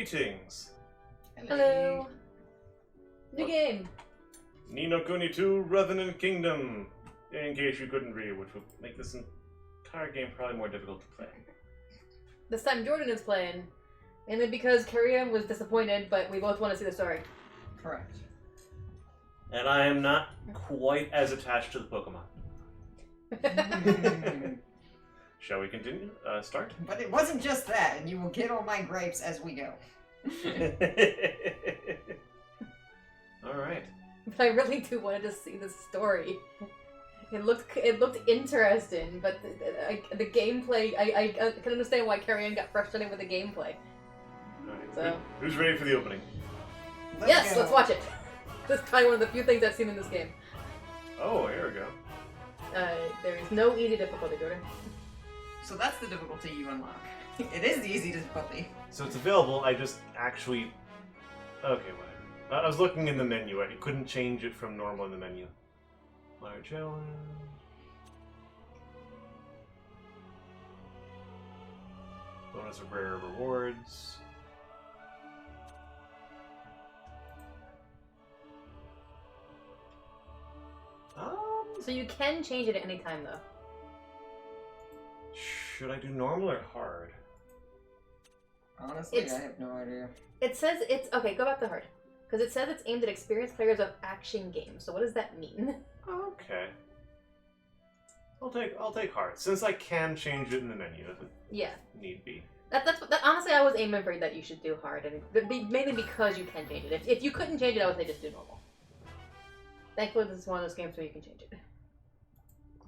Greetings! Hello. New game. No Kuni II, Revenant Kingdom! In case you couldn't read, which would make this entire game probably more difficult to play. This time Jordan is playing. Mainly because Kyrian was disappointed, but we both want to see the story. Correct. And I am not quite as attached to the Pokemon. Shall we continue? Start? But it wasn't just that, and you will get all my grapes as we go. Alright. But I really do want to see the story. It looked interesting, but the gameplay, I can understand why Kyrian got frustrated with the gameplay. Alright. So. Who's ready for the opening? Let's watch it. This is probably one of the few things I've seen in this game. Oh, here we go. There is no easy difficulty, Jordan. So that's the difficulty you unlock. It is the easy difficulty. So it's available, I just actually... Okay, whatever. I was looking in the menu, I couldn't change it from normal in the menu. Minor challenge... Bonus of rare rewards... So you can change it at any time, though. Should I do normal or hard? Honestly, I have no idea. It says it's... Okay, go back to hard. Because it says it's aimed at experienced players of action games. So what does that mean? Okay. I'll take hard, since I can change it in the menu if it need be. Honestly, I was aiming for that you should do hard, and mainly because you can change it. If you couldn't change it, I would say just do normal. Thankfully, this is one of those games where you can change it.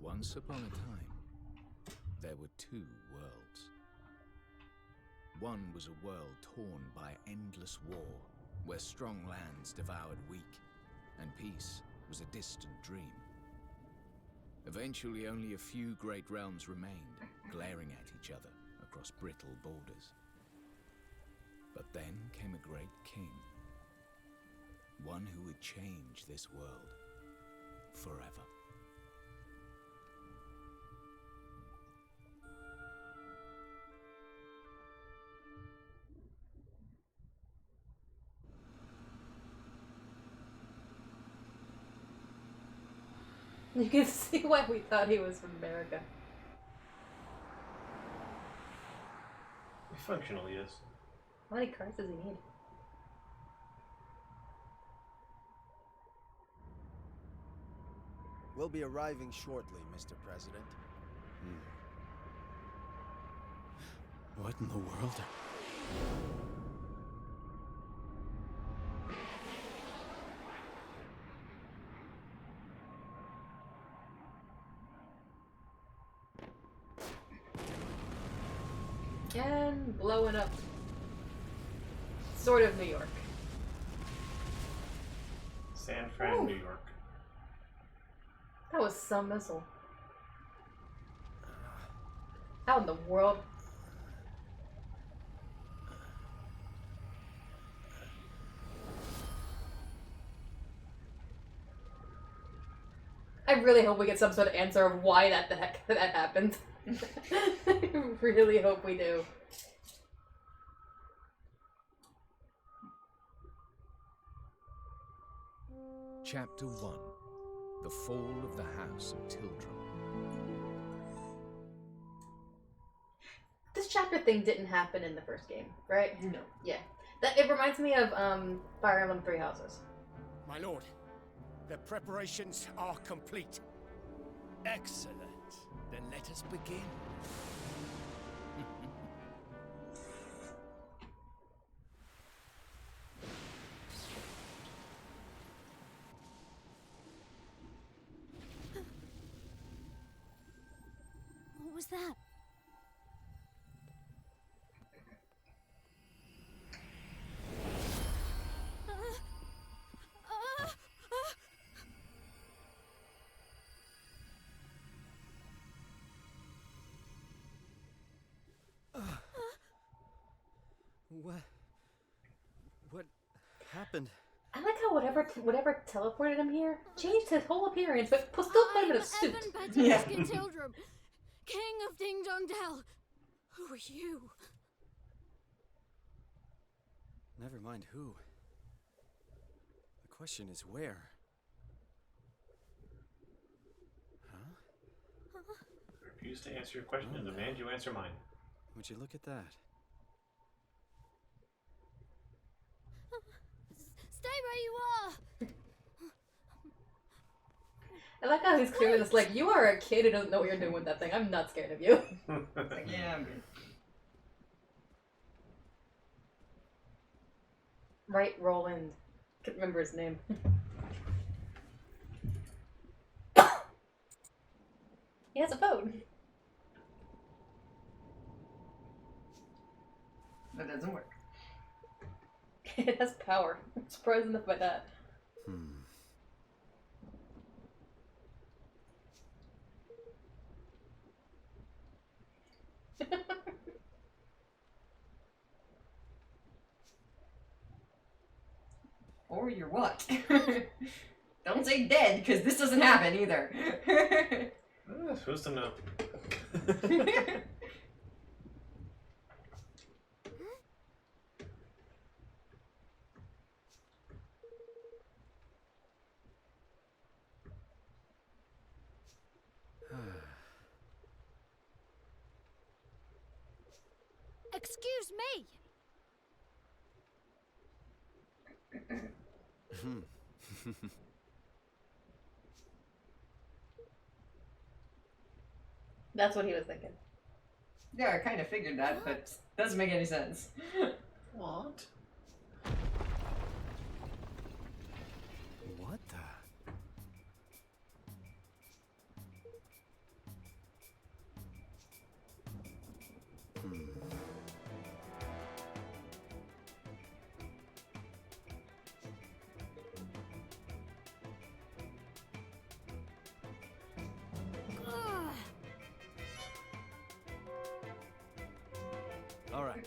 Once upon a time, there were two worlds. One was a world torn by endless war, where strong lands devoured weak, and peace was a distant dream. Eventually, only a few great realms remained, glaring at each other across brittle borders. But then came a great king, one who would change this world forever. You can see why we thought he was from America. He functionally is. How many cards does he need? We'll be arriving shortly, Mr. President. What in the world? And blowing up. Sort of New York. San Fran, New York. That was some missile. How in the world? I really hope we get some sort of answer of why the heck that happened. I really hope we do. Chapter 1. The Fall of the House of Tildrum. This chapter thing didn't happen in the first game, right? No. Yeah. It reminds me of Fire Emblem Three Houses. My lord, the preparations are complete. Excellent. Then let us begin. What was that? What happened? I like how whatever teleported him here changed his whole appearance, but still put him in a suit. Yeah. Tildrum, King of Ding Dong Dell. Who are you? Never mind who. The question is where. Huh? I refuse to answer your question and Oh, demand you answer mine. Would you look at that? Stay where you are! I like how he's clearly just like, you are a kid who doesn't know what you're doing with that thing. I'm not scared of you. Like, yeah, I'm good. Right, Roland. Can't remember his name. He has a phone. That doesn't work. It has power. I'm surprised enough by that. Or you're what? Don't say dead, because this doesn't happen either. Who's to know? Excuse me! That's what he was thinking. Yeah, I kind of figured that, but doesn't make any sense. What? What the? Ugh. All right.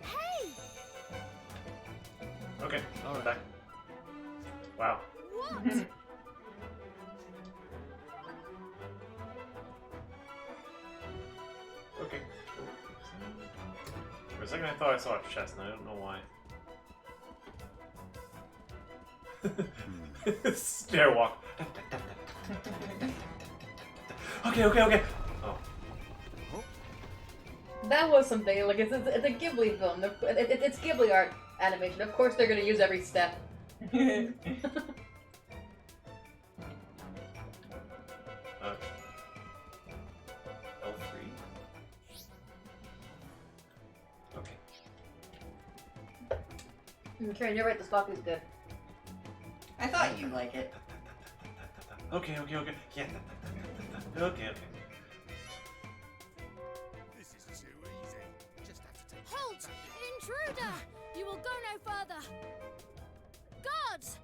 Hey! Okay, All I'm right. back. Wow. What? Okay. For a second I thought I saw a chest, and I don't know why. Stairwalk. Okay. Oh. That was something, like, it's a Ghibli film. It's Ghibli art animation. Of course they're gonna use every step. Okay. L3. Okay. Karen, you're right, this coffee's good. I thought you'd like it. Okay. Yeah. Okay. This is too easy. Just have to take Halt! Intruder! You will go no further! Guards!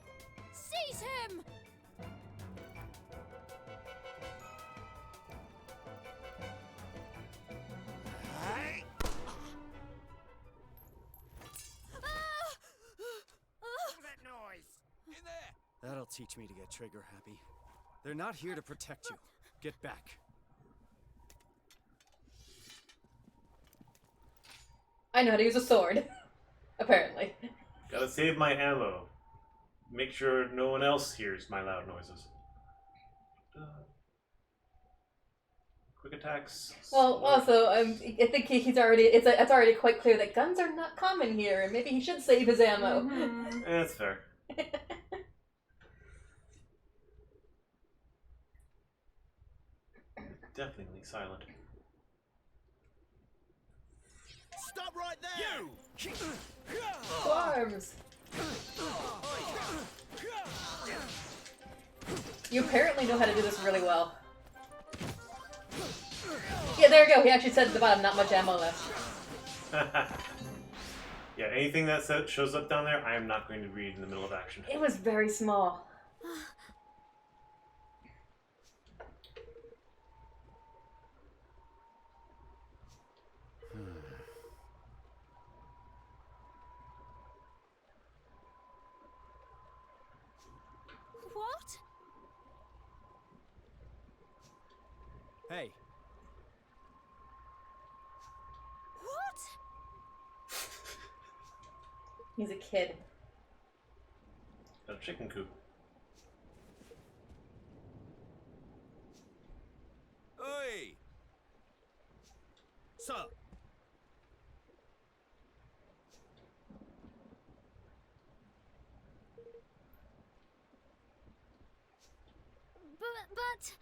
Seize him! Hey! What's that noise? In there! That'll teach me to get trigger happy. They're not here to protect you. Get back. I know how to use a sword. Apparently. Gotta save my ammo. Make sure no one else hears my loud noises. Quick attacks. Well, also, I think he's already. It's already quite clear that guns are not common here, and maybe he should save his ammo. That's fair. Definitely silent. Stop right there! You! Arms. You apparently know how to do this really well. Yeah, there we go. He actually said at the bottom, not much ammo left. Yeah, anything that shows up down there, I am not going to read in the middle of action. It was very small. What? Hey, What? He's a kid. A chicken coop. oi! Sir! But...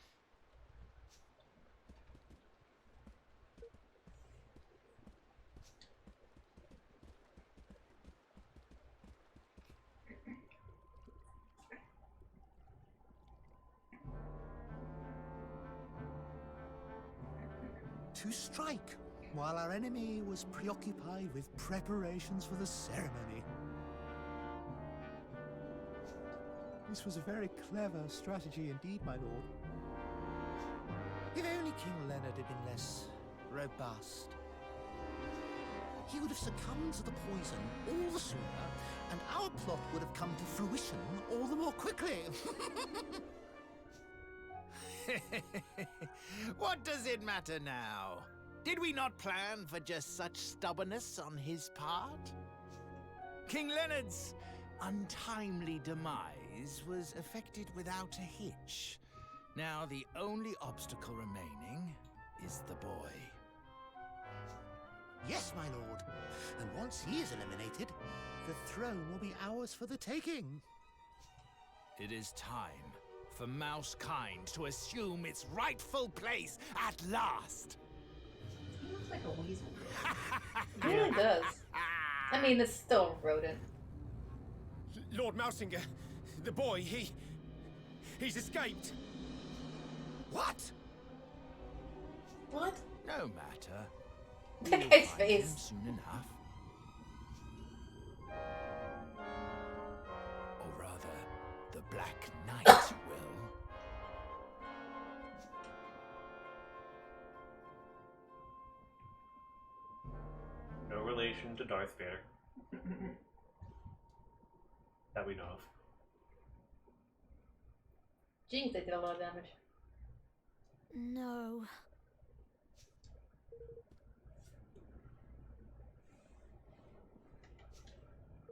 To strike, while our enemy was preoccupied with preparations for the ceremony. This was a very clever strategy indeed, my lord. If only King Leonard had been less robust. He would have succumbed to the poison all the sooner, and our plot would have come to fruition all the more quickly. What does it matter now? Did we not plan for just such stubbornness on his part? King Leonard's untimely demise was effected without a hitch. Now the only obstacle remaining is the boy. Yes, my lord. And once he is eliminated, the throne will be ours for the taking. It is time for Mousekind to assume its rightful place at last. He looks like a weasel. He really does. I mean, it's still a rodent. Lord Mousinger, the boy, he's escaped. What? What? No matter. That We'll guy's find him face. soon enough. Or rather, the Black Knight will. No relation to Darth Vader. That we know of. Jeez, they did a lot of damage. No.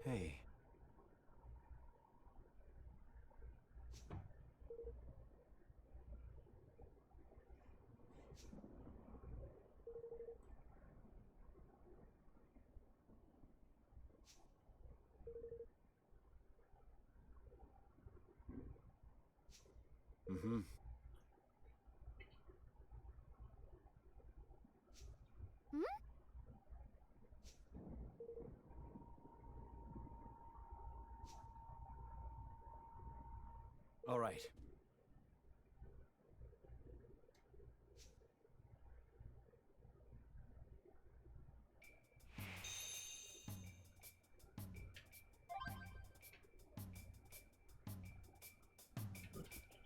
Hey. Mm-hmm. All right.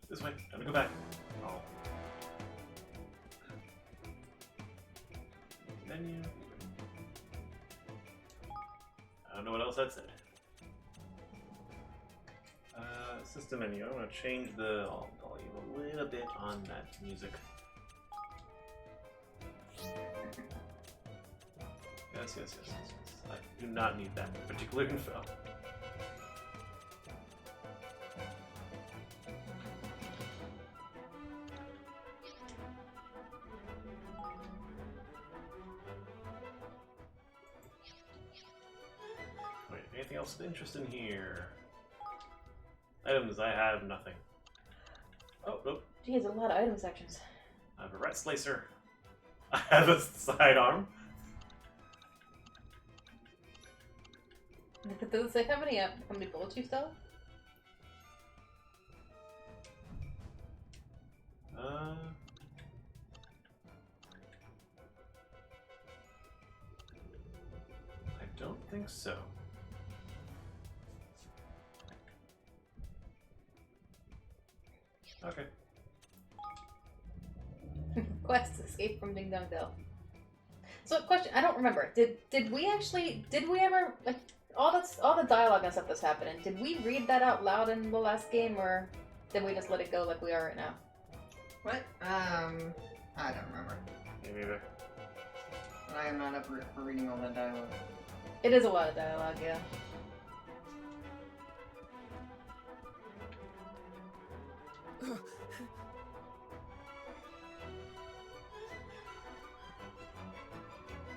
This way. Let me go back. Oh. Menu. I don't know what else that said. System menu. I want to change the volume a little bit on that music. Yes. I do not need that particular info. Wait, anything else of interest in here? Items, I have nothing. Oh, nope. Geez, a lot of item sections. I have a rat slicer. I have a sidearm. Does it say how many bullets you still have? I don't think so. Okay. Quest escape from Ding Dong Dell. So, question, I don't remember. Did we ever, like, all the dialogue and stuff that's happening, did we read that out loud in the last game, or did we just let it go like we are right now? What? I don't remember. Me neither. And I am not up for reading all that dialogue. It is a lot of dialogue, yeah.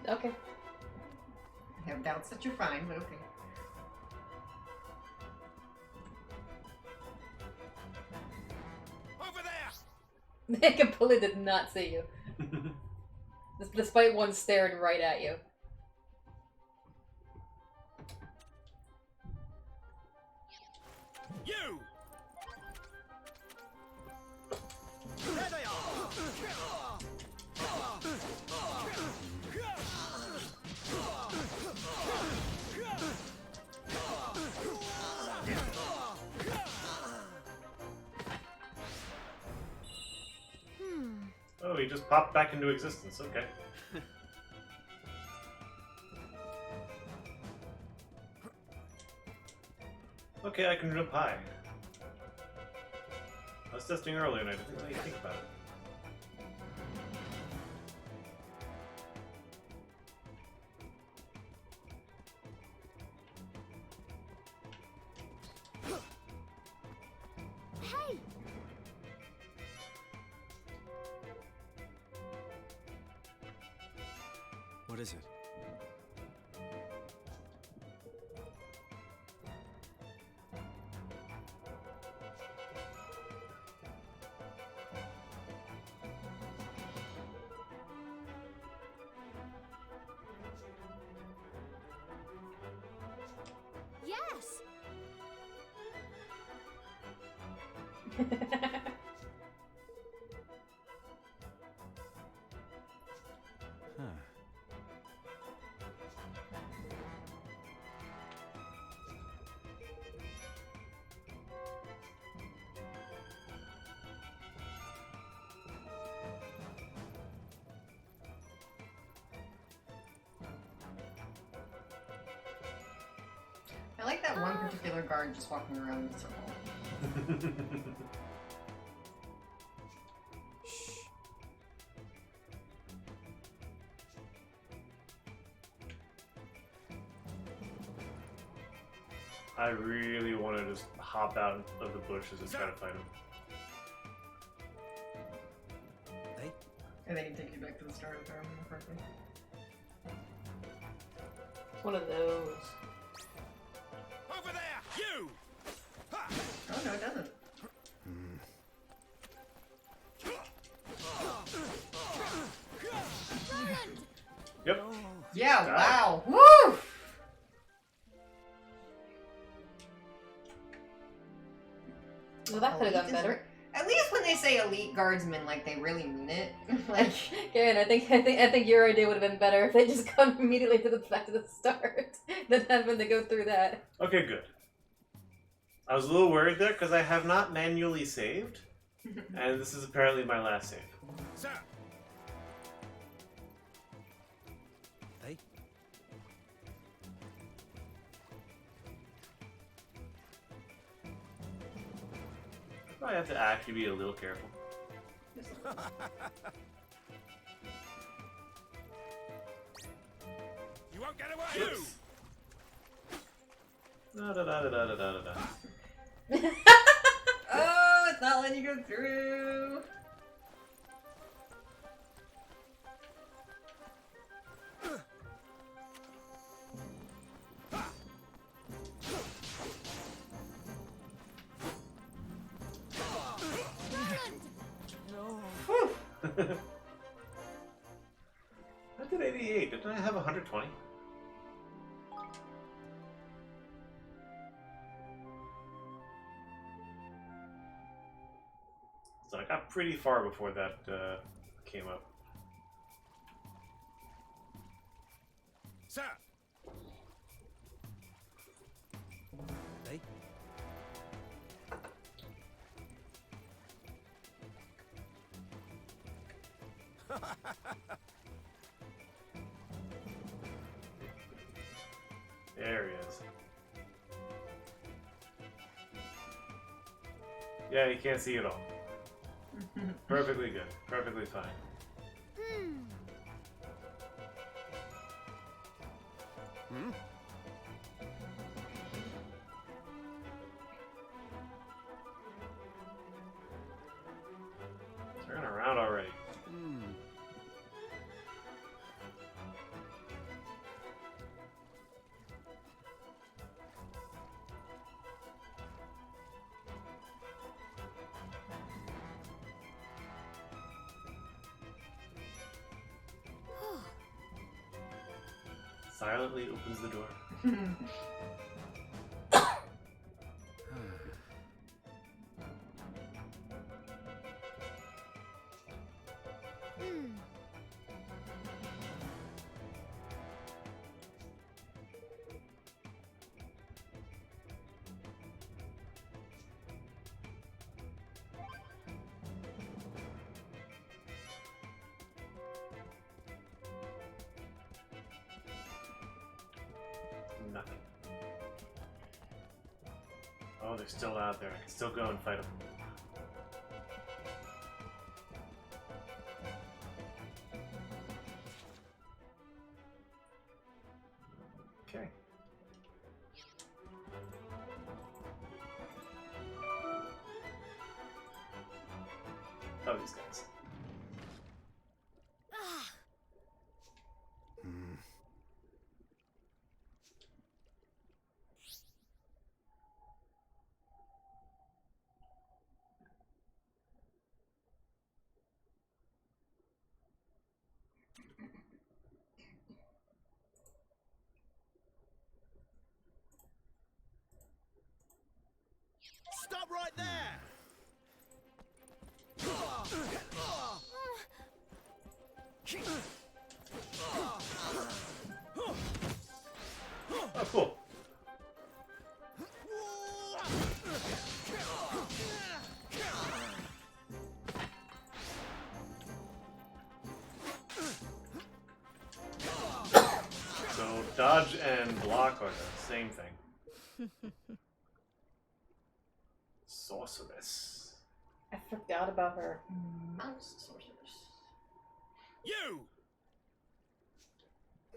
Okay. I have doubts that you're fine, but okay. Over there! They completely did not see you. Despite one staring right at you. You! There they are! Oh, he just popped back into existence. Okay. Okay, I can jump high. I was testing earlier and I didn't really think about it. Hey! What is it? Yes! Huh. I like that one particular guard just walking around in a circle. I really want to just hop out of the bushes and try to fight him. Hey? And they can take you back to the start if I remember correctly. One of those. Over there! You! Ha! Oh no, it doesn't. Roland! Yep. Yeah, Got it. wow. Woo! Well, that could have gone Elite is better. At least when they say elite guardsmen, like they really mean it. Like, Karen, I think your idea would have been better if they just come immediately to the back to the start than having to go through that. Okay, good. I was a little worried there because I have not manually saved, and this is apparently my last save. Sir! Hey? I have to actually be a little careful. You won't get away! Oops. Da da da da da da da da. oh, it's not letting you go through. Roland! I did 88. Didn't I have 120? So I got pretty far before that came up. Sir! Hey? There he is. Yeah, you can't see it all. Perfectly good. Perfectly fine. Hmm? Turn around already. Hmm. Silently opens the door. Nothing. Oh, they're still out there. I can still go and fight them. Okay. Oh, these guys. Hmm. Stop right there! Oh, cool. So dodge and block are the same thing. Sorceress. I forgot about her. Mouse sorceress. You!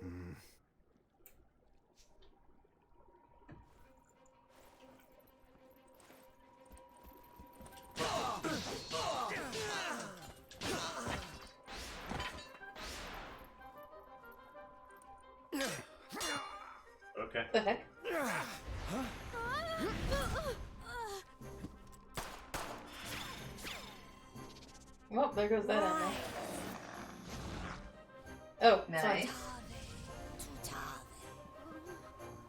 Hmm. Okay. The heck? Well, there goes that animal. Oh, Nice. sorry.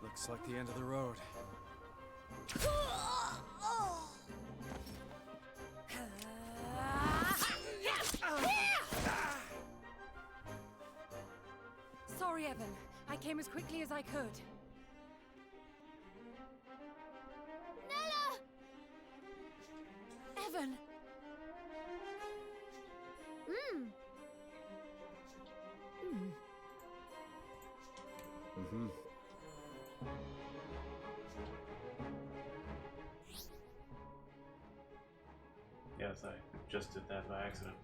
Looks like the end of the road. Sorry, Evan. I came as quickly as I could. Nella! Evan! Mm-hmm. Yes, I just did that by accident.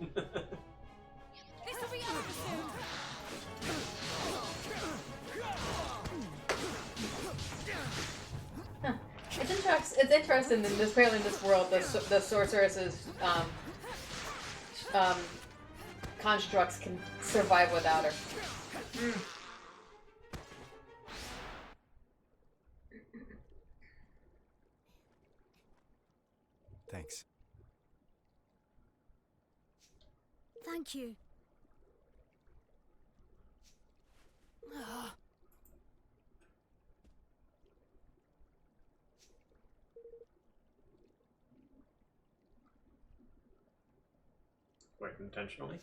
This will be over soon! It's interesting that apparently in this world the sorceress's constructs can survive without her. Thanks. Thank you. Wait, intentionally?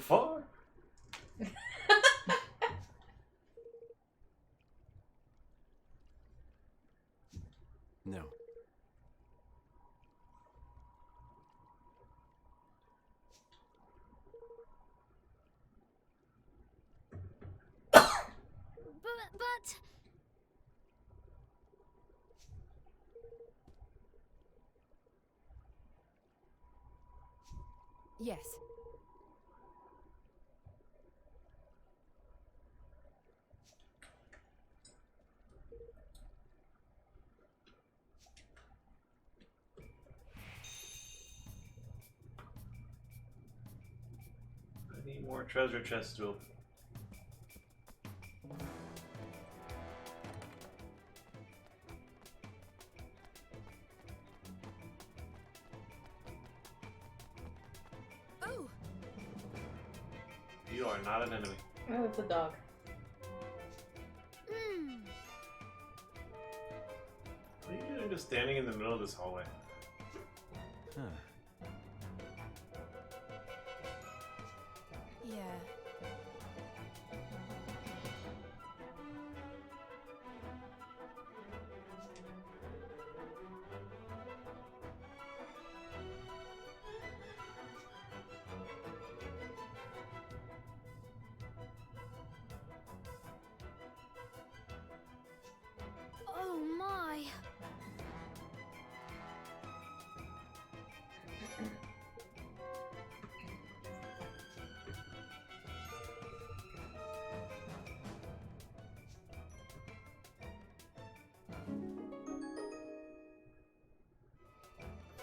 Jafar? No. But... Yes. I need more treasure chests to open. Oh, You are not an enemy. Oh, it's a dog. hmm. What are you doing just standing in the middle of this hallway? Huh. Yeah. Oh my.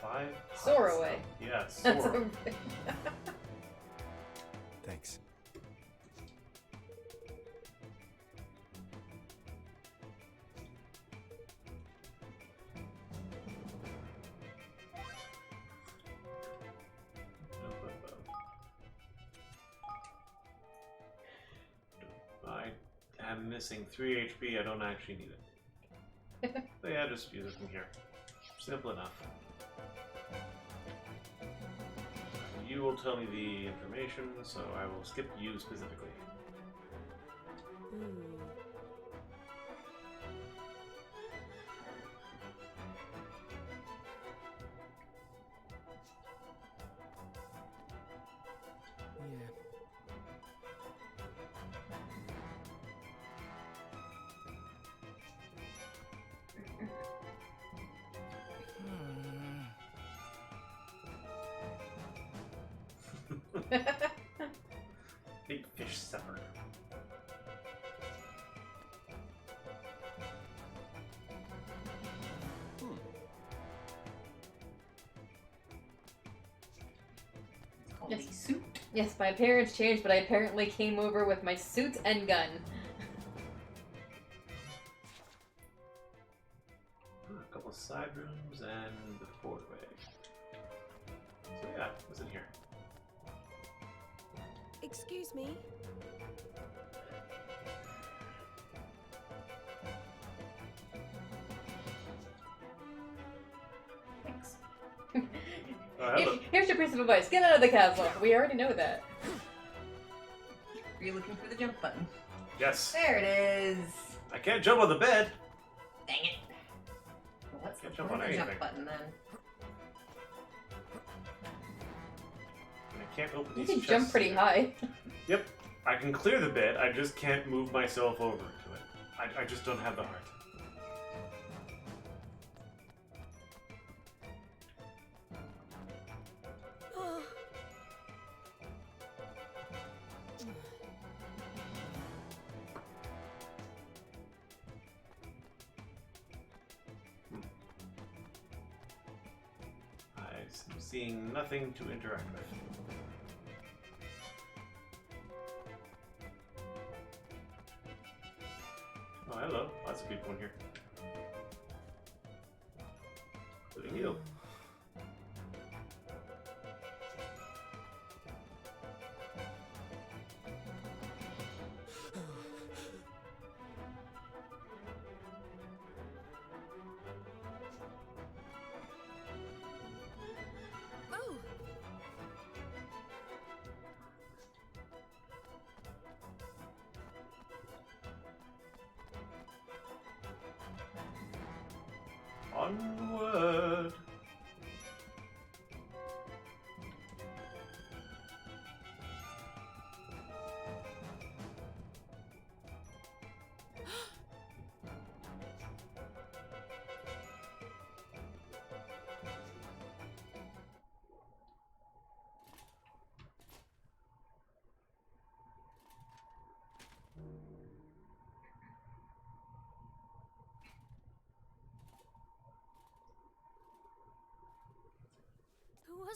Five. Soar pots. away. Yeah, That's soar. a... Thanks. I am missing 3 HP. I don't actually need it. But yeah, just use it from here. Simple enough. You will tell me the information, so I will skip you specifically. Ooh. Yeah. Big fish supper. It's called Yes. a suit. Yes, my appearance changed, but I apparently came over with my suit and gun. A couple side rooms and the fourth-way. So yeah, what's in here? Excuse me. Thanks. Hello. Here's your piece of advice. Get out of the castle. We already know that. Are you looking for the jump button? Yes. There it is. I can't jump on the bed. Dang it. Well, what's the Can't jump point on of the jump anything. button then? And I can't open You these can chests jump pretty either. high. Yep. I can clear the bed. I just can't move myself over to it. I just don't have the heart. Oh. I'm seeing nothing to interact with. Oh, hello. Lots of people in here. Including you. Oh.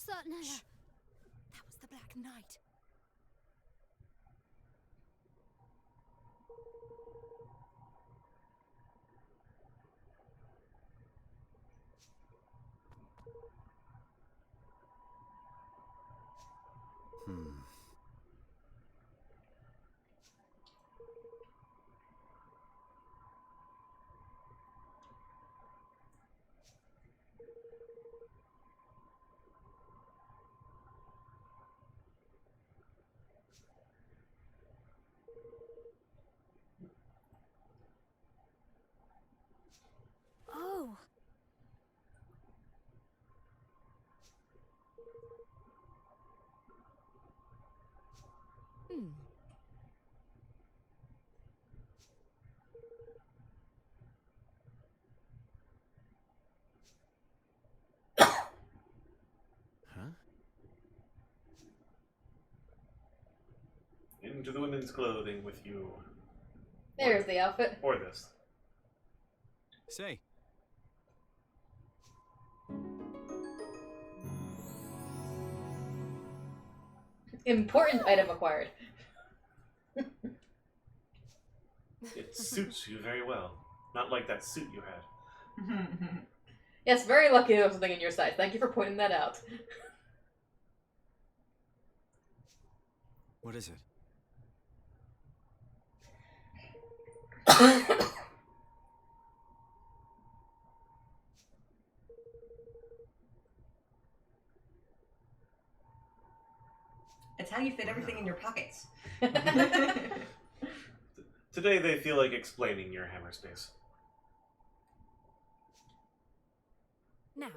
certain. That was the Black Knight. Oh. Hmm. Huh? Into the women's clothing with you. There's the outfit. Or this. Say, Important item acquired. It suits you very well. Not like that suit you had. Yes, very lucky there was something in your size. Thank you for pointing that out. what is it? It's how you fit everything in your pockets. Today they feel like explaining your hammer space. Now.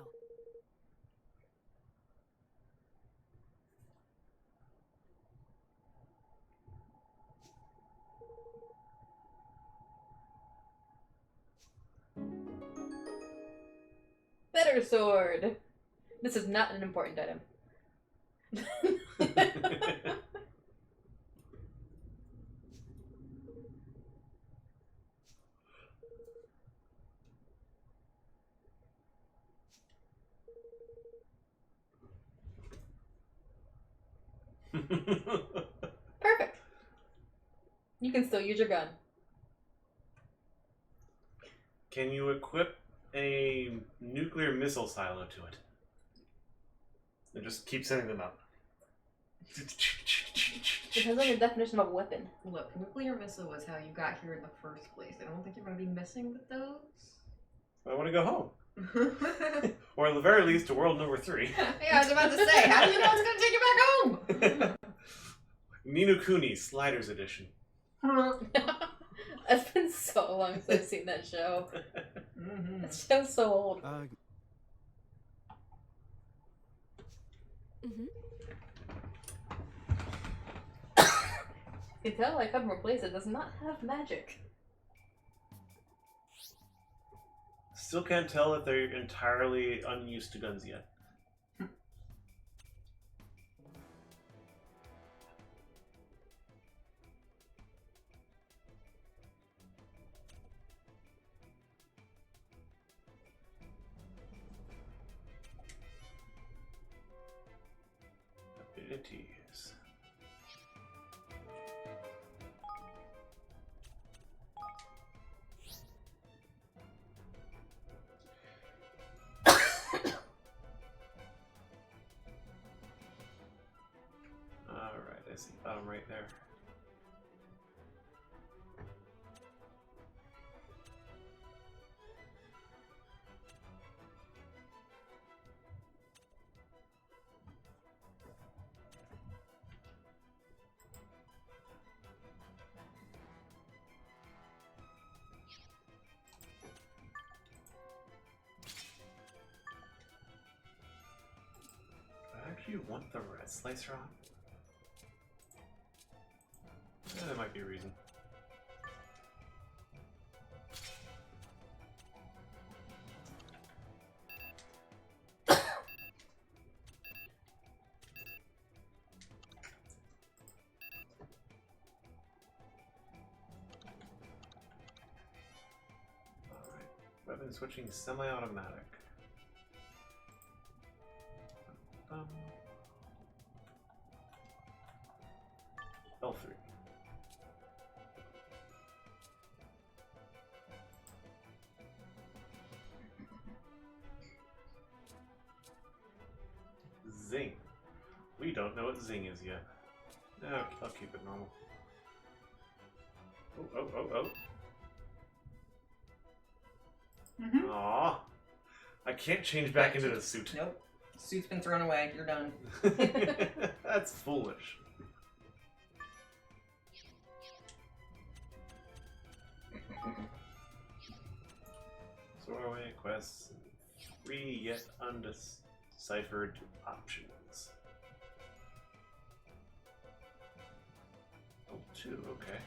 Better sword. This is not an important item. Perfect. You can still use your gun. Can you equip a nuclear missile silo to it? And just keep sending them out. Depends on your definition of a weapon. Look, nuclear missile was how you got here in the first place. I don't think you're going to be messing with those. I want to go home. Or at the very least to world number 3. Yeah, I was about to say, how do you know it's going to take you back home? No Kuni Sliders Edition. It's been so long since I've seen that show. That show's so old. Mm-hmm. You can tell I couldn't replace it. Does not have magic. Still can't tell if they're entirely unused to guns yet. Abilities. Alright, I see bottom right there. I actually want the red slicer on. There might be a reason. Alright, weapon switching semi-automatic. Zing. We don't know what Zing is yet. No, I'll keep it normal. Oh. Mm-hmm. Aww. I can't change back into the suit. Nope. Suit's been thrown away. You're done. That's foolish. Doorway quests. 3 yet undeciphered options. Oh, 2, okay.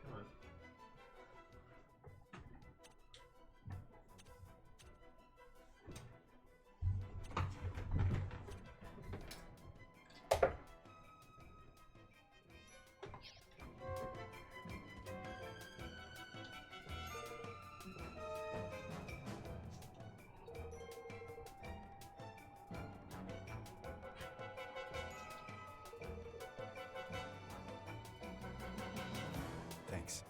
Come on. Thanks.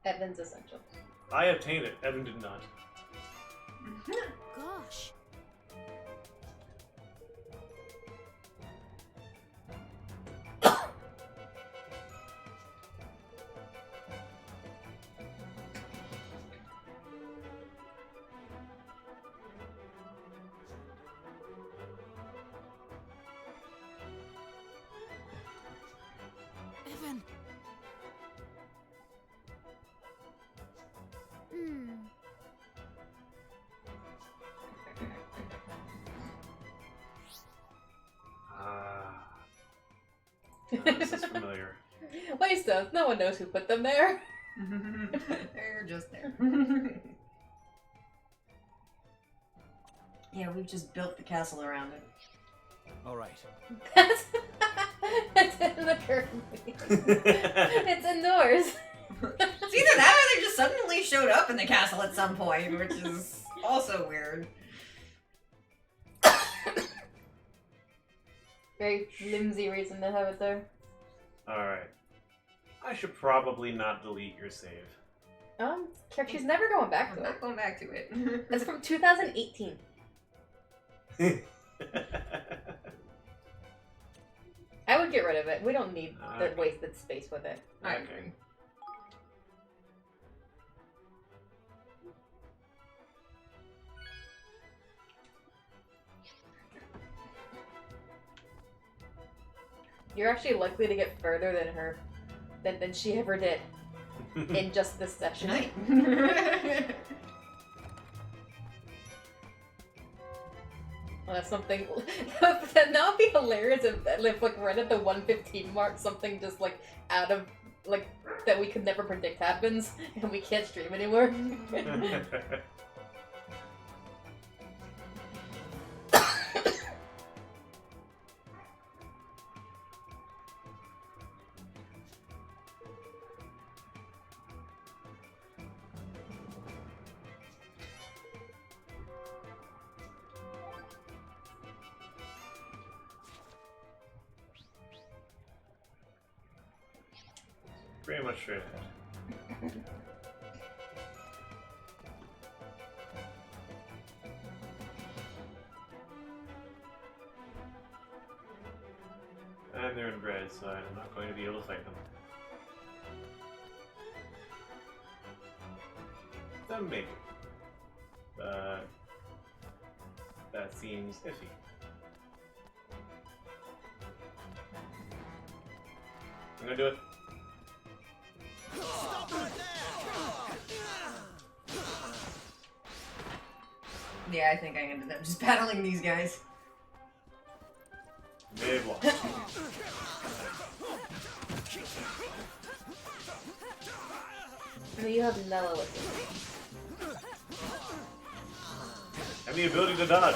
Evan's essential. I obtained it. Evan did not. Gosh. Evan. This is familiar. Waste stones. No one knows who put them there. They're just there. Yeah, we've just built the castle around it. All right. That didn't occur to me. It's indoors. It's either that or they just suddenly showed up in the castle at some point, which is also weird. Very flimsy reason to have it there. Alright. I should probably not delete your save. She's never going back I'm to it. not going back to it. It's from 2018. I would get rid of it. We don't need the wasted space with it. I agree. You're actually likely to get further than her, than she ever did in just this session. Night. Well, that's something. That would be hilarious if like right at the 115 mark, something just like out of like that we could never predict happens, and we can't stream anymore. Pretty much straight ahead. And they're inbred, so I'm not going to be able to fight them. Then maybe. But that seems iffy. I'm gonna do it. Yeah, I think I ended up just battling these guys. They've lost. And then you have Nella with you. And the ability to dodge.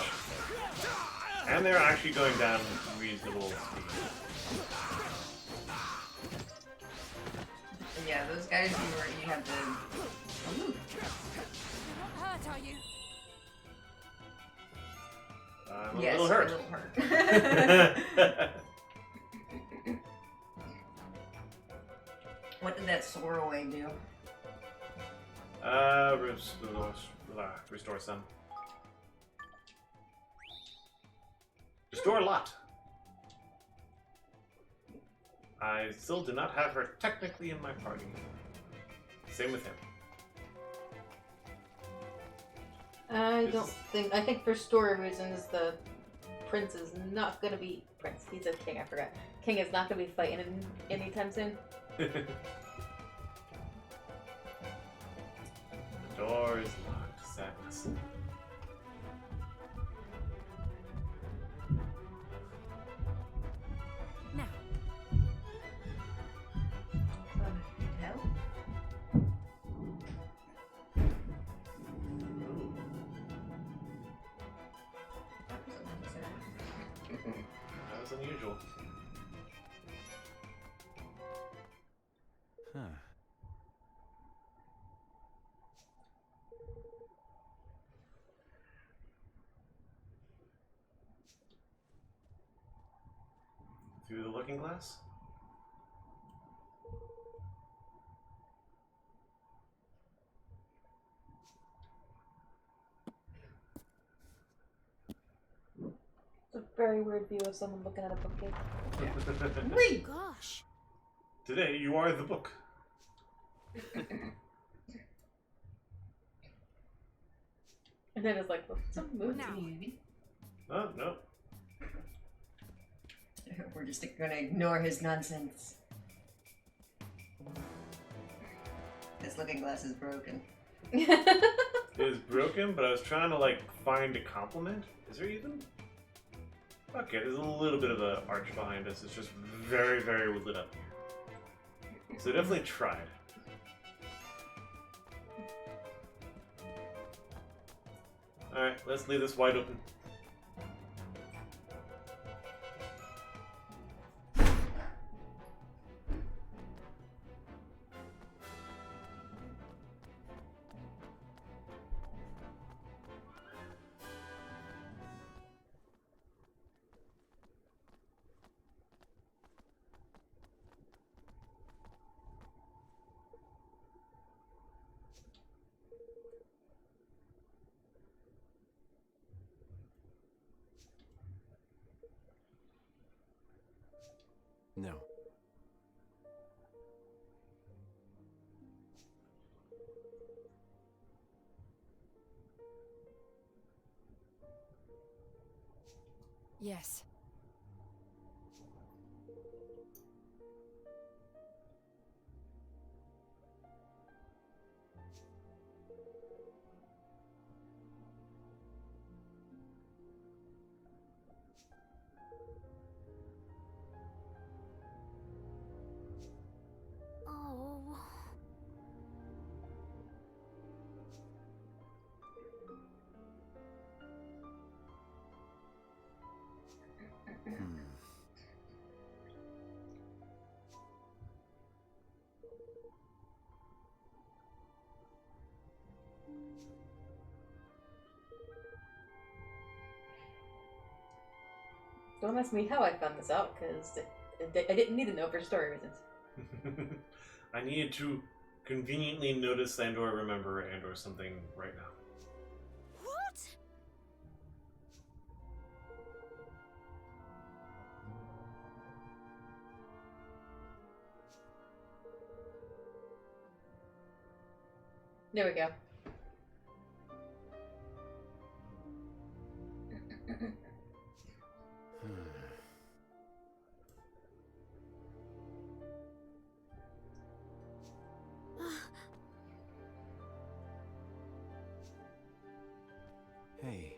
And they're actually going down reasonable speed. Yeah, those guys you have to. Ooh. You're not hurt, are you? I'm Yes, a little hurt. A little hurt. What did that Sorroway do? Restore some. Restore a lot. I still do not have her technically in my party. Same with him. I think for story reasons, the prince is not gonna be... Prince, he's a king, I forgot. King is not gonna be fighting him anytime soon. The door is locked. Sadness. Now, Hell? That was unusual. Huh. Through the looking glass? It's a very weird view of someone looking at a bookcase. Wait! gosh. Today, you are the book. And then it's like, what's a movie? Now. Oh, no. We're just gonna ignore his nonsense. This looking glass is broken. It is broken, but I was trying to, like, find a compliment. Is there even? Okay, there's a little bit of an arch behind us. It's just very, very lit up here. So definitely tried. Alright, let's leave this wide open. No. Yes. Oh. Hmm. Don't ask me how I found this out, because I didn't need to know for story reasons. I needed to conveniently notice and or remember and or something right now. What? There we go. Hey.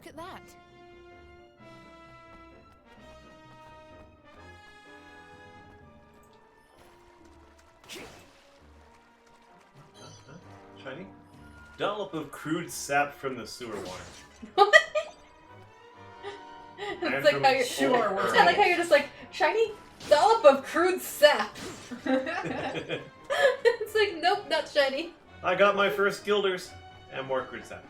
Look at that. Shiny? Dollop of crude sap from the sewer water. What? And It's like from how you're Sure, Earth. we're I like how you're just like, shiny dollop of crude sap. It's like, nope, not shiny. I got my first guilders and more crude sap.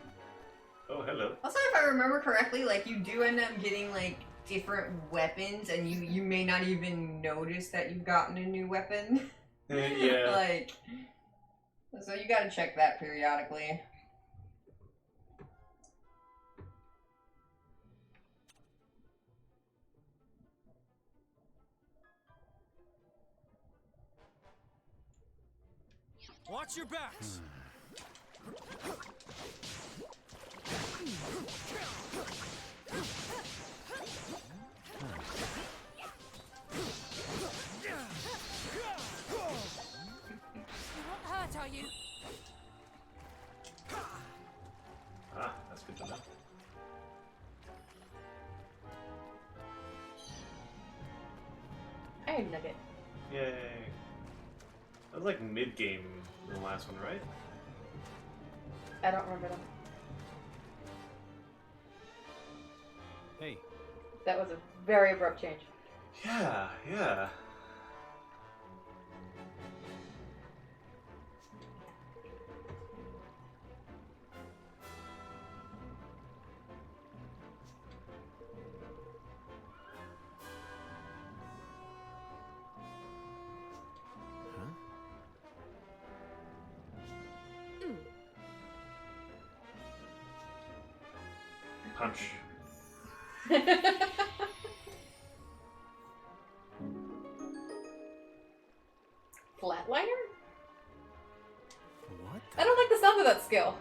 Oh, hello. Also, if I remember correctly, like you do end up getting like different weapons, and you may not even notice that you've gotten a new weapon. Yeah. Like, so you gotta check that periodically. Watch your backs! You won't hurt, are you? Ah, that's good to know. Iron nugget. Yay. That was like mid-game in the last one, right? I don't remember them. Hey, That was a very abrupt change. Yeah, yeah. Punch. Flatliner? what? I don't like the sound of that skill.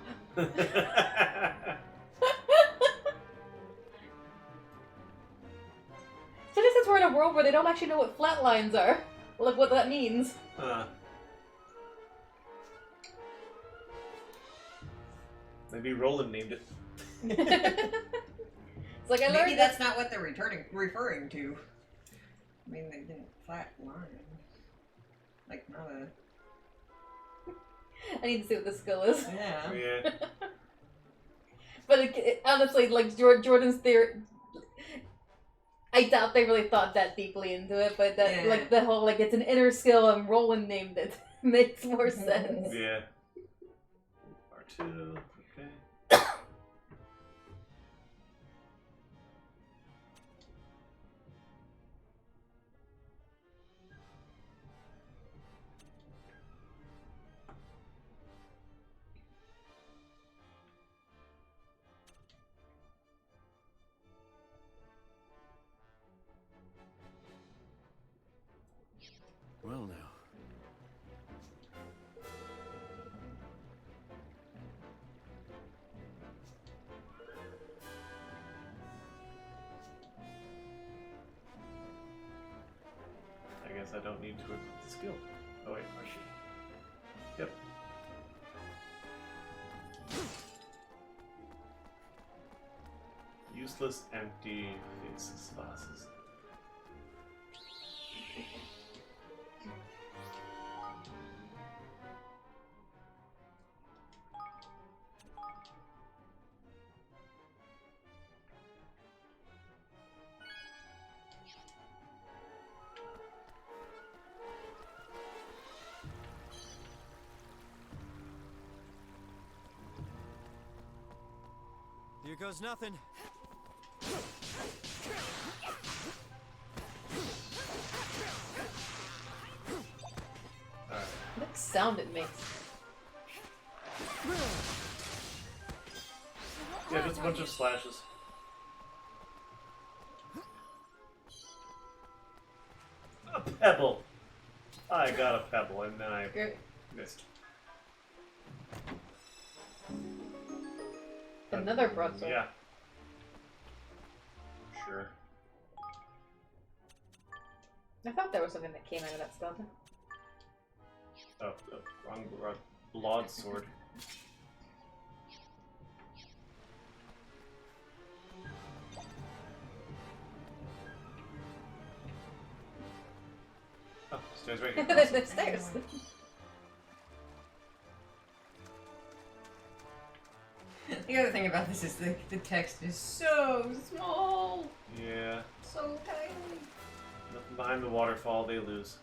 Especially since we're in a world where they don't actually know what flatlines are. Like what that means. Maybe Roland named it. It's like I learned Maybe that's not what they're referring to. I mean, they didn't flat line. Like, not a... I need to see what the skill is. Yeah. Yeah. But honestly, like Jordan's theory, I doubt they really thought that deeply into it. But that, Yeah. like the whole like it's an inner skill and Roland named it makes more sense. Yeah. R2, okay. Well now. I guess I don't need to equip the skill. Oh wait, I should. Yep. Useless, empty faces vases. Here goes nothing. Alright. What sound it makes. Yeah, just a bunch of slashes. A pebble! I got a pebble and then I Great. missed. Another broadsword. Yeah. Sure. I thought there was something that came out of that skeleton. Oh, wrong broadsword. stairs right here. There's Awesome. the stairs. The other thing about this is the text is so small. Yeah. So tiny. Nothing behind the waterfall, they lose.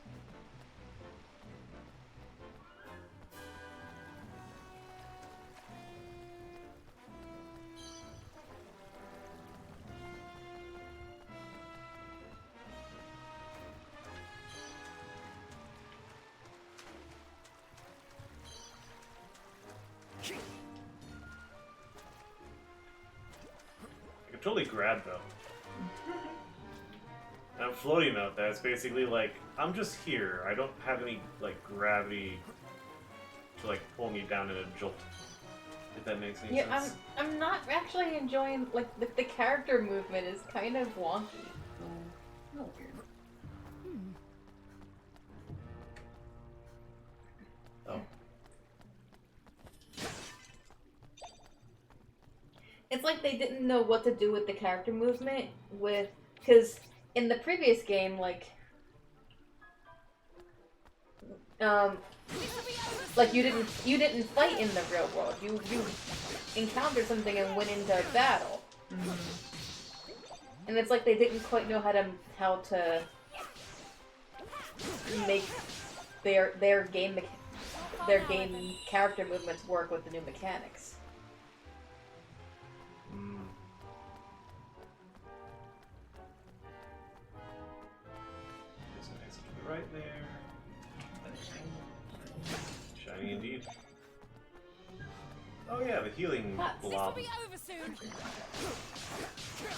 I could totally grab though. And I'm floating out there. It's basically like I'm just here. I don't have any like gravity to like pull me down in a jolt. If that makes any Yeah, sense. I'm not actually enjoying like the character movement is kind of wonky. Oh, weird. Oh. It's like they didn't know what to do with the character movement because in the previous game, like you didn't fight in the real world. You encountered something and went into battle. And it's like they didn't quite know how to make their game character movements work with the new mechanics. There's an exit to the right there. Shiny indeed. Oh yeah, the healing blob. This will be over soon.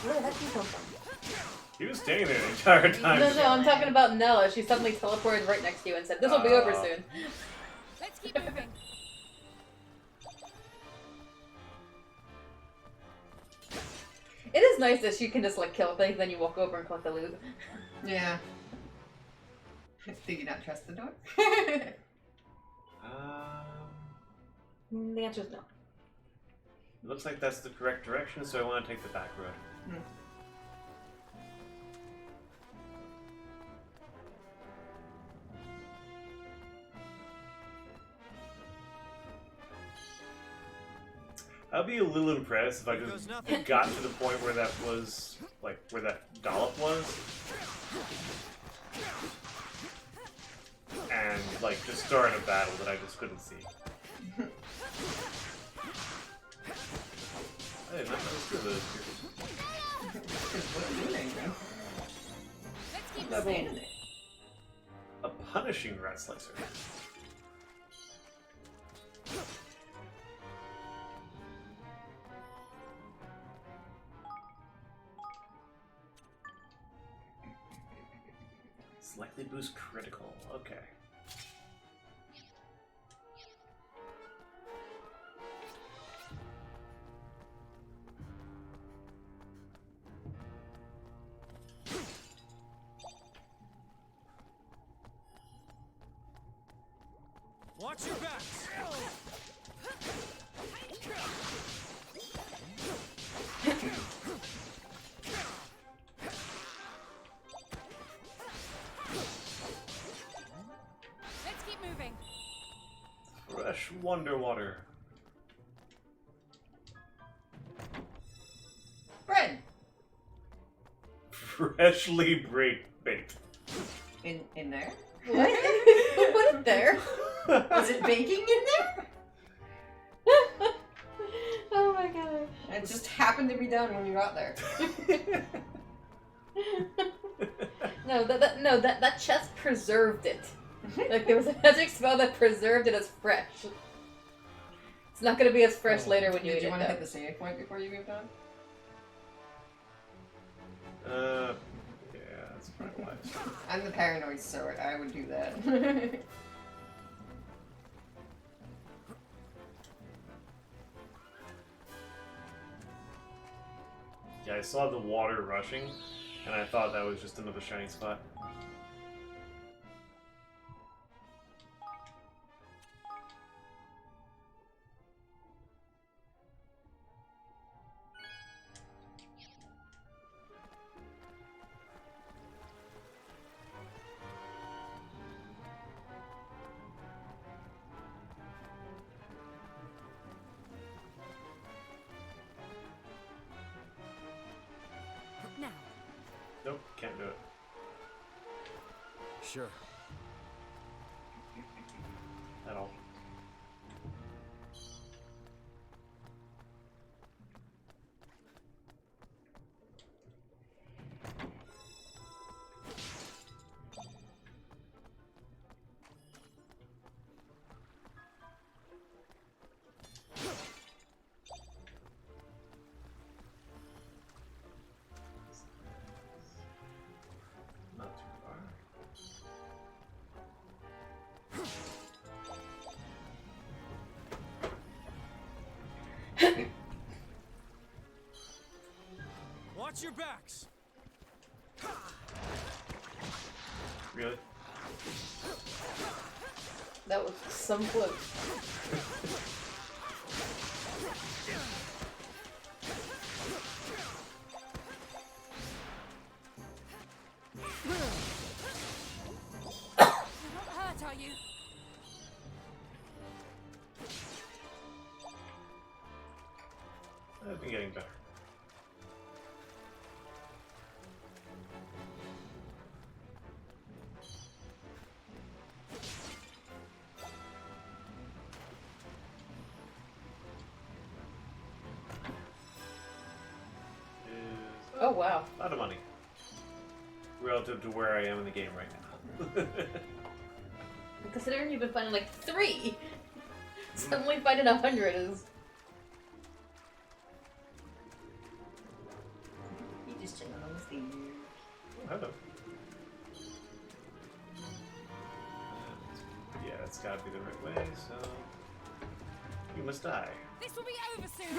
Where the heck did you come from? He was standing there the entire time. No, I'm talking about Nella. She suddenly teleported right next to you and said, "This will be over soon." Let's keep moving. It is nice that she can just like kill things, then you walk over and collect the loot. Yeah. Do you not trust the door? The answer is no. It looks like that's the correct direction, so I want to take the back road. I'd be a little impressed if I just got to the point where that was, like, where that dollop was. And, like, just start a battle that I just couldn't see. I did not know this was Let's keep Level. moving. a punishing rat slicer. Slightly boost critical. Okay. Watch your back! Let's keep moving. Fresh wonder water. Bread! Freshly baked. In there? What? Who put it there? Was it baking in there? Oh my gosh. It just happened to be done when you got there. No, that chest preserved it. Like there was a magic spell that preserved it as fresh. It's not gonna be as fresh later when you Did eat you it. want to though. hit the save point before you moved on? Yeah, that's probably wise. I'm the paranoid sort. I would do that. Yeah, I saw the water rushing, and I thought that was just another shiny spot. Can't do it. Sure. At all. Not too far. Watch your backs. Really? That was some flip. You're not hurt, are you? I've been getting better. Oh wow. A lot of money. Relative to where I am in the game right now. Considering you've been finding like 3, suddenly finding 100 is. You just chilling on the stage. Oh, hello. Yeah, that's gotta be the right way, so. You must die. This will be over soon.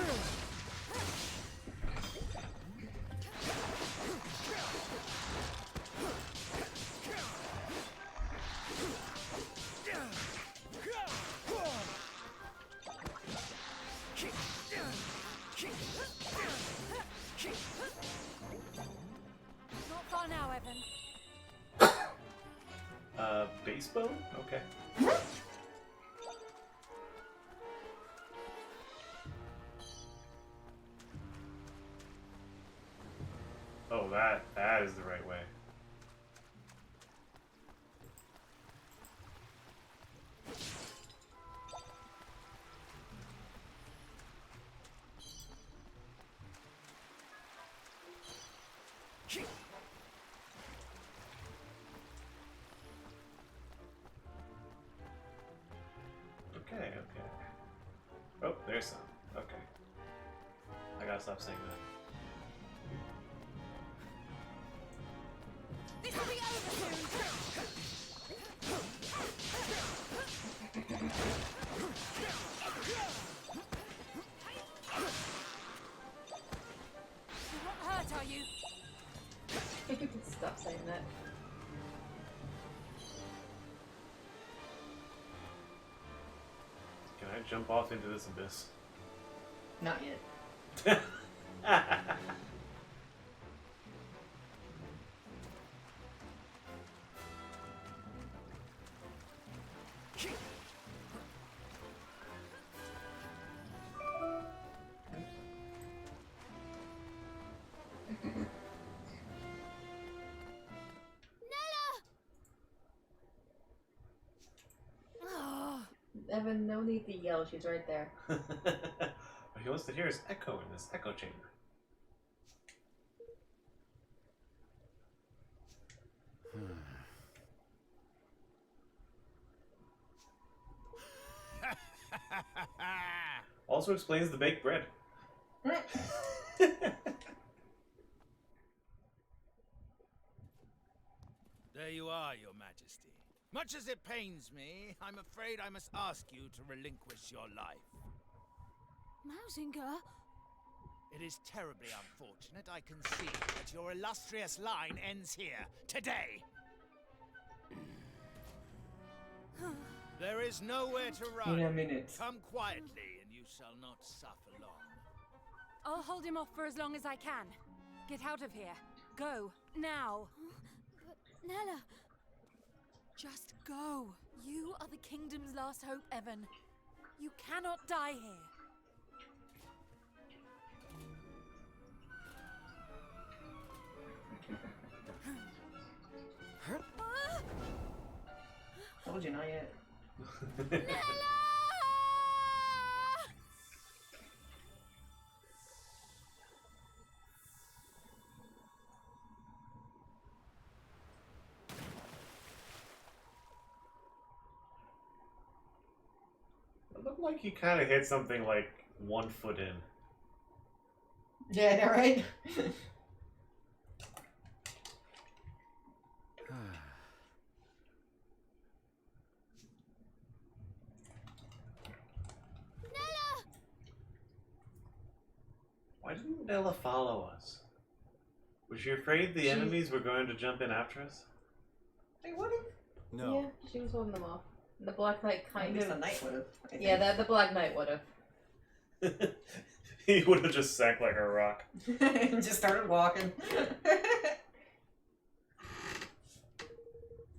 Not far now, Evan. Base bone? Okay. Oh, that is the right way. Okay, okay. Oh, there's some. Okay. I gotta stop saying that. This will be over soon. You're not hurt, are you? Stop saying that. Can I jump off into this abyss? Not yet. Oh, Evan, no need to yell. She's right there. What he wants to hear is echo in this echo chamber. Also explains the baked bread. There you are, Your Majesty. Much as it pains me, I'm afraid I must ask you to relinquish your life. Mausinger? It is terribly unfortunate, I concede, that your illustrious line ends here, today. There is nowhere to run. In a minute. Come quietly, and you shall not suffer long. I'll hold him off for as long as I can. Get out of here. Go. Now. But Nella, Just go. You are the kingdom's last hope, Evan. You cannot die here. Told you, not yet. It looked like you kind of hit something like 1 foot in. Yeah, right? Why didn't Nella follow us? Was she afraid the enemies were going to jump in after us? They would've. No. Yeah, she was holding them off. The Black Knight At kind least of. the knight would've. Yeah, the Black Knight would have. He would have just sank like a rock. Just started walking.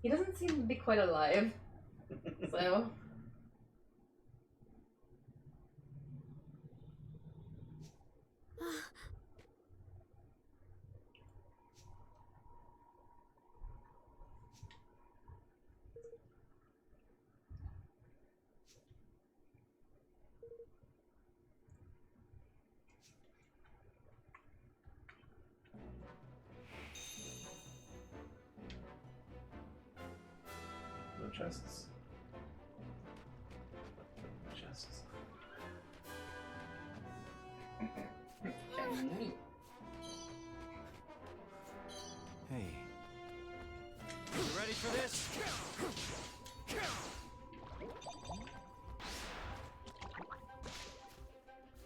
He doesn't seem to be quite alive. So. No chests. Chests. Shiny. Hey. You ready for this?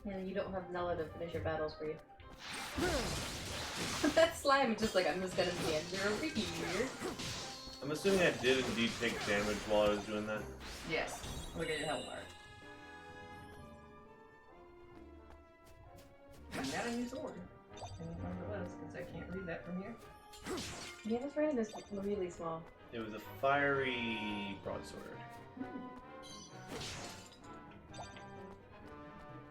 Yeah, you don't have Nella to finish your battles for you. That slime is just like, I'm just gonna meander over here. I'm assuming I did indeed take damage while I was doing that. Yes. Look at your health bar. You got a new sword. And you find the list, because I can't read that from here. Yeah, this random is really small. It was a fiery broadsword.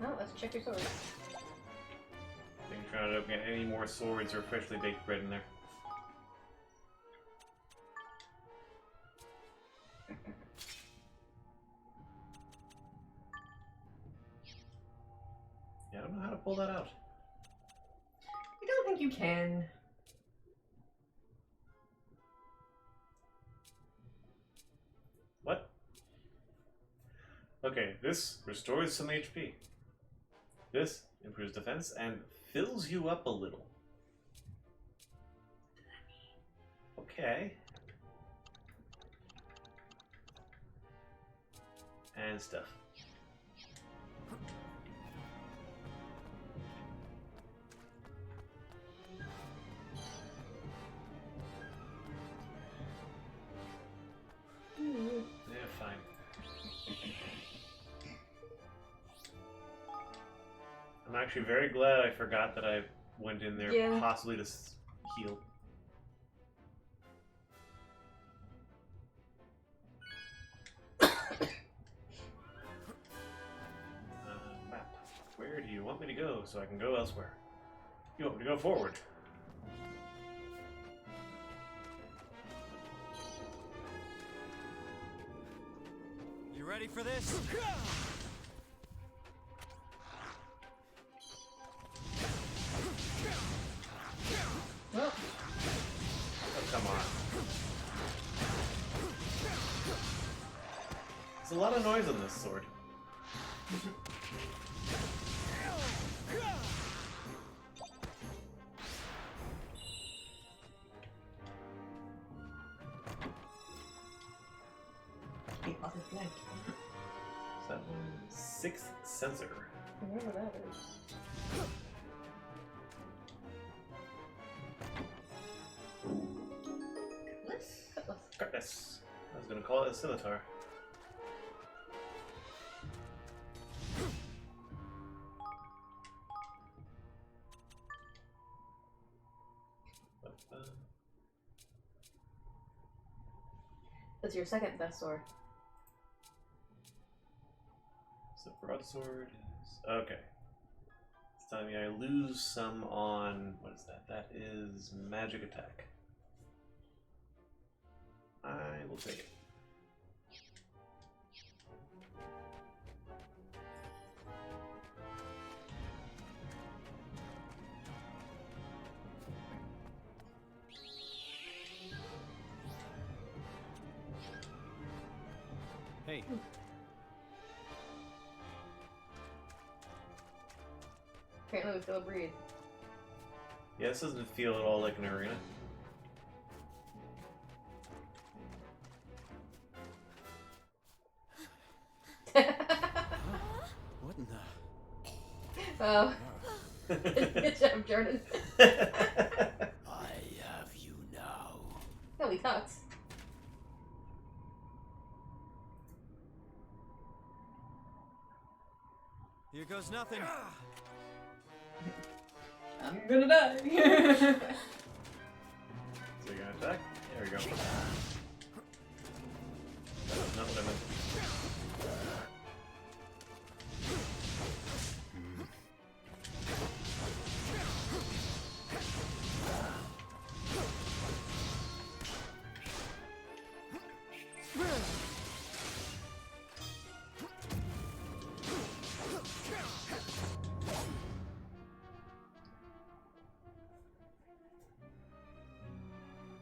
No, let's check your sword. I think trying to get any more swords or freshly baked bread in there. Yeah, I don't know how to pull that out. I don't think you can. What? Okay, this restores some HP. This improves defense and fills you up a little. Okay. And stuff. Yeah, fine. I'm actually very glad I forgot that I went in there Yeah. possibly to heal. Map. Where do you want me to go so I can go elsewhere? You want me to go forward? You ready for this? Well, Oh, come on. There's a lot of noise on this sword. Keep off his flank. 6th sensor. whatever that is. Cutlass. Cutlass. I was gonna call it a scimitar. That's your second best sword. So broadsword is okay. It's telling me I lose some on what is that? That is magic attack. I will take it. Hey, Apparently we still breathe. Yeah, this doesn't feel at all like an arena. what in the... Oh. Good job, Jordan. I have you now. No, he talks. Here goes nothing. I'm gonna die. So you're gonna attack? There we go. That's not what I meant.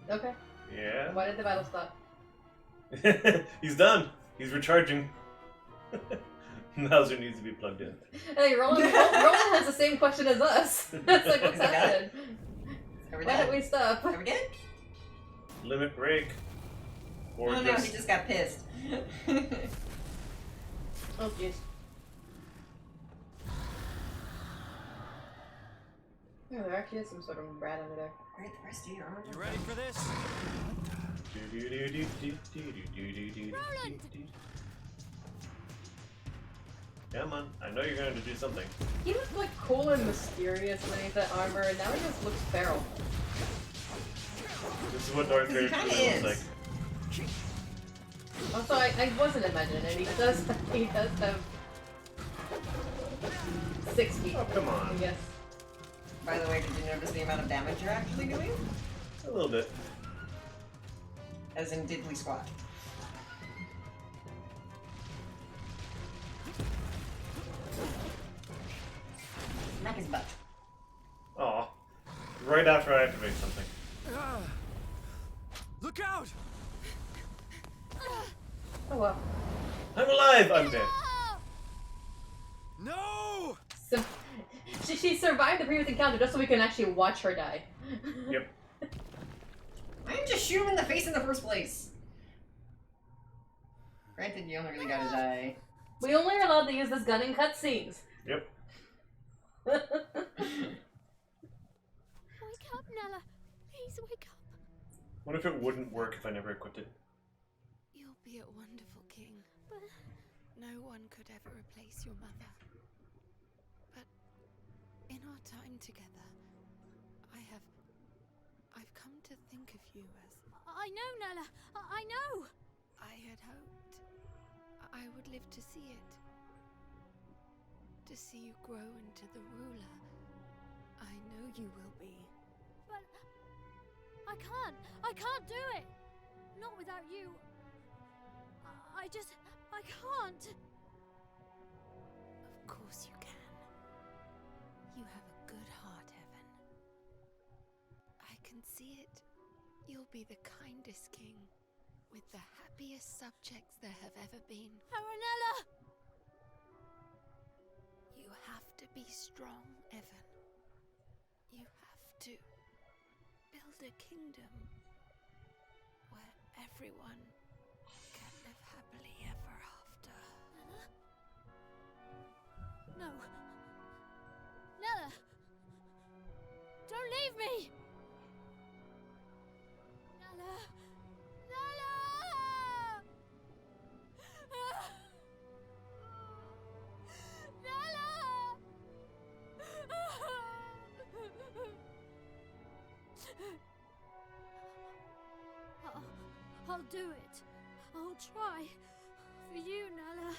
Okay. Yeah. Why did the battle stop? He's done. He's recharging. Mauser needs to be plugged in. Hey, Roland has the same question as us. It's like, what's happening? Are we Why done? did we stop? Are we good? Limit break. Or No, just... he just got pissed. Oh, jeez. Oh, there actually is some sort of rat under there. Where'd the rest of your armor? You ready for this? Roland! Come on, I know you're going to do something. He was like cool and mysterious underneath that armor, and now he just looks feral. This is what Darth He Vader kinda truly looks is. like. Also, I wasn't imagining it. He does have 6 feet. Oh, come I on. guess. By the way, did you notice the amount of damage you're actually doing? A little bit. As in diddly squat. Smack his butt. Aw. Right after I activate something. Look out! Oh well. I'm alive! I'm dead. No! So, she survived the previous encounter just so we can actually watch her die. Yep. Why didn't you shoot him in the face in the first place? Granted, you only really got his eye. We only are allowed to use this gun in cutscenes. Yep. Wake up, Nella. Please wake up. What if it wouldn't work if I never equipped it? You'll be a wonderful king, but no one could ever replace your mother. But in our time together, I've come to think of you as... I know, Nella. I know. I had hoped I would live to see it. To see you grow into the ruler I know you will be. But I can't do it. Not without you. I can't. Of course you can. You have a good heart, Evan. I can see it. You'll be the kindest king, with the happiest subjects there have ever been. Aranella! You have to be strong, Evan. You have to build a kingdom where everyone can live happily ever after. No. Nella! Don't leave me! Nella! Nella! Nella! I'll do it. I'll try. For you, Nella.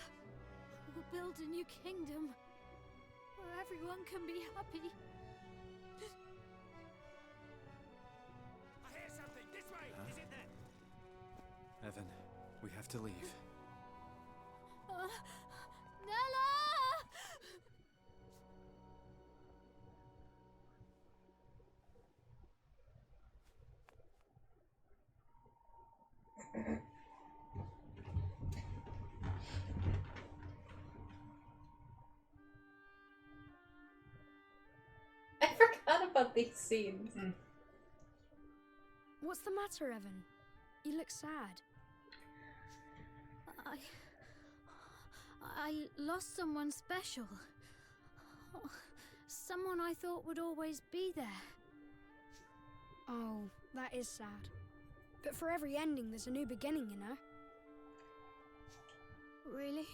We'll build a new kingdom where everyone can be happy. I hear something. This way. Is it there? Evan, we have to leave. Nella! I forgot about these scenes. What's the matter, Evan? You look sad. I lost someone special. Someone I thought would always be there. Oh, that is sad. But for every ending, there's a new beginning, you know? Really?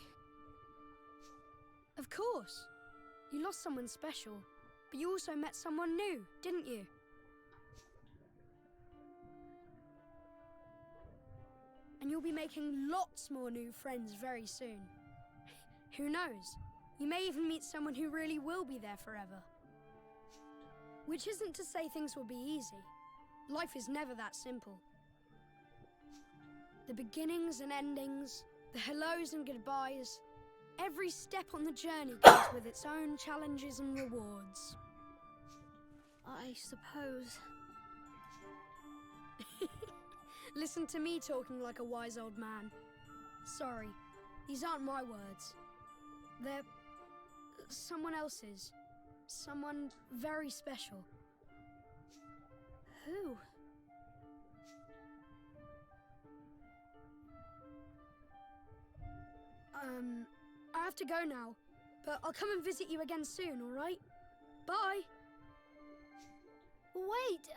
Of course. You lost someone special, but you also met someone new, didn't you? And you'll be making lots more new friends very soon. Who knows? You may even meet someone who really will be there forever. Which isn't to say things will be easy. Life is never that simple. The beginnings and endings, the hellos and goodbyes, every step on the journey comes with its own challenges and rewards. I suppose. Listen to me talking like a wise old man. Sorry, these aren't my words. They're someone else's. Someone very special. Who? I have to go now, but I'll come and visit you again soon, all right? Bye. Wait.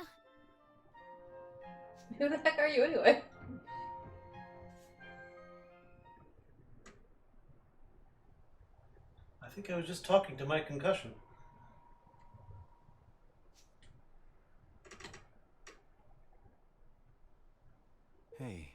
Who the heck are you anyway? I think I was just talking to my concussion. Hey.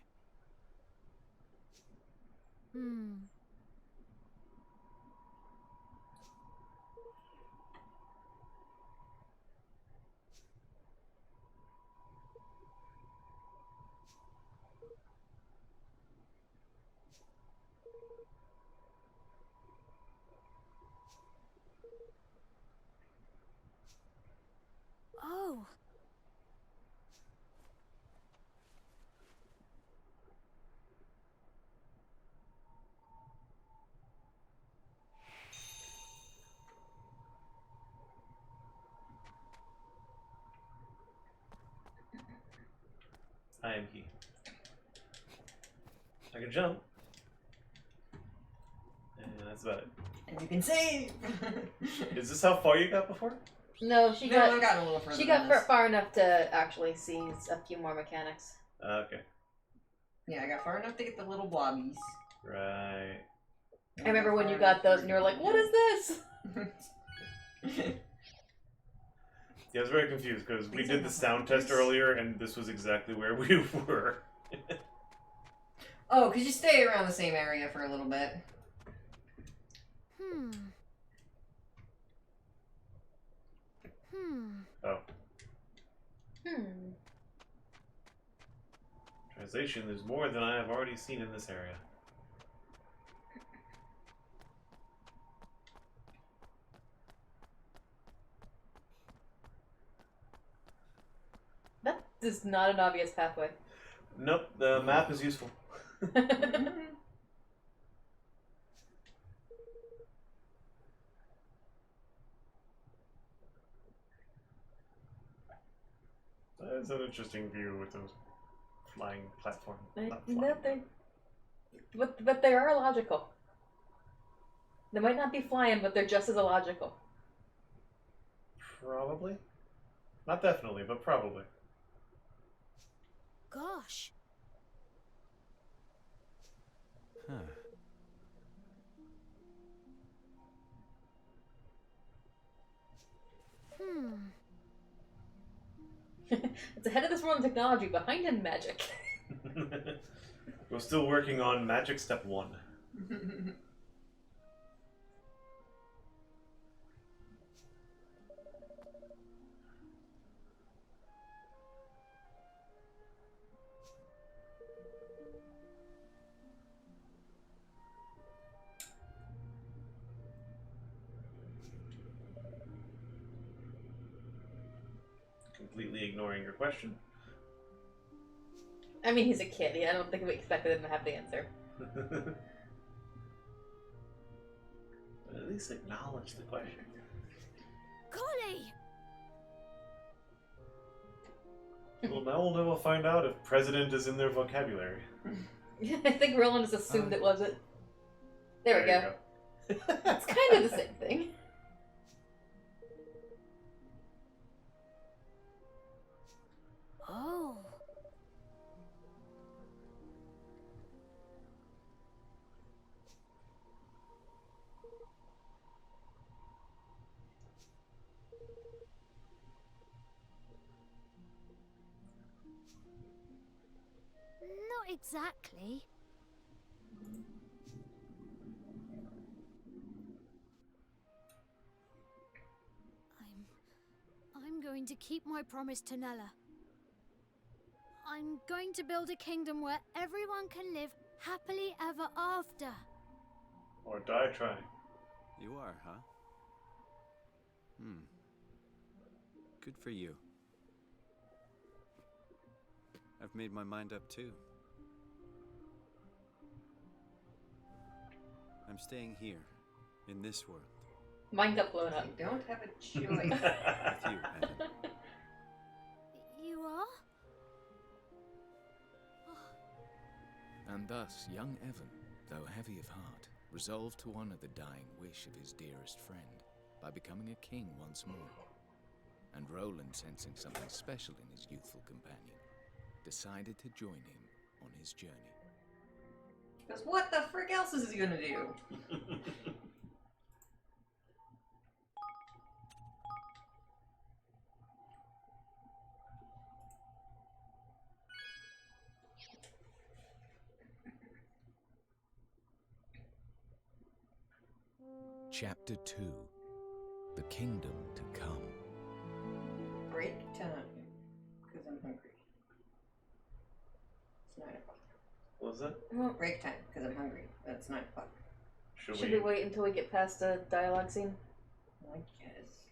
Oh. I am he. I can jump. And that's about it. And you can save! Is this how far you got before? No, I got a little further. She than got this. far enough to actually see a few more mechanics. Okay. Yeah, I got far enough to get the little blobbies. Right. I remember when you got those and you were like, what is this? Yeah, I was very confused because we These did are the the sound test hunters. earlier and this was exactly where we were. Oh, because you stay around the same area for a little bit. Oh. Hmm. Translation, there's more than I have already seen in this area. That is not an obvious pathway. Nope, the map is useful. That's an interesting view with those flying platforms. Not flying. But they are illogical. They might not be flying, but they're just as illogical. Probably. Not definitely, but probably. Gosh. Huh. It's ahead of this world in technology, behind in magic. We're still working on Magic Step 1. completely ignoring your question. I mean, he's a kid. I don't think we expected him to have the answer. But at least acknowledge the question. Golly! Well, now we'll find out if president is in their vocabulary. I think Roland just assumed it wasn't. There we go. It's kind of the same thing. Oh. Not exactly. I'm going to keep my promise to Nella. I'm going to build a kingdom where everyone can live happily ever after. Or die trying. You are, huh? Good for you. I've made my mind up too. I'm staying here, in this world. Mind up, blown up. You don't have a choice. With you, Evan. You are? And thus, young Evan, though heavy of heart, resolved to honor the dying wish of his dearest friend by becoming a king once more. And Roland, sensing something special in his youthful companion, decided to join him on his journey. Because what the frick else is he gonna do? Chapter 2. The Kingdom to Come. Break time. Because I'm hungry. It's 9 o'clock. What was that? Well, Break time. Because I'm hungry. But it's 9 o'clock. should we wait until we get past the dialogue scene? I guess.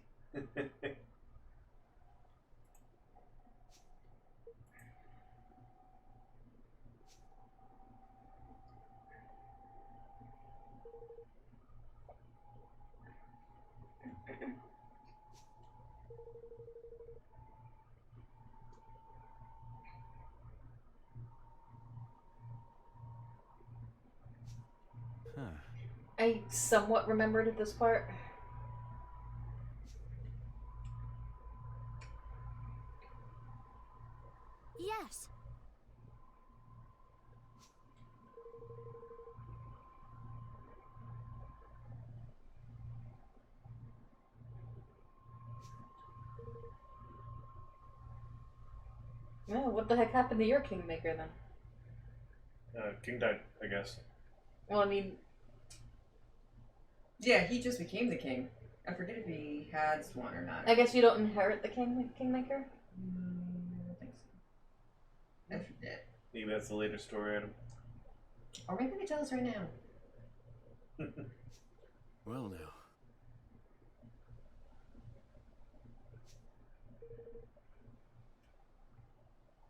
Huh. I somewhat remembered at this part. Yes. Well, what the heck happened to your Kingmaker then? King died, I guess. Well, I mean, Yeah, he just became the king. I forget if he has one or not. I guess you don't inherit the Kingmaker? I think so. I forget. Maybe that's the later story item. Or maybe they tell us right now. Well now.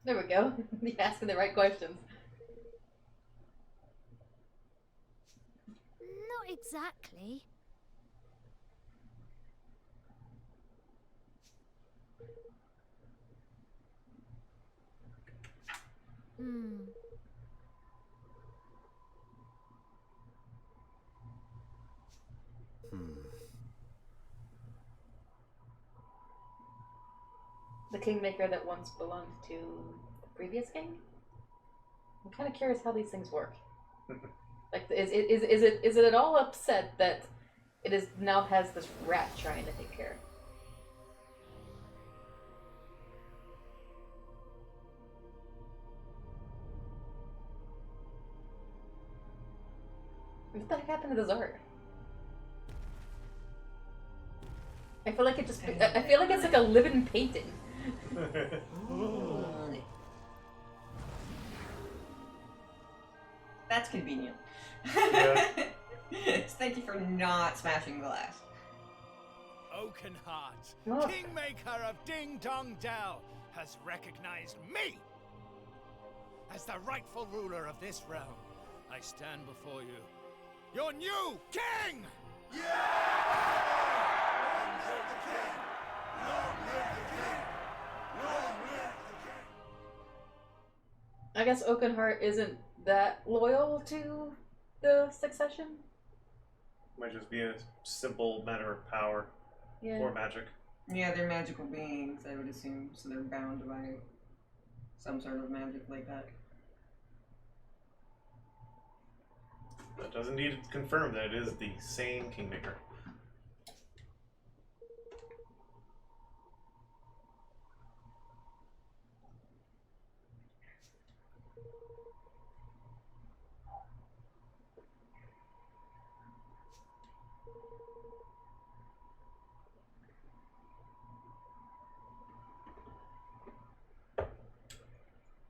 There we go. You're asking the right questions. Not exactly. The Kingmaker that once belonged to the previous king? I'm kind of curious how these things work. Like, is it at all upset that it is now has this rat trying to take care? What the heck happened to this art? I feel like it just. I feel like it's like a living painting. That's convenient. Yeah. Thank you for not smashing glass. Oakenheart, Oh. Kingmaker of Ding Dong Dell, has recognized me as the rightful ruler of this realm. I stand before you, your new king! I guess Oakenheart isn't that loyal to the succession. Might just be a simple matter of power Yeah. or magic. Yeah, they're magical beings, I would assume, so they're bound by some sort of magic like that. That does indeed confirm that it is the same Kingmaker.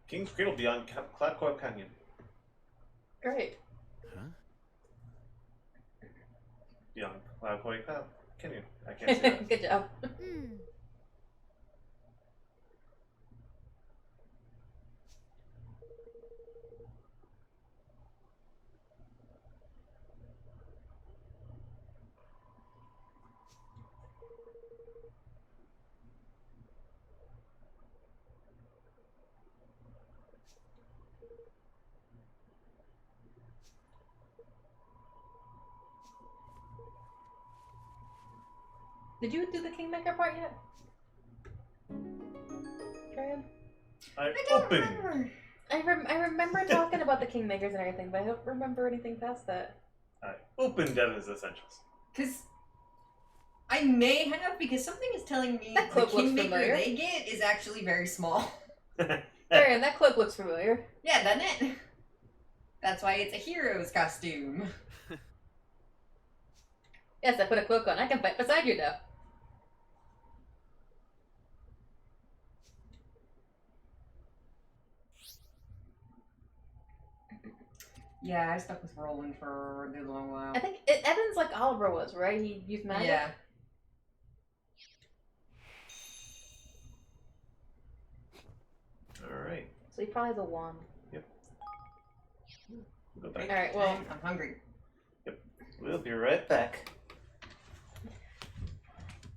King's Cradle beyond Cloudcoil Canyon. Great. Huh? Beyond Cloudcoil Canyon. I can't say that. Good job. Hmm. Did you do the Kingmaker part yet? Tryon? I don't open. remember. I remember talking about the Kingmakers and everything, but I don't remember anything past that. I open Devin's Essentials. Because I may have, because something is telling me That the cloak looks Kingmaker familiar. they get is actually very small. Tryon, that cloak looks familiar. Yeah, doesn't it? That's why it's a hero's costume. Yes, I put a cloak on. I can fight beside you now. Yeah, I stuck with Roland for a good long while. I think Evan's like Oliver was, right? He used magic. Yeah. Alright. So he probably has a wand. We'll go back. Alright, well, I'm hungry. We'll be right back.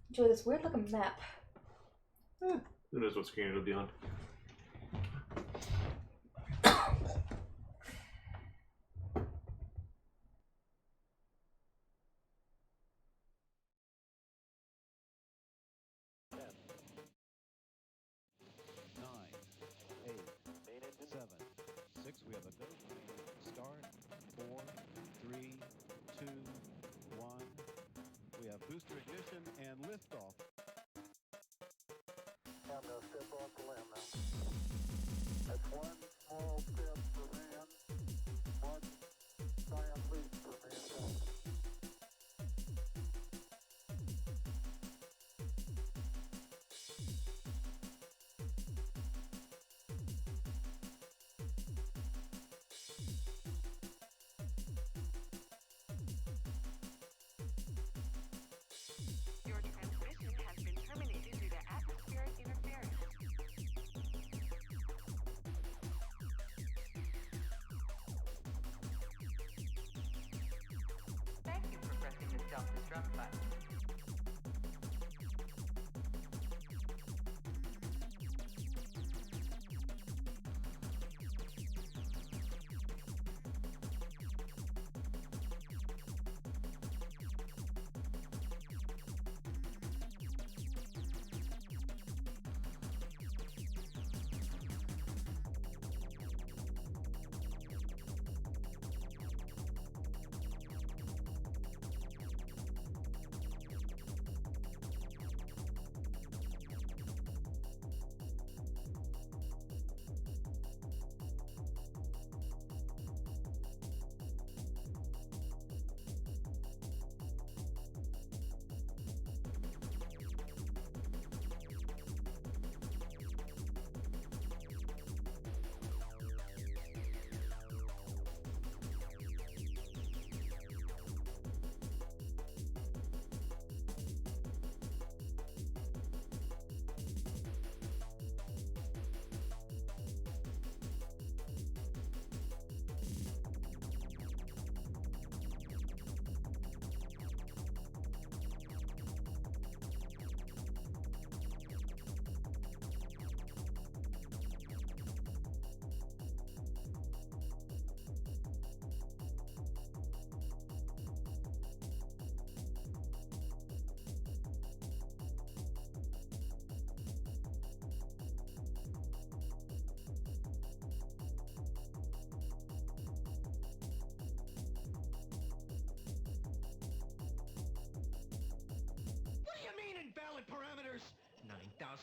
enjoy this weird looking map. Who knows what screen it'll be on? We have a go. Start. 4, 3, 2, 1. We have booster ignition and liftoff. And step off the land now. That's one small step for man, one giant leap for mankind. Your transmission has been terminated due to atmospheric interference. Thank you for pressing the self-destruct button.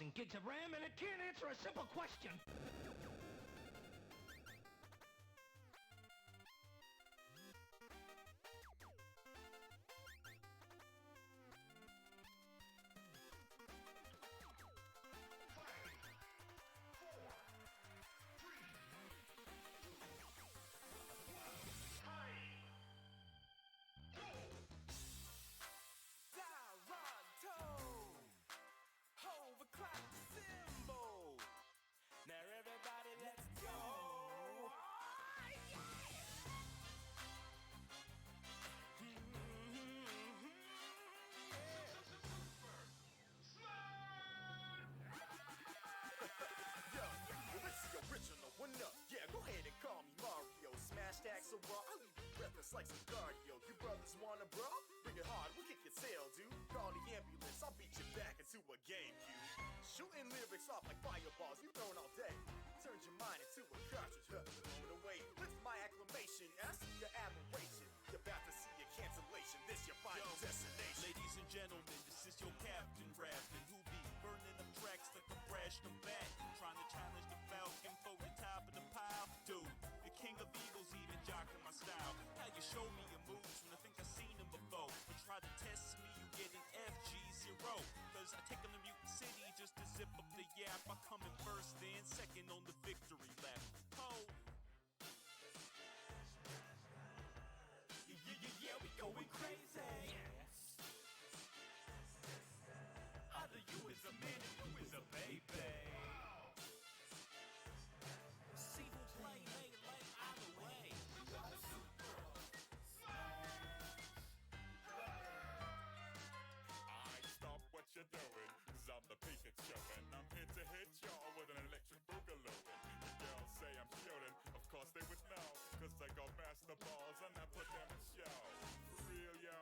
1,000 gigs of RAM and it can't answer a simple question. Now everybody, let's go! Yo, well, it's the original one up. Yeah, go ahead and call me Mario. Smash that so raw, I'll leave you breathless like some cardio. You brothers wanna brawl? Bring it hard, we'll kick your tail, dude. Call the ambulance, I'll beat you back into a GameCube. Shooting lyrics off like fireballs, you thrown all day. Turns your mind into a cartridge, blown away. Lift my acclamation, and I see your admiration. You're about to see your cancellation, this your final destination. Ladies and gentlemen, this is your captain rapping, who be burning up tracks like a brash combat. Trying to challenge the Falcon for the top of the pile. Dude, the king of eagles even jocking my style. How you show me your moves when I think I've seen them before. You try to test me, you get an FG0. Cause I take them to Mutant City just to zip up the yap. I come in first, then second on the victory lap. Oh. Yeah, we going crazy. Yes. Either you is a man and you is a baby. See who play, lay out of the way. We got a super I stop what you're doing, cause I'm the Pikachu, and I'm here to hit y'all with an electric boogaloo. The girls say I'm shooting, of course they would know, cause I got master balls and I put them in show. For real, yo,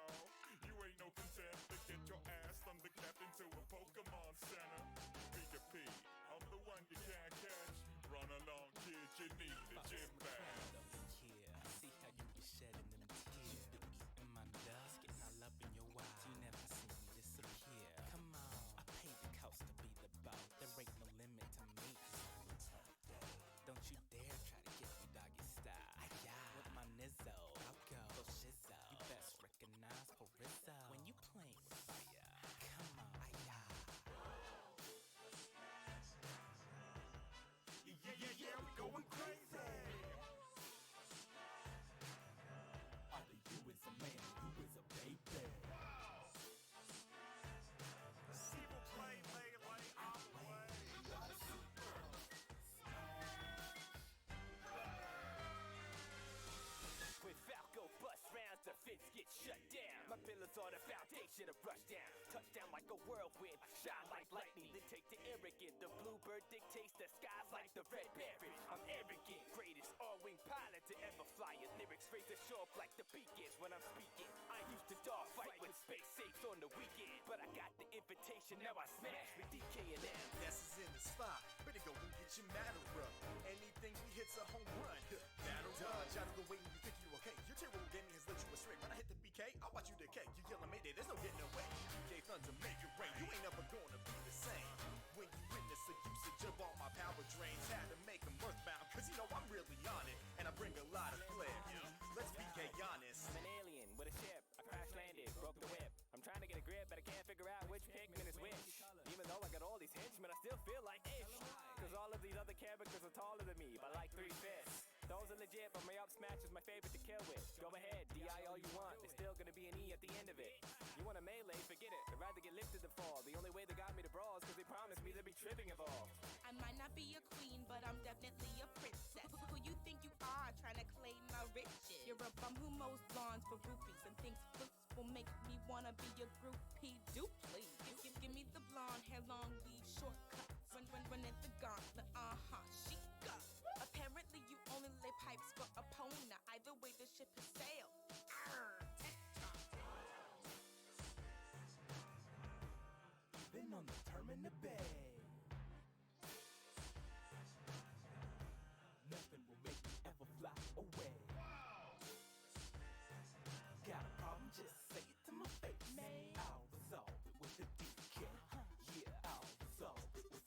you ain't no content to get your ass thunderclapped into a Pokemon Center. Pika P, I'm the one you can't catch. Run along, kid, you need the gym bag. Yeah, I see how you be shedding them tears. You be eating my dust, getting all up in your eyes. You never see me disappear. Come on, I paid the cost to be the boss. There ain't no limit to me. Don't you dare try to get me doggy style. With my nizzo, I'll go for shizzo. You best recognize for Rizzo. When you playing with fire, come on, yeah, we going crazy. Either you is a man or you is a baby. See who play, lay all the way. You got a super. When Falco bust rounds, the fence get shut down. My pillars are the foundation of rush down. Touchdown like a whirlwind, shine like lightning. Then take the arrogant. The bluebird dictates the skies like the red berry. I'm arrogant, greatest all-wing pilot to ever fly. Your lyrics raise the show up like the beacons when I'm speaking. I used to dog fight with space safes on the weekend, but I got the invitation, now I smash with DK and M. Yes, is in the spot. Better go and get your matter up. Anything we hit's a home run. Battle dodge out of the way when you think you okay. Your terrible gaming has led you astray. When I hit the BK, I'll watch you decay. You yelling Mayday, there's no getting away. BK Thunder, make it rain. You ain't never gonna be the same. When you witness the usage of all my power drains, had to make them earthbound, cause you know I'm really on it. And I bring a lot of flair. Let's be honest. I'm an alien with a ship. I crash landed, broke the whip. I'm trying to get a grip, but I can't figure out which Pikmin is which. Even though I got all these henchmen, I still feel like ish. Cause all of these other characters are taller than me by like 3 fists. Those are legit, but my up smash is my favorite to kill with. Go ahead, DI all you want, there's still gonna be an E at the end of it. You want a melee, forget it, I'd rather get lifted than fall. The only way they got me to brawl is cause they promised me there'd be tripping involved. I might not be a queen, but I'm definitely a princess. Who you think you are, trying to claim my riches? You're a bum who mows lawns for rupees and thinks flutes will make me wanna be a groupie. Do please give me the blonde hair, long weave, shortcuts. Run at the gauntlet, she got. Apparently you only lay pipes for a pony. Either way the ship has sailed. Been on the Terminal Bay. Nothing will make me ever fly away. Got a problem, just say it to my face. I'll resolve it with a DK. Yeah, I'll resolve it with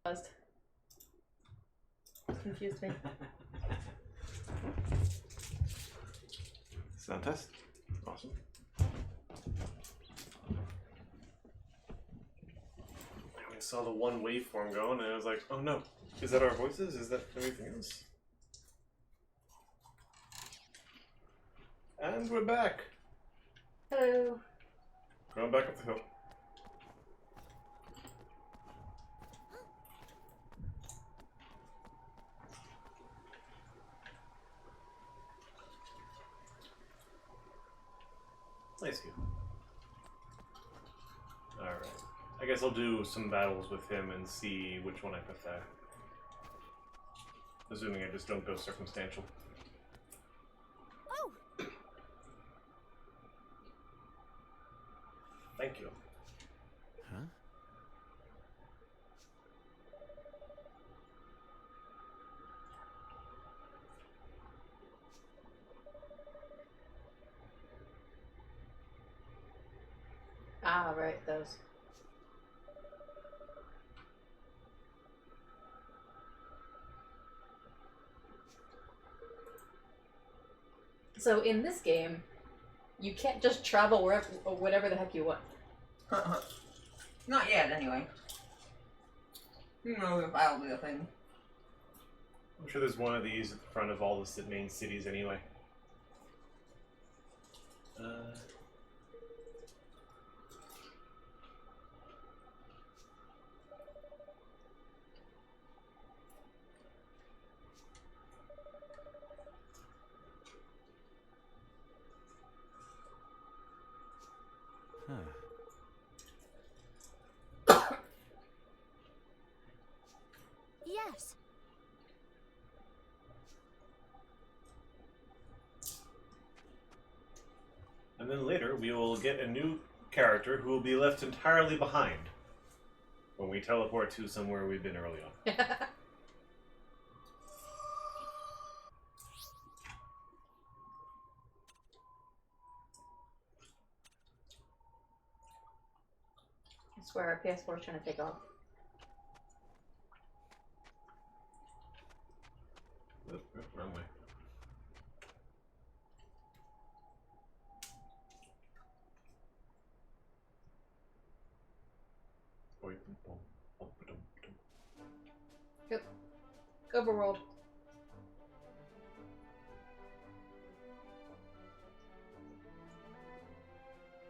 Paused. Confused me. Sound test. Awesome. I saw the one waveform going, and I was like, "Oh no, is that our voices? Is that everything else?" And we're back. Hello. Going back up the hill. Nice view. Alright. I guess I'll do some battles with him and see which one I prefer. Assuming I just don't go circumstantial. Oh! Thank you. Huh? Ah, right, those. So in this game, you can't just travel wherever or whatever the heck you want. Not yet, anyway. Who knows if that'll be a thing. I'm sure there's one of these at the front of all the main cities anyway. Yes. And then later we will get a new character who will be left entirely behind when we teleport to somewhere we've been early on. I swear our PS4 is trying to take off. Oop, wrong way. Yep. Overworld.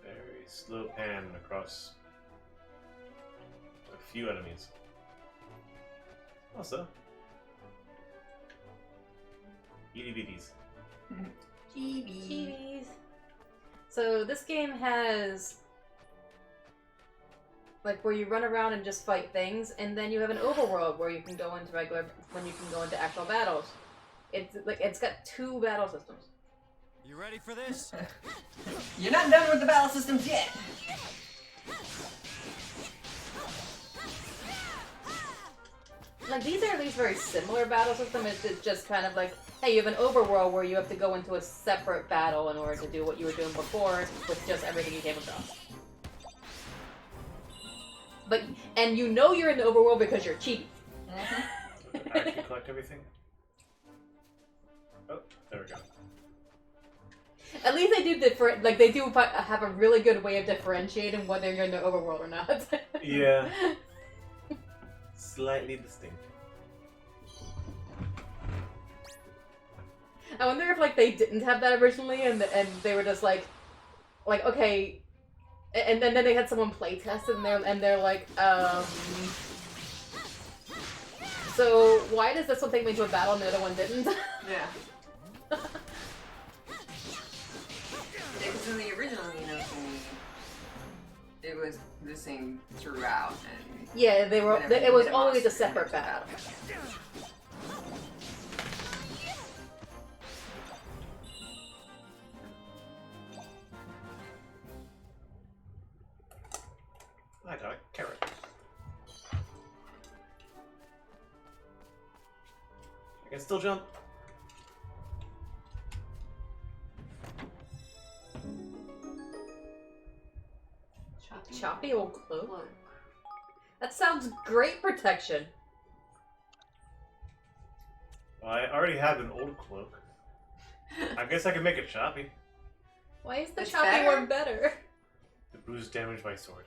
Very slow pan across a few enemies. Also, itty bitties. Chibi's. So this game has like where you run around and just fight things, and then you have an overworld where you can go into actual battles. It's got two battle systems. You ready for this? You're not done with the battle systems yet. Like these are at least very similar battle systems. It's just kind of like, hey, you have an overworld where you have to go into a separate battle in order to do what you were doing before with just everything you came across. And you know you're in the overworld because you're cheating. I can collect everything. Oh, there we go. At least they do they do have a really good way of differentiating whether you're in the overworld or not. Yeah. Slightly distinct. I wonder if they didn't have that originally and they were just like okay, and then they had someone play test and they're like, so why does this one take me to a battle and the other one didn't? Yeah. Because in the original, it was the same throughout. And yeah, it was always a separate battle. I got a carrot. I can still jump. Choppy old cloak. That sounds great protection. Well, I already have an old cloak. I guess I can make it choppy. Why is the It's choppy better? one better? It boosts damage by sword.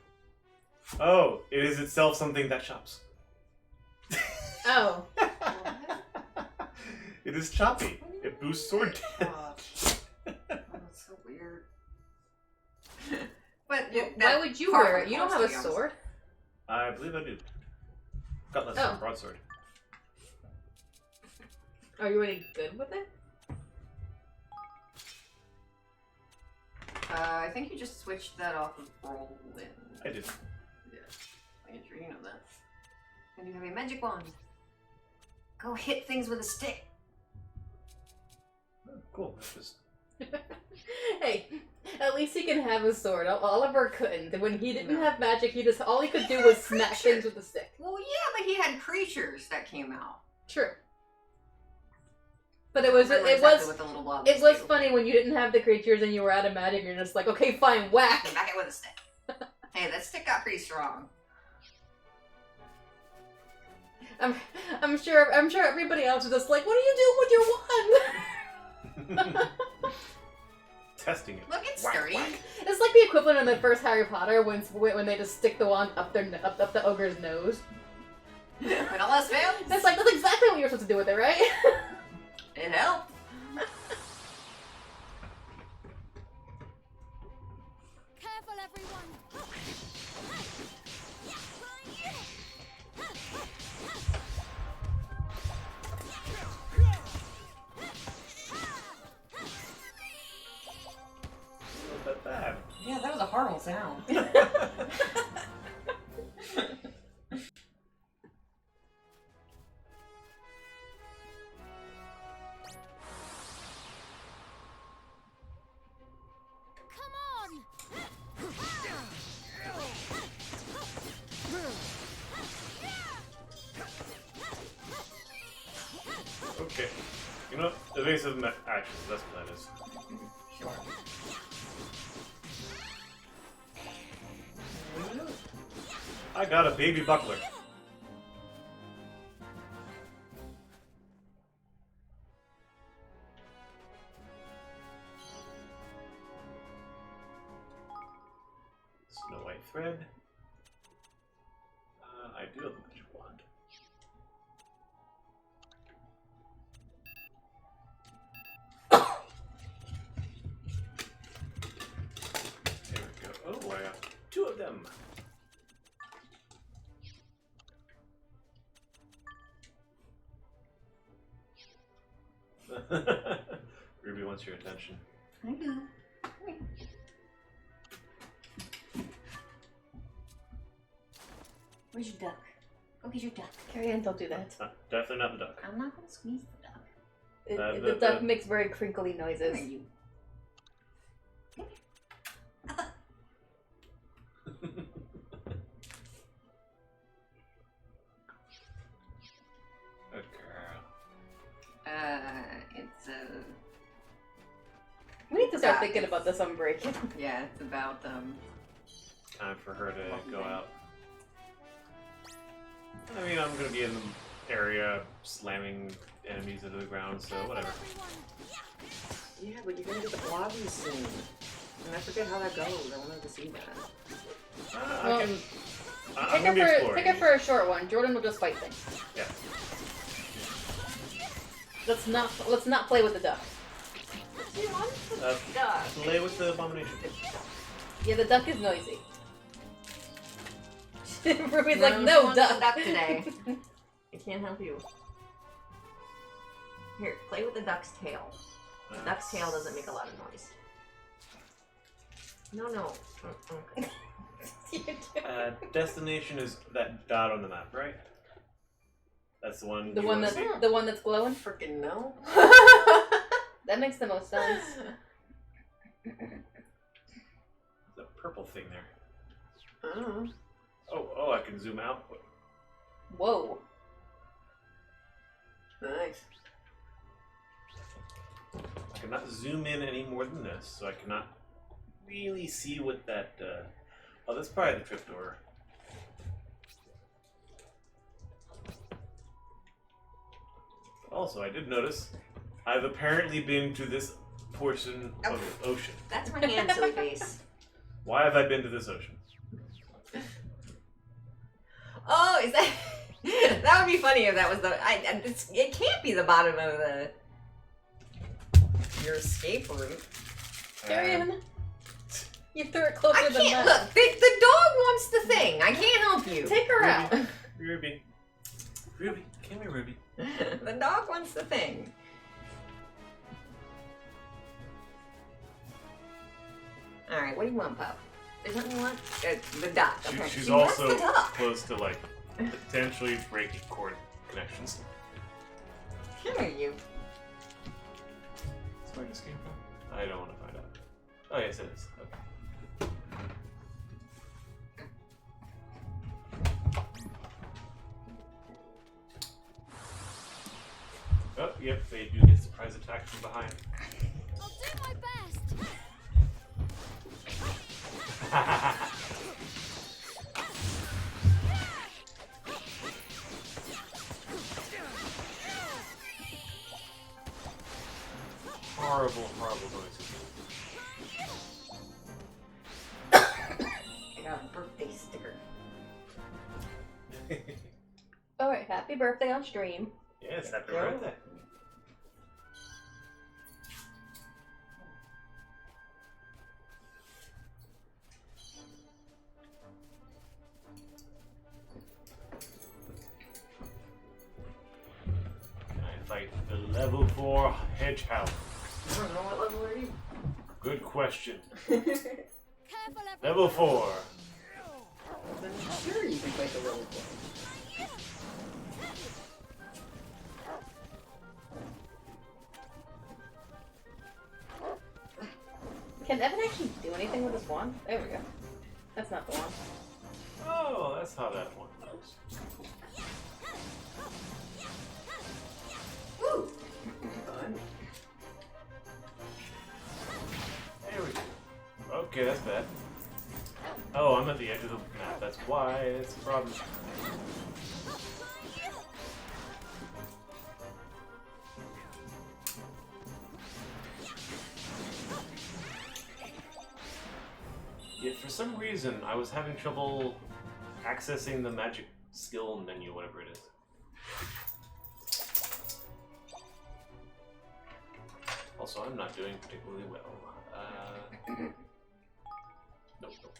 Oh, it is itself something that chops. Oh. It is choppy. It boosts sword damage. Oh, that's so weird. But Why would you wear it? You don't have a sword. I believe I do. Cutlass Oh. and broadsword. Are you any good with it? I think you just switched that off of Roland. I did. Yeah, I get sure you know that. And you have a magic wand. Go hit things with a stick. Oh, cool. That's just... Hey, at least he can have a sword. Oliver couldn't. When he didn't have magic, all he could do was smack things with a stick. Well, yeah, but he had creatures that came out. True. But it was Remember it exactly was what the little blobs it was do. funny when you didn't have the creatures and you were out of magic. You're just like, okay, fine, whack. Smack it with a stick. Hey, that stick got pretty strong. I'm sure everybody else is just like, what are you doing with your wand? Testing it. Look, it's Whack, sturdy. whack. It's like the equivalent of the first Harry Potter when they just stick the wand up the ogre's nose. When all else fails, That's like that's exactly what you're supposed to do with it, right? it helped. Careful, everyone. Not that bad. Yeah, that was a horrible sound. Come on. Okay. You know, evasive actions. That's what that is. Sure. I got a baby buckler. Snow White thread. I do have a magic wand. There we go. Oh, I got 2 of them. Ruby wants your attention. I do. Where's your duck? Go get your duck. Carrie Ann, don't do that. Definitely not the duck. I'm not gonna squeeze the duck. The duck makes very crinkly noises. Where are you? Good girl. It's We need to start duck. thinking about this on break. Yeah, it's about Time for her to go out. I mean, I'm gonna be in the area slamming enemies into the ground, so whatever. Yeah, but you're gonna get the blobbies soon. And I forget how that goes. I wanted to see that. I'm gonna be exploring. Pick it for a short one. Jordan will just fight things. Yeah. Let's not play with the duck. Play with the abomination. Yeah, the duck is noisy. Ruby's No, like, she no wants duck. the duck today. I can't help you. Here, play with the duck's tail. The duck's tail doesn't make a lot of noise. No. Okay. Destination is that dot on the map, right? That's the one. The you one wanna that see? the one that's glowing. Freaking no. That makes the most sense. The purple thing there. Oh. Oh, I can zoom out. Whoa. Nice. I cannot zoom in any more than this, so I cannot really see what that. Oh, that's probably the trapdoor. Also, I did notice I've apparently been to this portion of the ocean. That's my hand, silly face. Why have I been to this ocean? Oh, is that... that would be funny if that was the... it can't be the bottom of the... your escape route. Darian, you threw it closer I than can't... that. Look, the dog wants the thing. I can't help you. Take her out. Ruby. Ruby. Come here, Ruby. The dog wants the thing. Alright, what do you want, Pup? There's something you want? The duck. Okay. She's She wants also the duck. close to, like, potentially breaking cord connections. Come here, you. Is mine escape route? I don't want to find out. Oh, yes, it is. Okay. Oh, yep, they do get surprise attack from behind. I'll do my best. Horrible, horrible noises. I got a birthday sticker. Alright, happy birthday on stream. Yes, happy Yo. birthday. Can I fight the level 4 hedgehog? I don't know what level are you. Good question. Careful, everyone. Level 4. Then sure you can fight the level 4. Can Evan actually do anything with his wand? There we go. That's not the one. Oh, that's how that one works. Woo! Fun. There we go. Okay, that's bad. Oh, I'm at the edge of the map. That's why it's a problem. Yet for some reason, I was having trouble accessing the magic skill menu, whatever it is. Also, I'm not doing particularly well. Nope, nope.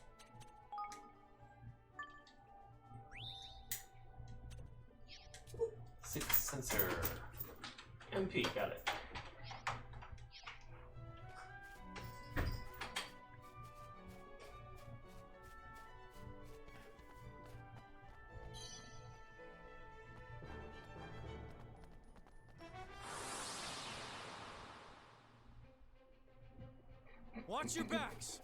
Sixth sensor. MP, got it. Watch your backs.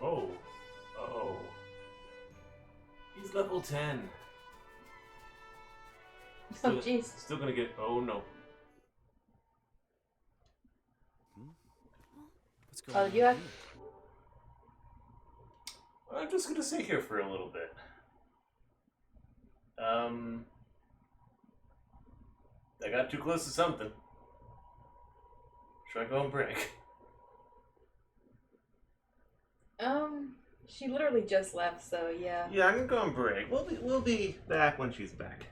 Oh. Uh-oh. He's level 10. Oh, jeez. Still gonna get... Oh, no. What's going Oh, on you have... here? I'm just gonna sit here for a little bit. I got too close to something. Should I go and break? She literally just left, so yeah. Yeah, I'm gonna go and break. We'll be back when she's back.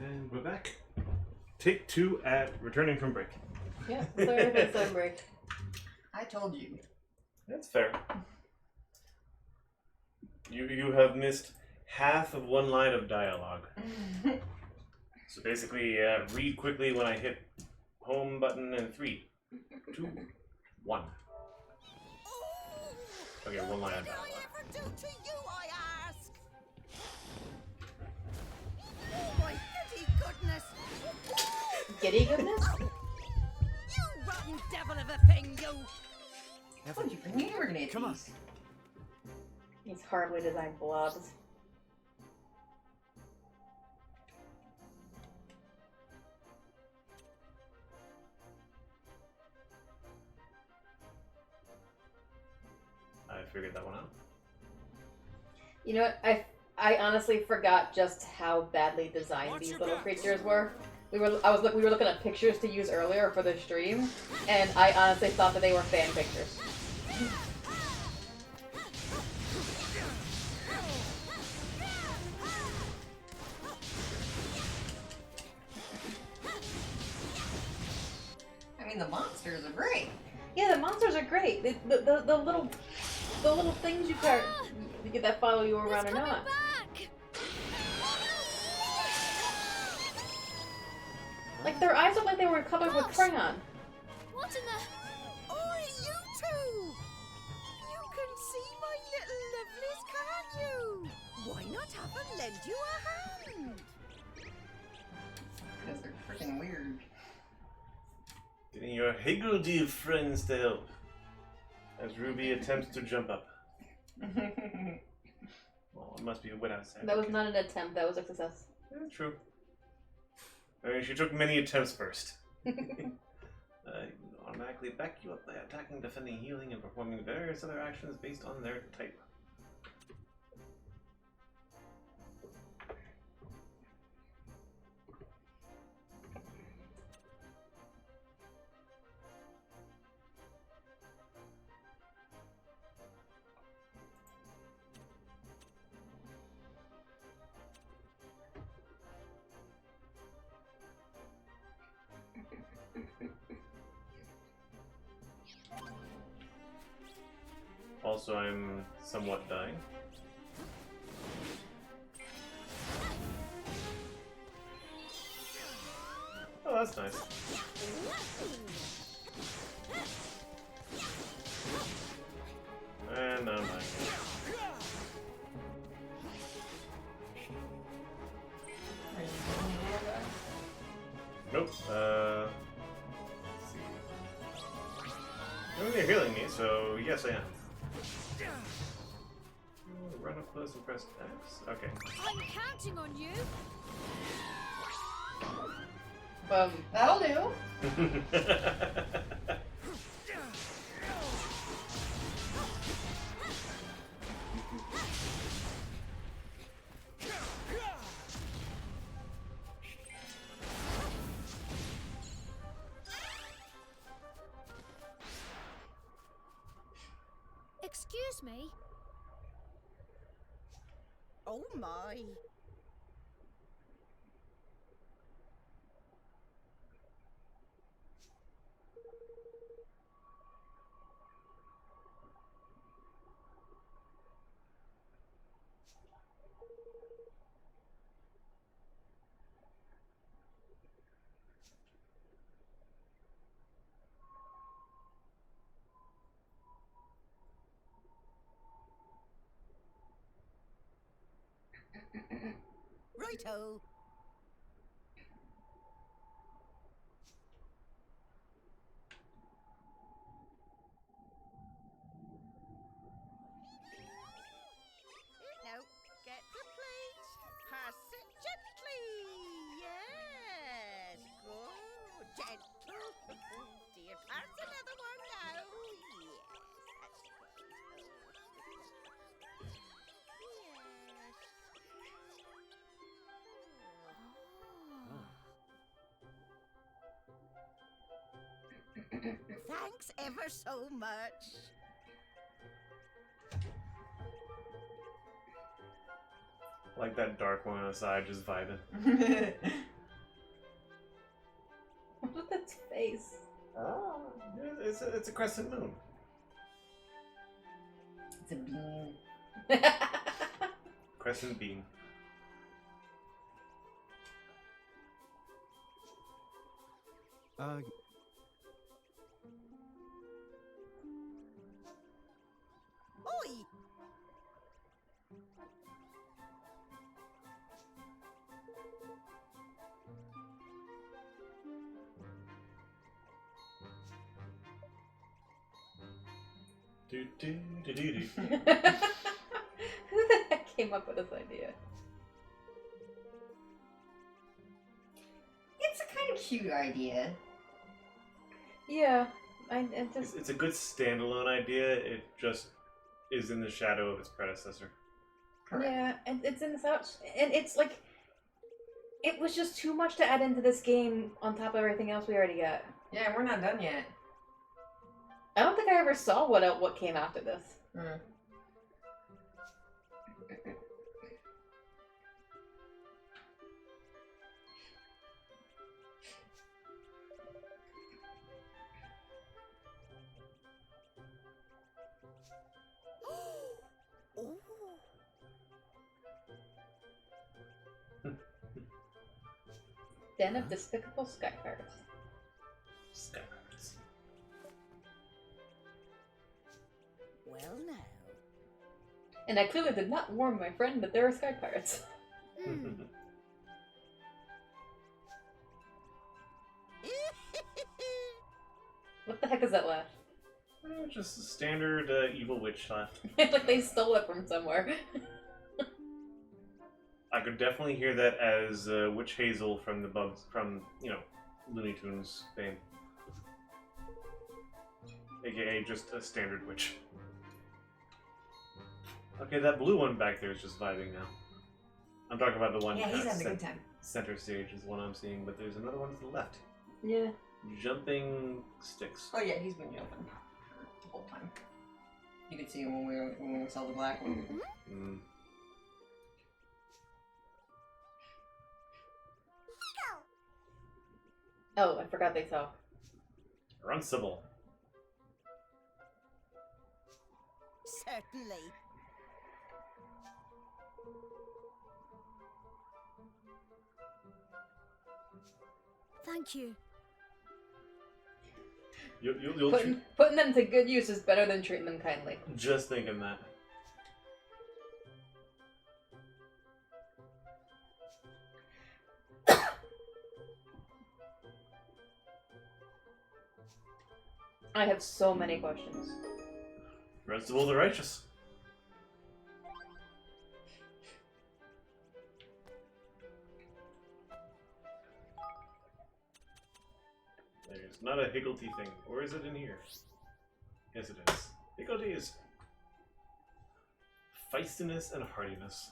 And we're back. Take 2 at returning from break. Yeah, third is on break. I told you. That's fair. You have missed half of one line of dialogue. So basically, read quickly when I hit home button in 3, 2, 1. Okay, one line of dialogue. Do to you, I ask. Oh my giddy goodness! Giddy goodness? You rotten devil of a thing, you! What did you bring me? We're gonna eat Come on. these. These horribly designed blobs. I figured that one out. You know what? I honestly forgot just how badly designed these little creatures were. We were looking at pictures to use earlier for the stream, and I honestly thought that they were fan pictures. I mean, the monsters are great. Yeah, the monsters are great. The little things you can get that follow you around or not. Like their eyes look like they were covered with crayon. What in the... Oi, you two! You can see my little lovelies, can't you? Why not have them lend you a hand? Because they're freaking weird. Getting your higgledy friends to help. As Ruby attempts to jump up. Well, it must be a wet outside. That was not an attempt, that was a success. Yeah, true. I mean, she took many attempts first. Automatically back you up by attacking, defending, healing, and performing various other actions based on their type. Also, I'm somewhat dying. Oh, that's nice. And I'm dying. Nope. Let's see. I mean, they're healing me, so yes, I am. Run up close and press X. Okay. I'm counting on you. That'll do. Excuse me. Oh my. Righto. Now, get the plate. Pass it gently. Yes. Good. Gentle. Dear, pass another one now. Yes. Thanks ever so much. Like that dark one on the side, just vibing. What's with its face? Oh, it's a crescent moon. It's a bean. Crescent beam. Oi! Do do do do do. Who the heck came up with this idea? It's a kind of cute idea. Yeah, I just... It's a good standalone idea. It just is in the shadow of its predecessor. Yeah, and it's in such... And it's like... It was just too much to add into this game on top of everything else we already got. Yeah, we're not done yet. I don't think I ever saw what came after this. Hmm. Oh. Den of Despicable Sky Pirates. Sky Pirates. Well now. And I clearly did not warn my friend that there are Sky Pirates. What the heck is that laugh? Just a standard evil witch laugh. Like they stole it from somewhere. I could definitely hear that as Witch Hazel from the Bugs, from, Looney Tunes fame. AKA just a standard witch. Okay, that blue one back there is just vibing now. I'm talking about the one Yeah, he's having a good time. center stage is the one I'm seeing, but there's another one to the left. Yeah. Jumping sticks. Oh yeah, he's been jumping the whole time. You could see him when we saw the black one. Mm. Oh, I forgot they talk. Runcible. Certainly. Thank you. You'll Putting them to good use is better than treating them kindly. just thinking that. I have so many questions. Runcible the Righteous. There's not a higgledy thing. Or is it in here? Yes, it is. Higgledies! Feistiness and hardiness.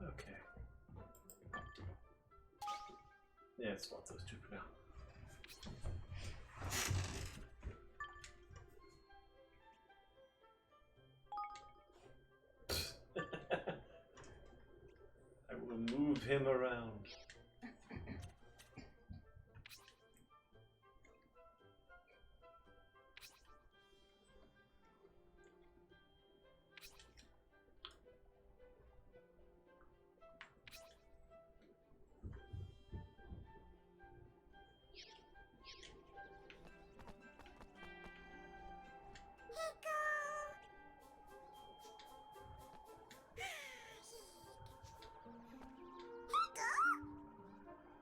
Okay. Yeah, let's swap those two for now. I will move him around.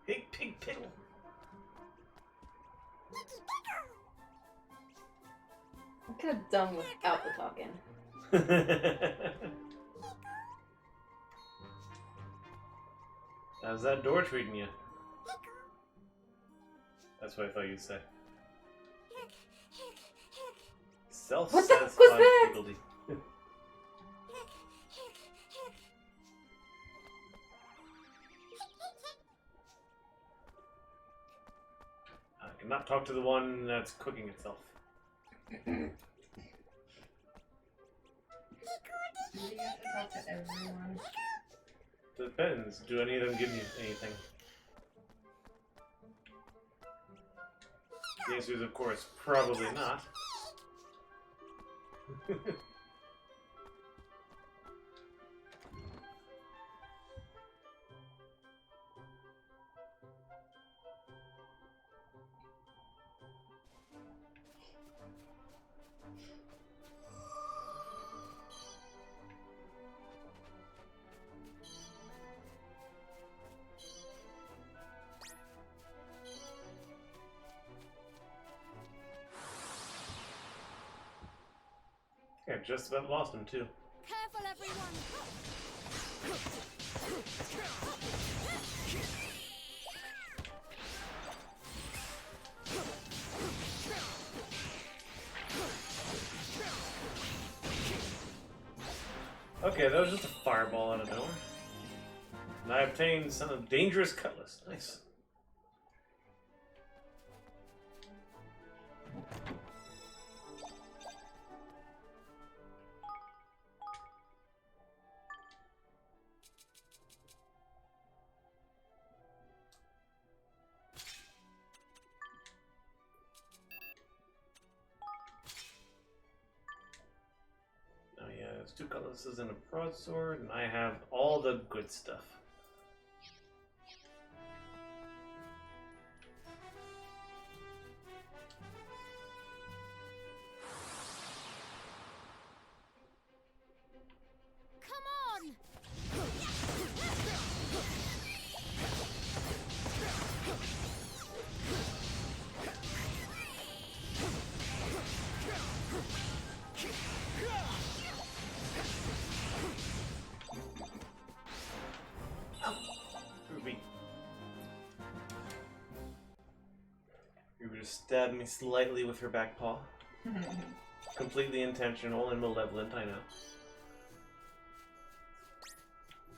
Big pig piddle. I could have done without the talking. How's that door treating you? That's what I thought you'd say. Self-satisfied higgledy. I cannot talk to the one that's cooking itself. Do you have to talk to everyone? Depends. Do any of them give you anything? The answer is, of course, probably not. I just about lost him, too. Careful, everyone! Okay, that was just a fireball out of nowhere. And I obtained some dangerous cutlass. Nice. Oh yeah, there's two cutlasses and a broadsword, and I have all the good stuff. Come on! Ruby. Ruby just stabbed me slightly with her back paw. Completely intentional and malevolent, I know.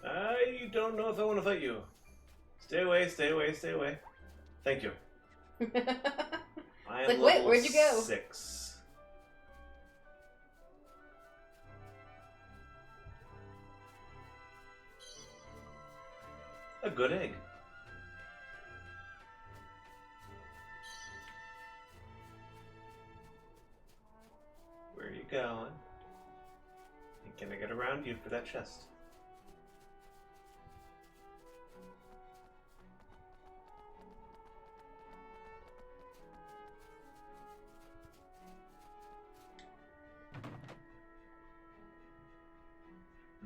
I don't know if I want to fight you. Stay away, stay away, stay away. Thank you. I am like, wait, where'd you go? 6. good egg. Where are you going? And can I get around you for that chest?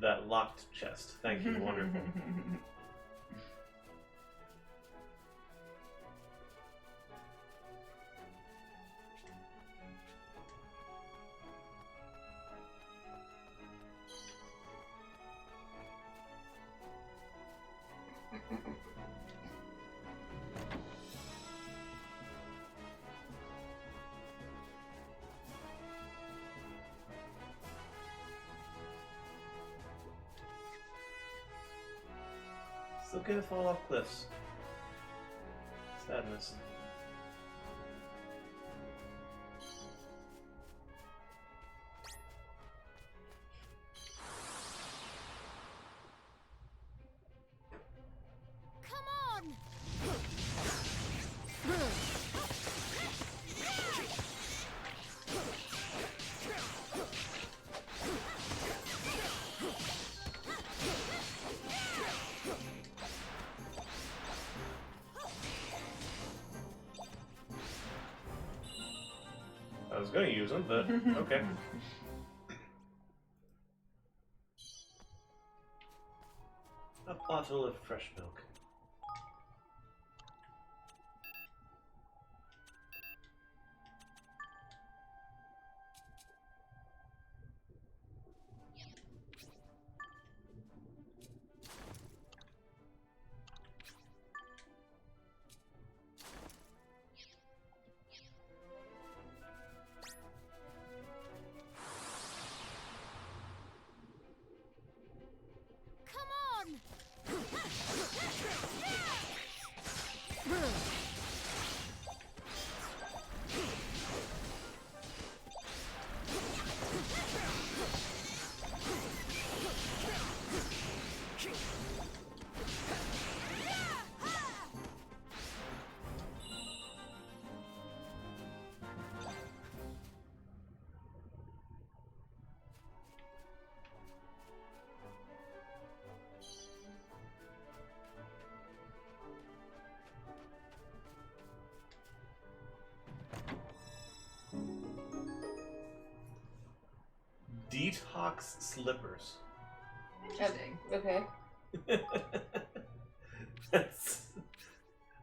That locked chest. Thank you, wonderful. Still can't fall off cliffs. Sadness. Come on! I was gonna use them, but okay. A bottle of fresh milk. Detox slippers. Interesting. Okay. That's...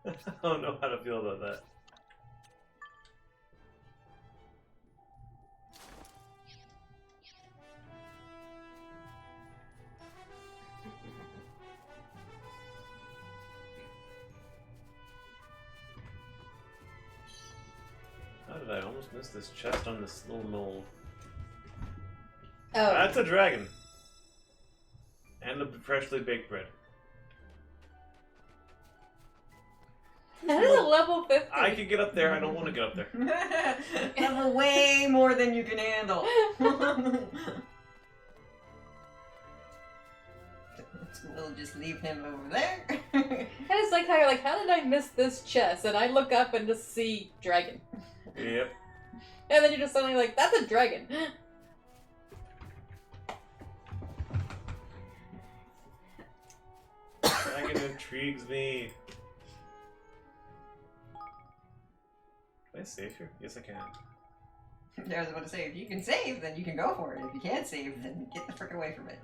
I don't know how to feel about that. How did I almost miss this chest on this little knoll? Oh. That's a dragon. And a freshly baked bread. That is a level 50. I could get up there. I don't want to get up there. Level way more than you can handle. We'll just leave him over there. And it's like how you're like, how did I miss this chest? And I look up and just see dragon. Yep. And then you're just suddenly like, that's a dragon. Dragon intrigues me. Can I save here? Yes, I can. I was about to say, if you can save, then you can go for it. If you can't save, then get the frick away from it.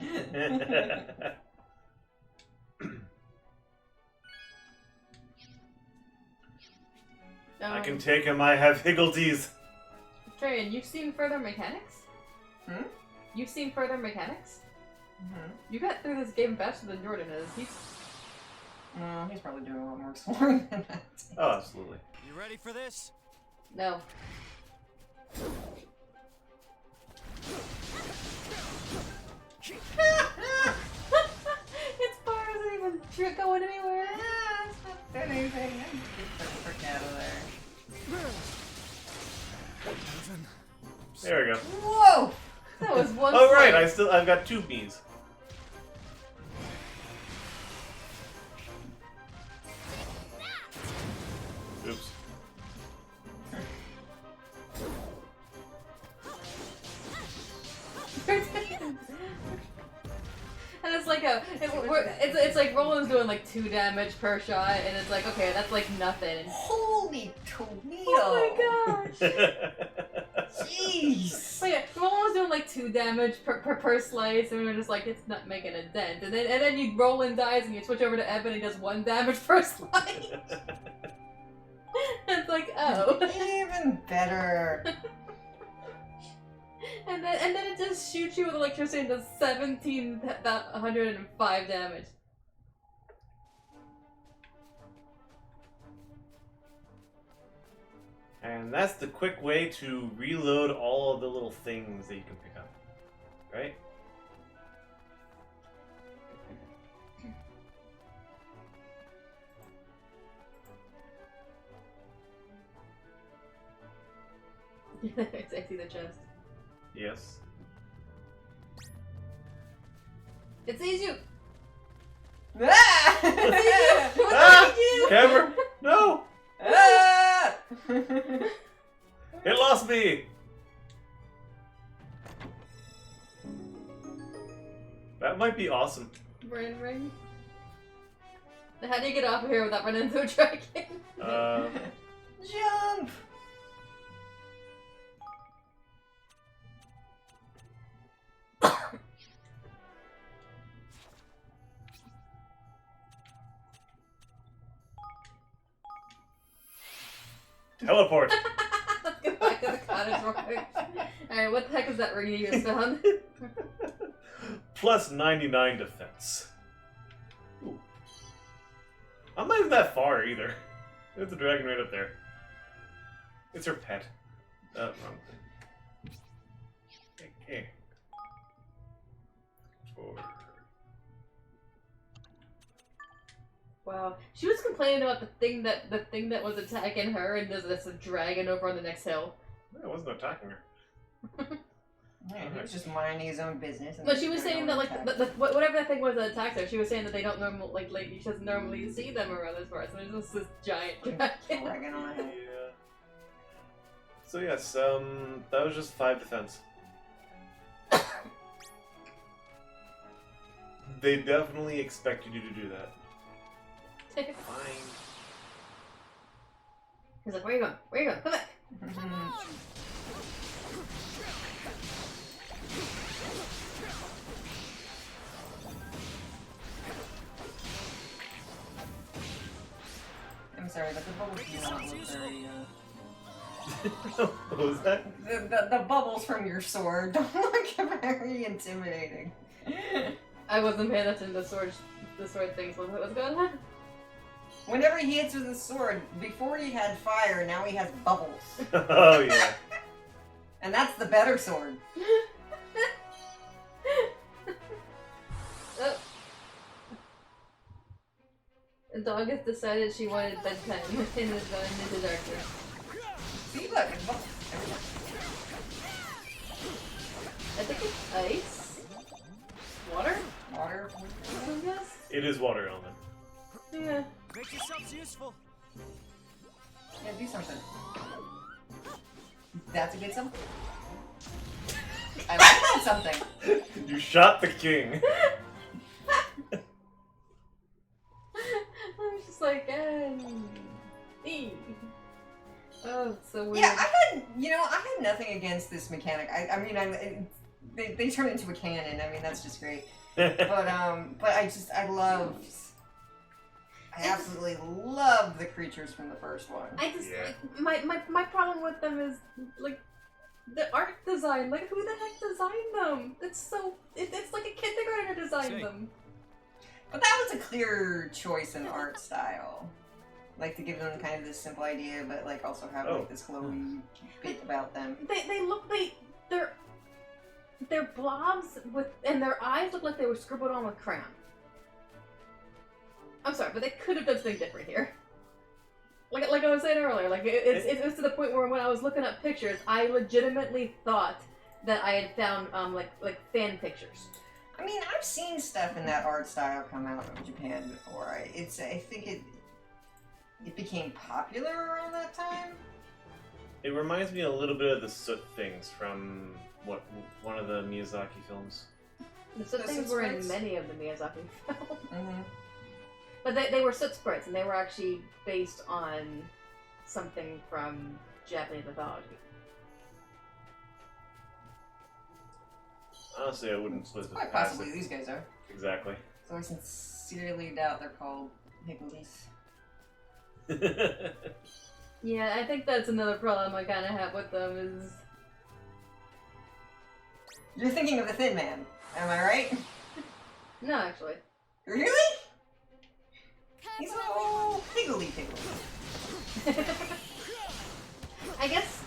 I can take him. I have higgledies. Trayan, you've seen further mechanics? Hmm? You've seen further mechanics? Mm-hmm. You got through this game faster than Jordan is. He's probably doing a lot more exploring than that. Oh, absolutely. You ready for this? No. Its bar isn't even going anywhere. It's not doing anything. Get the frick out of there. There we go. Whoa! That was one. Oh right, slice. I've got two bees. it's like it's like Roland's doing like 2 damage per shot, and it's like, okay, that's like nothing. Holy Toledo! Oh my gosh! Jeez! So yeah, Roland's doing like 2 damage per slice, and we're just like, it's not making a dent. And then you Roland dies, and you switch over to Evan, and he does 1 damage per slice. It's like, oh. Even better. And then it just shoots you with electricity and does 1,705 damage. And that's the quick way to reload all of the little things that you can pick up. Right? I see the chest. Yes. It sees you! Ah! Ah! Camera! No! Ah! It lost me! That might be awesome. Brain ring. How do you get off of here without running into a dragon? Jump! Teleport! Let's get back to the cottage real quick. Alright, what the heck is that ring you just found? Plus 99 defense. Ooh. I'm not even that far either. There's a dragon right up there. It's her pet. Wrong thing. Okay. Wow. She was complaining about the thing that was attacking her, and there's a dragon over on the next hill. I wasn't attacking her. Yeah, he was just minding his own business. No, she was saying that like whatever that thing was that attacked her, she was saying that they don't normally she doesn't normally see them around this part. So there's just this giant dragon. Yeah. So yes, that was just 5 defense. They definitely expected you to do that. Fine. He's like, where are you going? Where are you going? Come back! I'm sorry, but the bubbles do not look very, What was that? The bubbles from your sword don't look very intimidating. I wasn't paying attention to the sword things. What's going on? Whenever he hits with his sword, before he had fire, now he has bubbles. Oh yeah. And that's the better sword. Oh. The dog has decided she wanted bedtime and is going into darkness. See, look, it's bubbles. I think it's ice. Water? Water. I guess? It is water element. Yeah. Make yourselves useful. Yeah, do something. That's a good something. I like that something. You shot the king. I'm just like, oh, it's so weird. Yeah, I had nothing against this mechanic. I mean, they turn into a cannon. I mean, that's just great. But I absolutely love the creatures from the first one. I just like my problem with them is like the art design. Like, who the heck designed them? It's like a kindergartner designed them. But that was a clear choice in art style. Like, to give them kind of this simple idea, but like also have like this glowy bit about them. They're blobs and their eyes look like they were scribbled on with crayon. I'm sorry, but they could have done something different here. Like I was saying earlier, like it was to the point where when I was looking up pictures, I legitimately thought that I had found like fan pictures. I mean, I've seen stuff in that art style come out of Japan before. I think it became popular around that time. It reminds me a little bit of the soot things from one of the Miyazaki films. The soot The things soot were in sprites? many of the Miyazaki films. Mm-hmm. But they were soot sprites, and they were actually based on something from Japanese mythology. Honestly, I wouldn't split this Quite past possibly these guys are. Exactly. So I sincerely doubt they're called higgledies. Yeah, I think that's another problem I kind of have with them is... You're thinking of the Thin Man, am I right? No, actually. Really? He's a little higgledy piggledy. I guess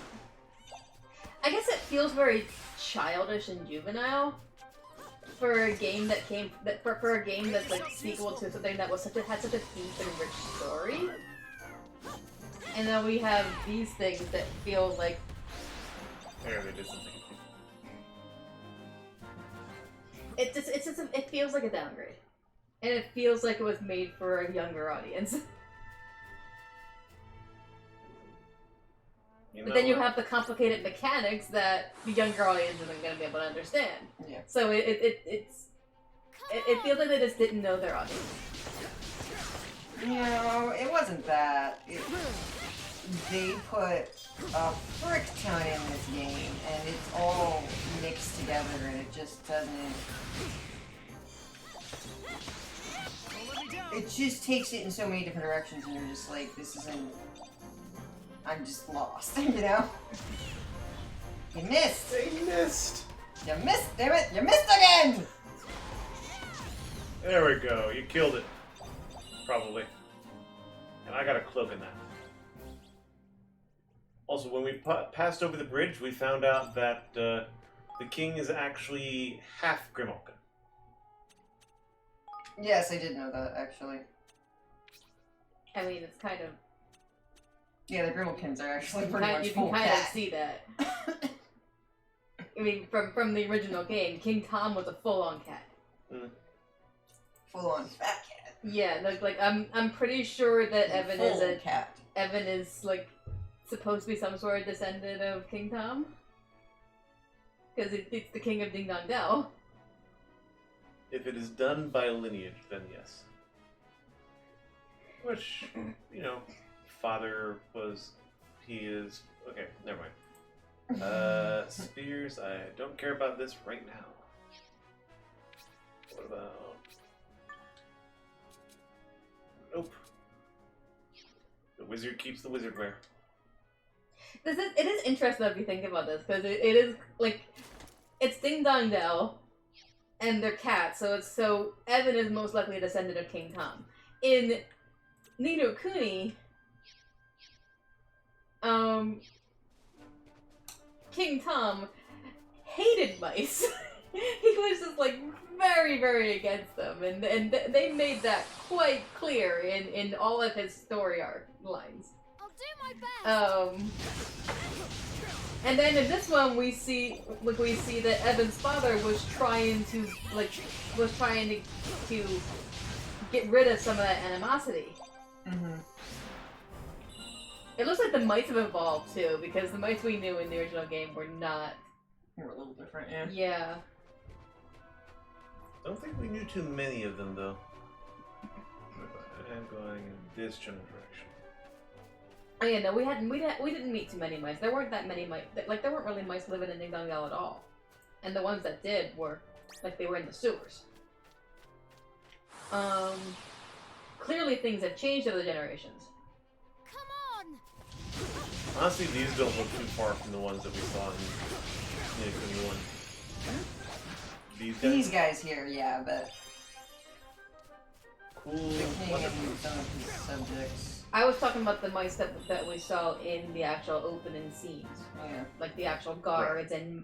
it feels very childish and juvenile for a game that for a game that's like sequel to something that was had such a deep and rich story. And then we have these things that feel like There, they did something. it feels like a downgrade. And it feels like it was made for a younger audience. But then you have the complicated mechanics that the younger audience isn't going to be able to understand. Yeah. So it feels like they just didn't know their audience. No, it wasn't that. They put a frick ton in this game, and it's all mixed together, and it just doesn't... It just takes it in so many different directions, and you're just like, this isn't... I'm just lost, you know? You missed! They missed! You missed, damn it! You missed again! There we go. You killed it. Probably. And I got a cloak in that. Also, when we passed over the bridge, we found out that the king is actually half Grimalkin. Yes, I did know that, actually. I mean, it's kind of... Yeah, the Grimalkins are actually pretty much you full can kind of cat. see that. I mean, from the original game, King Tom was a full-on cat. Mm. Full-on fat cat. Yeah, like I'm pretty sure that Evan Full is cat. Evan is like supposed to be some sort of descendant of King Tom, because it's the king of Ding Dong Dell. If it is done by lineage, then yes. Which, you know, father was... He is... Okay, never mind. Spears, I don't care about this right now. What about... Nope. The wizard keeps the wizard wear. It is interesting if you think about this, because it is, like, it's Ding Dong Dell, and they're cats, so Evan is most likely a descendant of King Tom. In No Kuni, King Tom hated mice. He was just like very, very against them, and they made that quite clear in all of his story arc lines. I'll do my best. And then in this one we see that Evan's father was trying to get rid of some of that animosity. Mm-hmm. It looks like the mice have evolved too, because the mice we knew in the original game were not. They were a little different, yeah. Yeah. Don't think we knew too many of them, though. I'm going in this general direction. Oh yeah, no, we didn't meet too many mice. There weren't that many mice. Like there weren't really mice living in Ding Dong Dell at all, and the ones that did were like they were in the sewers. Clearly things have changed over the generations. Come on. Honestly, these don't look too far from the ones that we saw in No Kuni 1. These guys here, yeah, but... Cool. The king and some of his subjects. I was talking about the mice that we saw in the actual opening scenes. Yeah. Like the actual guards and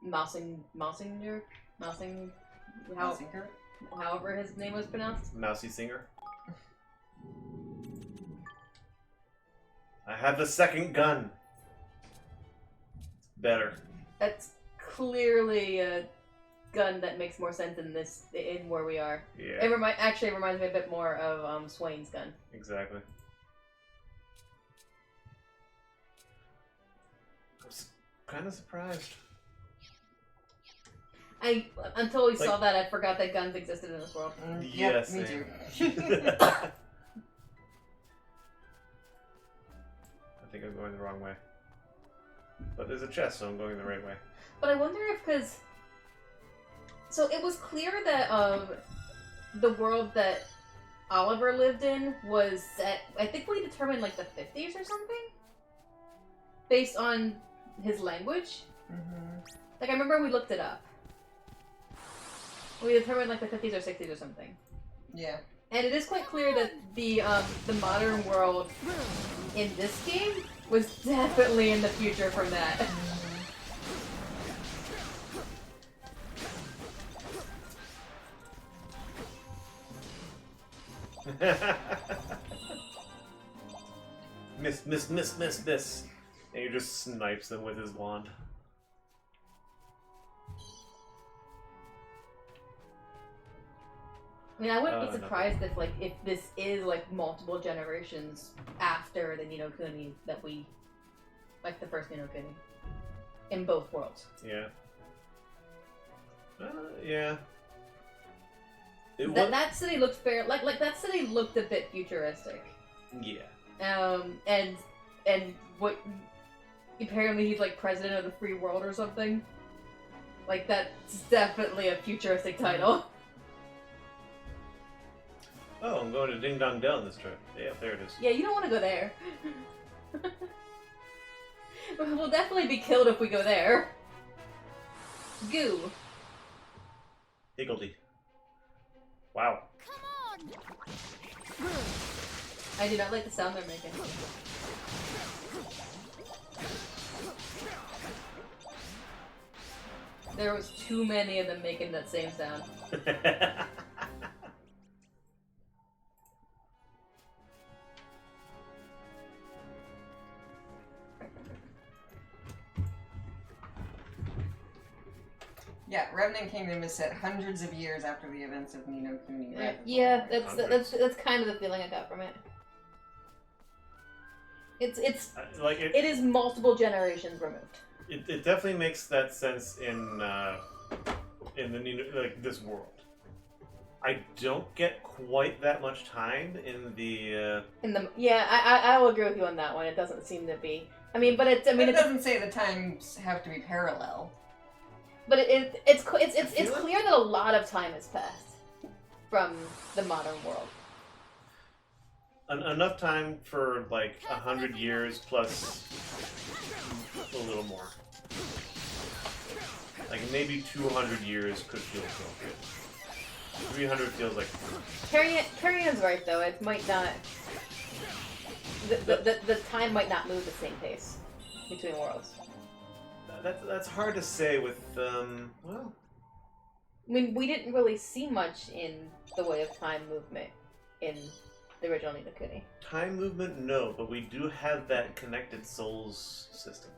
Mousinger? However his name was pronounced. Mousy Singer. I have the second gun. It's better. That's clearly a gun that makes more sense in where we are. Yeah. It reminds me a bit more of Swain's gun. Exactly. I was kind of surprised. Until we saw that, I forgot that guns existed in this world. Yes, me too. I think I'm going the wrong way. But there's a chest, so I'm going the right way. But I wonder if, because... So it was clear that the world that Oliver lived in was set... I think we determined like the 50s or something? Based on his language? Like, I remember we looked it up. We determined like the 50s or 60s or something. Yeah. And it is quite clear that the modern world in this game was definitely in the future from that. Miss. And he just snipes them with his wand. I mean, I wouldn't be surprised if this is like multiple generations after the Ni no Kuni that we, like the first Ni no Kuni, in both worlds. Yeah. Yeah. That city looked fair. Like that city looked a bit futuristic. Yeah. And what? Apparently he's like president of the free world or something. Like that's definitely a futuristic title. Oh, I'm going to Ding Dong Dell this trip. Yeah, there it is. Yeah, you don't want to go there. We'll definitely be killed if we go there. Goo. Higgledy. Wow. I do not like the sound they're making. There was too many of them making that same sound. Yeah, Revenant Kingdom is set hundreds of years after the events of Ni no Kuni. Yeah, that's kind of the feeling I got from it. It is multiple generations removed. It definitely makes that sense in the like this world. I don't get quite that much time in the. I will agree with you on that one. It doesn't seem to be. I mean, but it doesn't say the times have to be parallel. But it's clear that a lot of time has passed from the modern world. Enough time for like 100 years plus a little more. Like maybe 200 years could feel so good. 300 feels like. Carrion's right though. It might not. The time might not move the same pace between worlds. That's hard to say with well. I mean, we didn't really see much in the way of time movement in the original Ni no Kuni. Time movement, no, but we do have that connected souls system.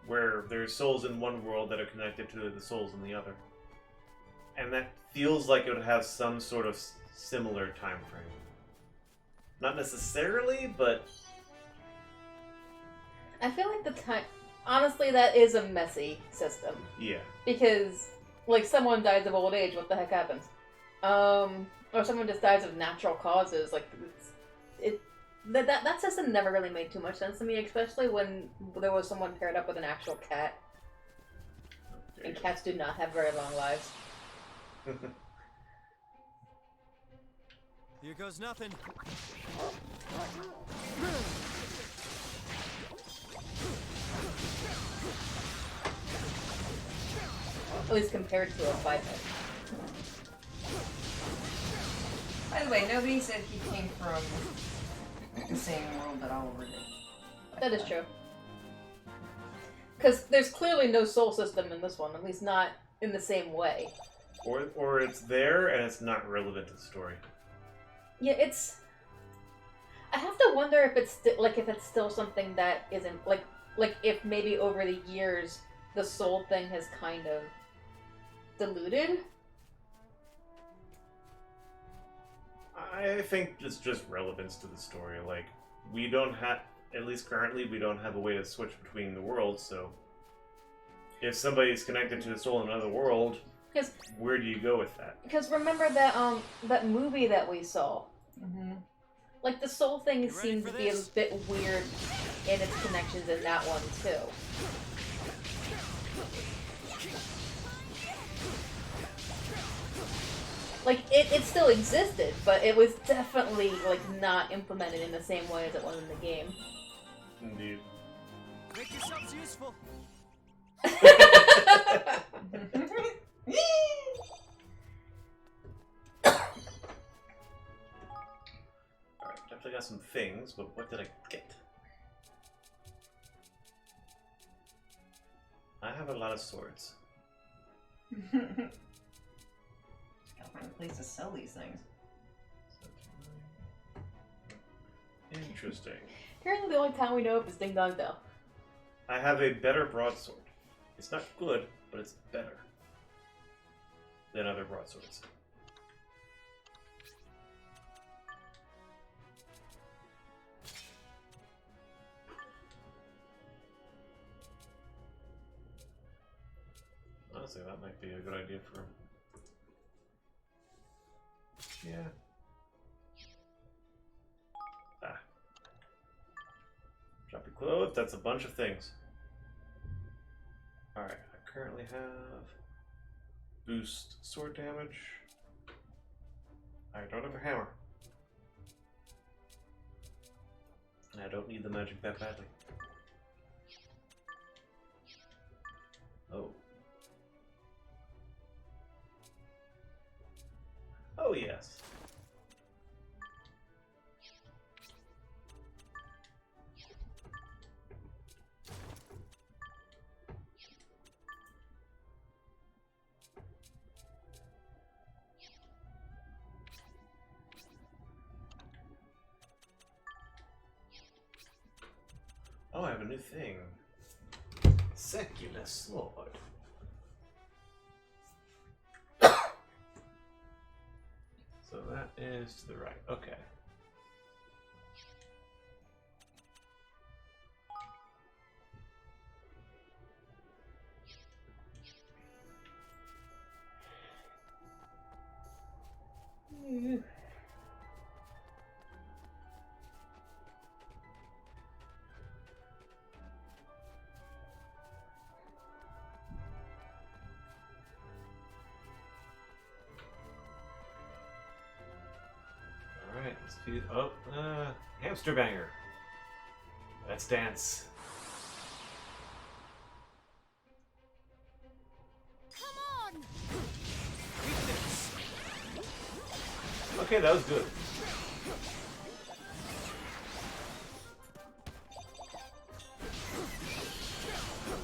Where there's souls in one world that are connected to the souls in the other. And that feels like it would have some sort of similar time frame. Not necessarily, but... I feel like the time... Honestly, that is a messy system. Yeah. Because, like, someone dies of old age, what the heck happens? Or someone just dies of natural causes, like, that system never really made too much sense to me, especially when there was someone paired up with an actual cat. And cats do not have very long lives. Here goes nothing. At least compared to a biped. By the way, nobody said he came from the same world that Oliver did. That is true. Because there's clearly no soul system in this one, at least not in the same way. Or it's there and it's not relevant to the story. Yeah, it's... I have to wonder if it's if it's still something that isn't like if maybe over the years the soul thing has kind of diluted. I think it's just relevance to the story. Like, we don't have, at least currently, we don't have a way to switch between the worlds, so if somebody's connected to a soul in another world, Because where do you go with that? remember that that movie that we saw. Mm-hmm. Like the soul thing seemed to be a bit weird in its connections in that one too. Like it still existed, but it was definitely like not implemented in the same way as it was in the game. Indeed. Make yourselves useful. Alright, definitely got some things, but what did I get? I have a lot of swords. Gotta find a place to sell these things. Interesting. Apparently the only town we know of is Ding Dong Dell. I have a better broadsword. It's not good, but it's better than other broadswords. Honestly, that might be a good idea for him. Yeah. Ah. Drop your clothes. That's a bunch of things. Alright, I currently have boost sword damage. I don't have a hammer. And I don't need the magic that badly. Oh. Oh, yes. Oh, I have a new thing. Secular sword. So that is to the right. Okay. Alright, let's do. Oh, hamster banger. Let's dance. Come on! Okay, that was good.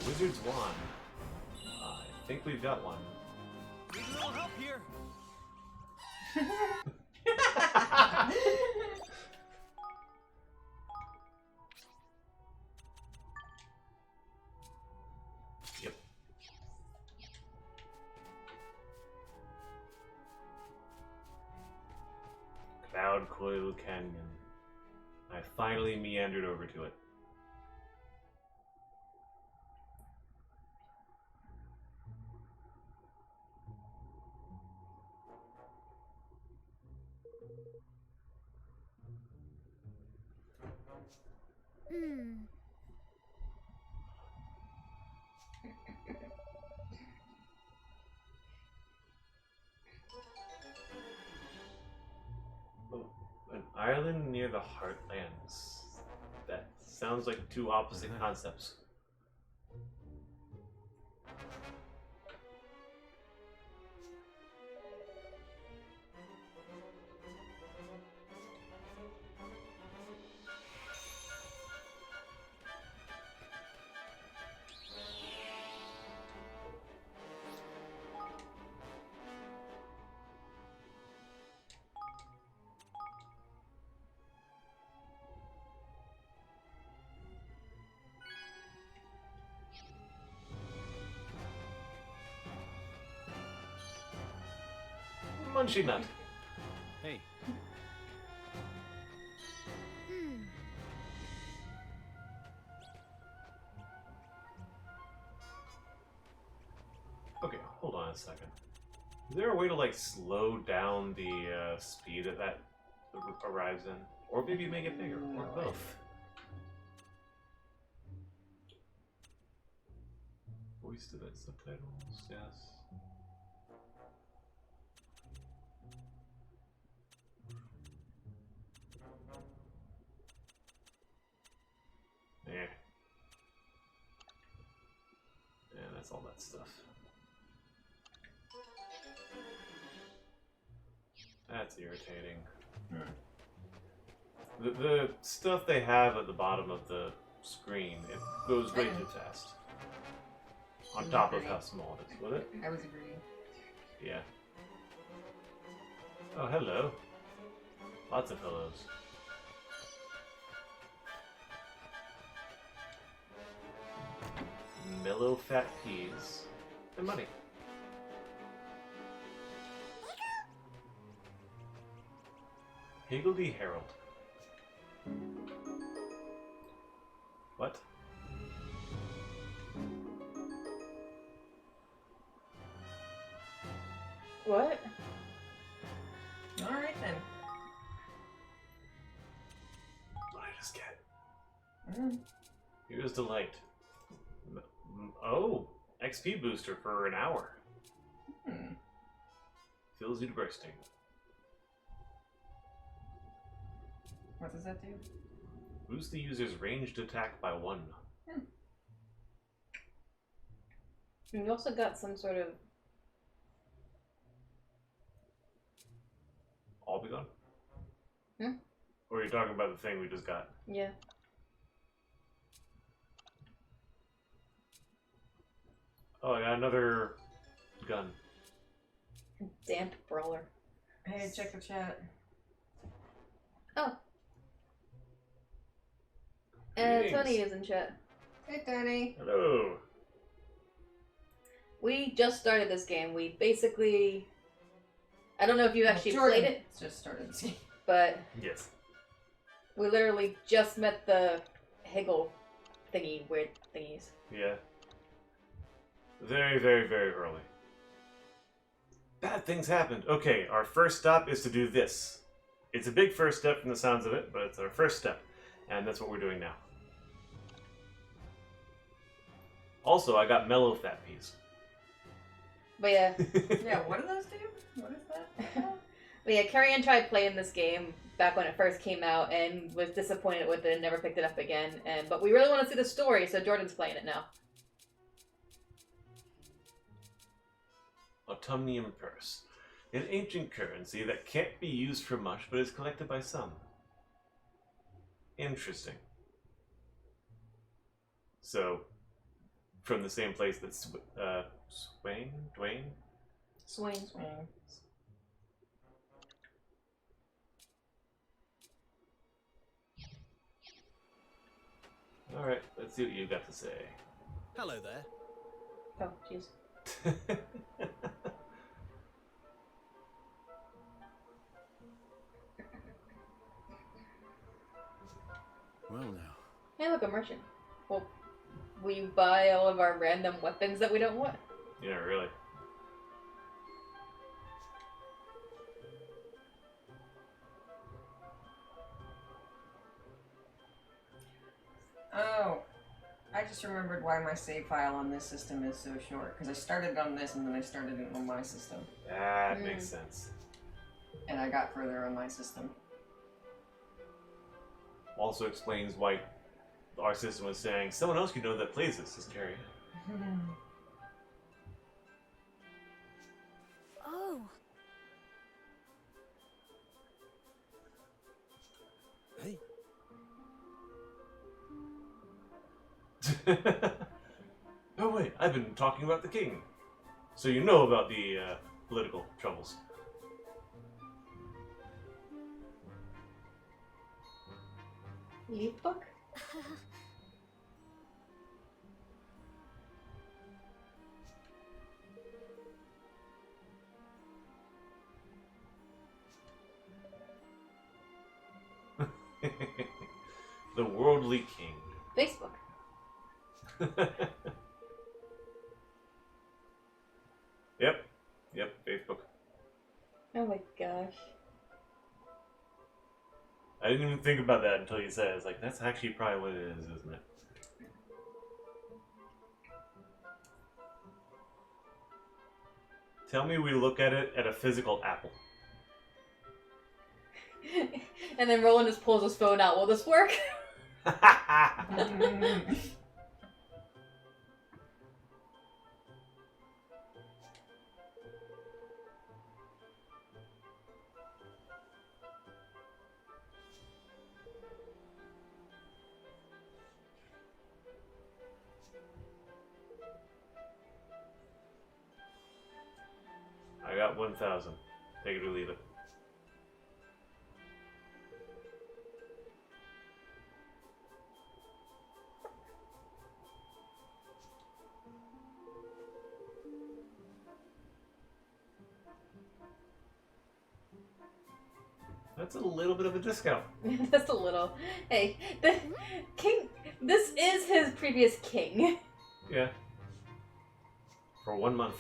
Wizard's wand. I think we've got one. Need a little help here. Yep. Cloud Coil Canyon. I finally meandered over to it. Hmm. Oh, an island near the Heartlands. That sounds like two opposite concepts. Munchie nut. Hey. Hmm. second. Is there a way to like slow down the speed that arrives in, or maybe make it bigger, or both? Voice to that subtitles, yes. Yeah. Yeah, that's all that stuff. That's irritating. The stuff they have at the bottom of the screen, it goes way too fast. On top of how small it is, would it? I was agreeing. Yeah. Oh, hello. Lots of hellos. Mellow fat peas and money. Higgledy Harold. What? What? Alright then. What did I just get? Mm. Here's Delight. Oh, XP booster for an hour. Fills you to bursting. What does that do? Boost the user's ranged attack by 1. And you also got some sort of... All be gone? Hmm? Or are you talking about the thing we just got? Yeah. Oh, I got another gun. Damp brawler. Hey, check the chat. Oh. Greetings. Tony is in chat. Hey, Tony. Hello. We just started this game. We basically... I don't know if you actually Jordan played it. Just started this game. But Yes. we literally just met the Higgle thingy, weird thingies. Yeah. Very, very, very early. Bad things happened. Okay, our first stop is to do this. It's a big first step from the sounds of it, but it's our first step. And that's what we're doing now. Also, I got mellow fat peas. But yeah. Yeah, what do those do? What is that? But yeah, Carrie Ann tried playing this game back when it first came out and was disappointed with it and never picked it up again. But we really want to see the story, so Jordan's playing it now. Autumnium purse. An ancient currency that can't be used for much, but is collected by some. Interesting. So, from the same place that Swain? Alright, let's see what you got to say. Hello there. Oh, jeez. Well now. Hey, look, a merchant. Well, will you buy all of our random weapons that we don't want? Yeah, really. Oh, I just remembered why my save file on this system is so short. Because I started on this and then I started it on my system. That makes sense. And I got further on my system. Also explains why our system was saying, someone else you know that plays this is Carrie. Oh. Hey. Oh wait, I've been talking about the king. So you know about the political troubles. Leaf book? The worldly king. Facebook. Yep. Yep, Facebook. Oh my gosh. I didn't even think about that until you said it. It's like, that's actually probably what it is, isn't it? Tell me we look at it at a physical apple. And then Roland just pulls his phone out. Will this work? I got 1,000. Take it or leave it. That's a little bit of a discount. Just a little. Hey, the king. This is his previous king. Yeah. For 1 month.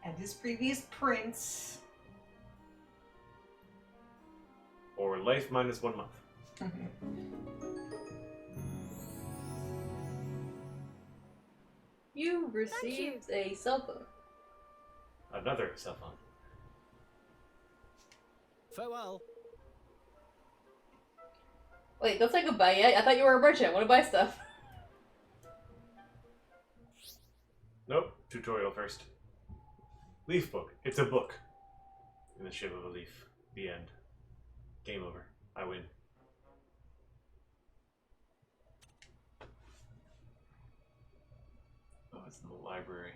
And his previous prince. Or life minus 1 month. You received a cell phone. Another cell phone. Farewell. Wait, don't say goodbye yet. I thought you were a merchant. I want to buy stuff. Nope. Tutorial first. Leaf book. It's a book. In the shape of a leaf. The end. Game over. I win. Oh, it's in the library.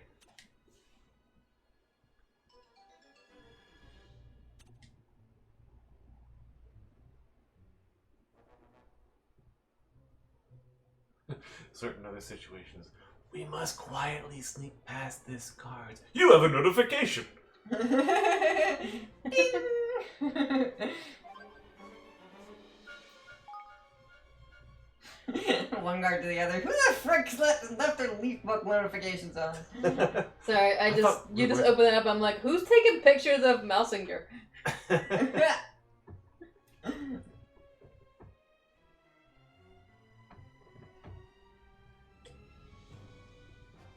Certain other situations. We must quietly sneak past this guard. You have a notification! One guard to the other. Who the frick left their leaf book notifications on? Sorry, you just open it up. I'm like, who's taking pictures of Mousinger?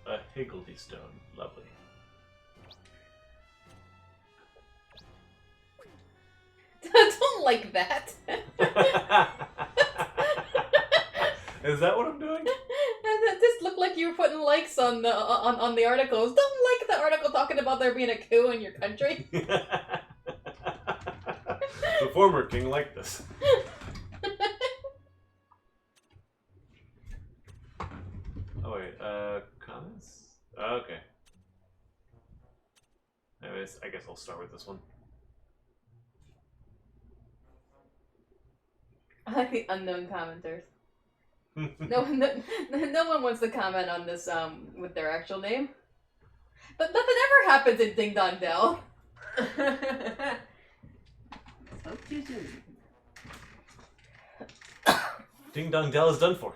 A higgledy stone. Lovely. I don't like that. Is that what I'm doing? This looked like you were putting likes on the articles. Don't like the article talking about there being a coup in your country. The former king liked this. Oh wait, comments? Okay. Anyways, I guess I'll start with this one. I like the unknown commenters. No one wants to comment on this with their actual name. But nothing ever happens in Ding Dong Dell. Ding Dong Dell is done for.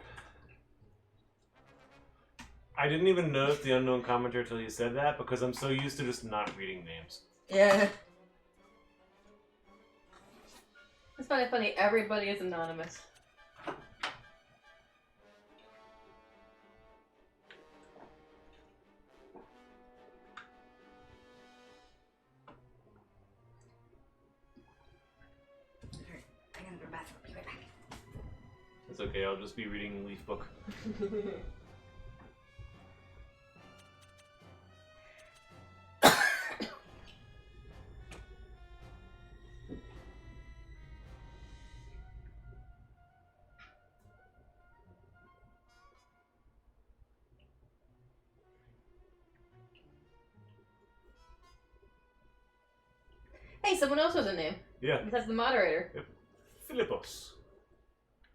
I didn't even notice the unknown commenter until you said that because I'm so used to just not reading names. Yeah. It's funny. Everybody is anonymous. I gotta go to the bathroom. Be right back. It's okay, I'll just be reading Leaf Book. Hey, someone else has a name. Yeah. Besides the moderator. Yep. Philippos.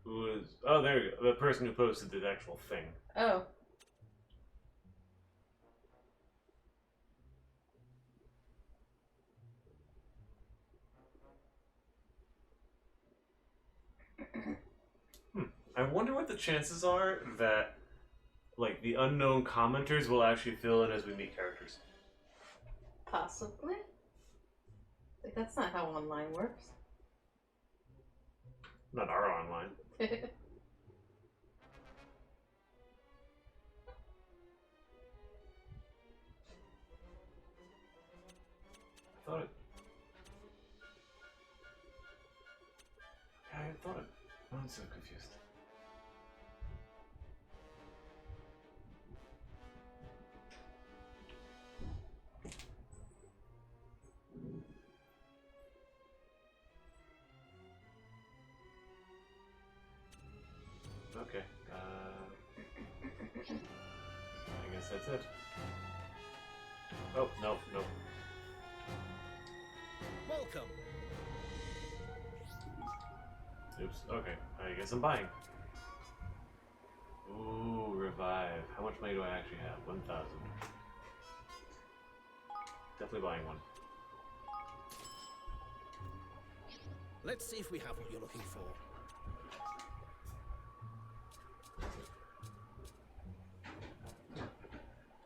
Who is... Oh, there you go. The person who posted the actual thing. Oh. I wonder what the chances are that, like, the unknown commenters will actually fill in as we meet characters. Possibly. Like, that's not how online works. Not our online. I thought it. Yeah, I thought it. I'm so confused. Okay. I guess that's it. Oh, no. Welcome. Oops. Okay. I guess I'm buying. Ooh, revive. How much money do I actually have? 1,000. Definitely buying one. Let's see if we have what you're looking for.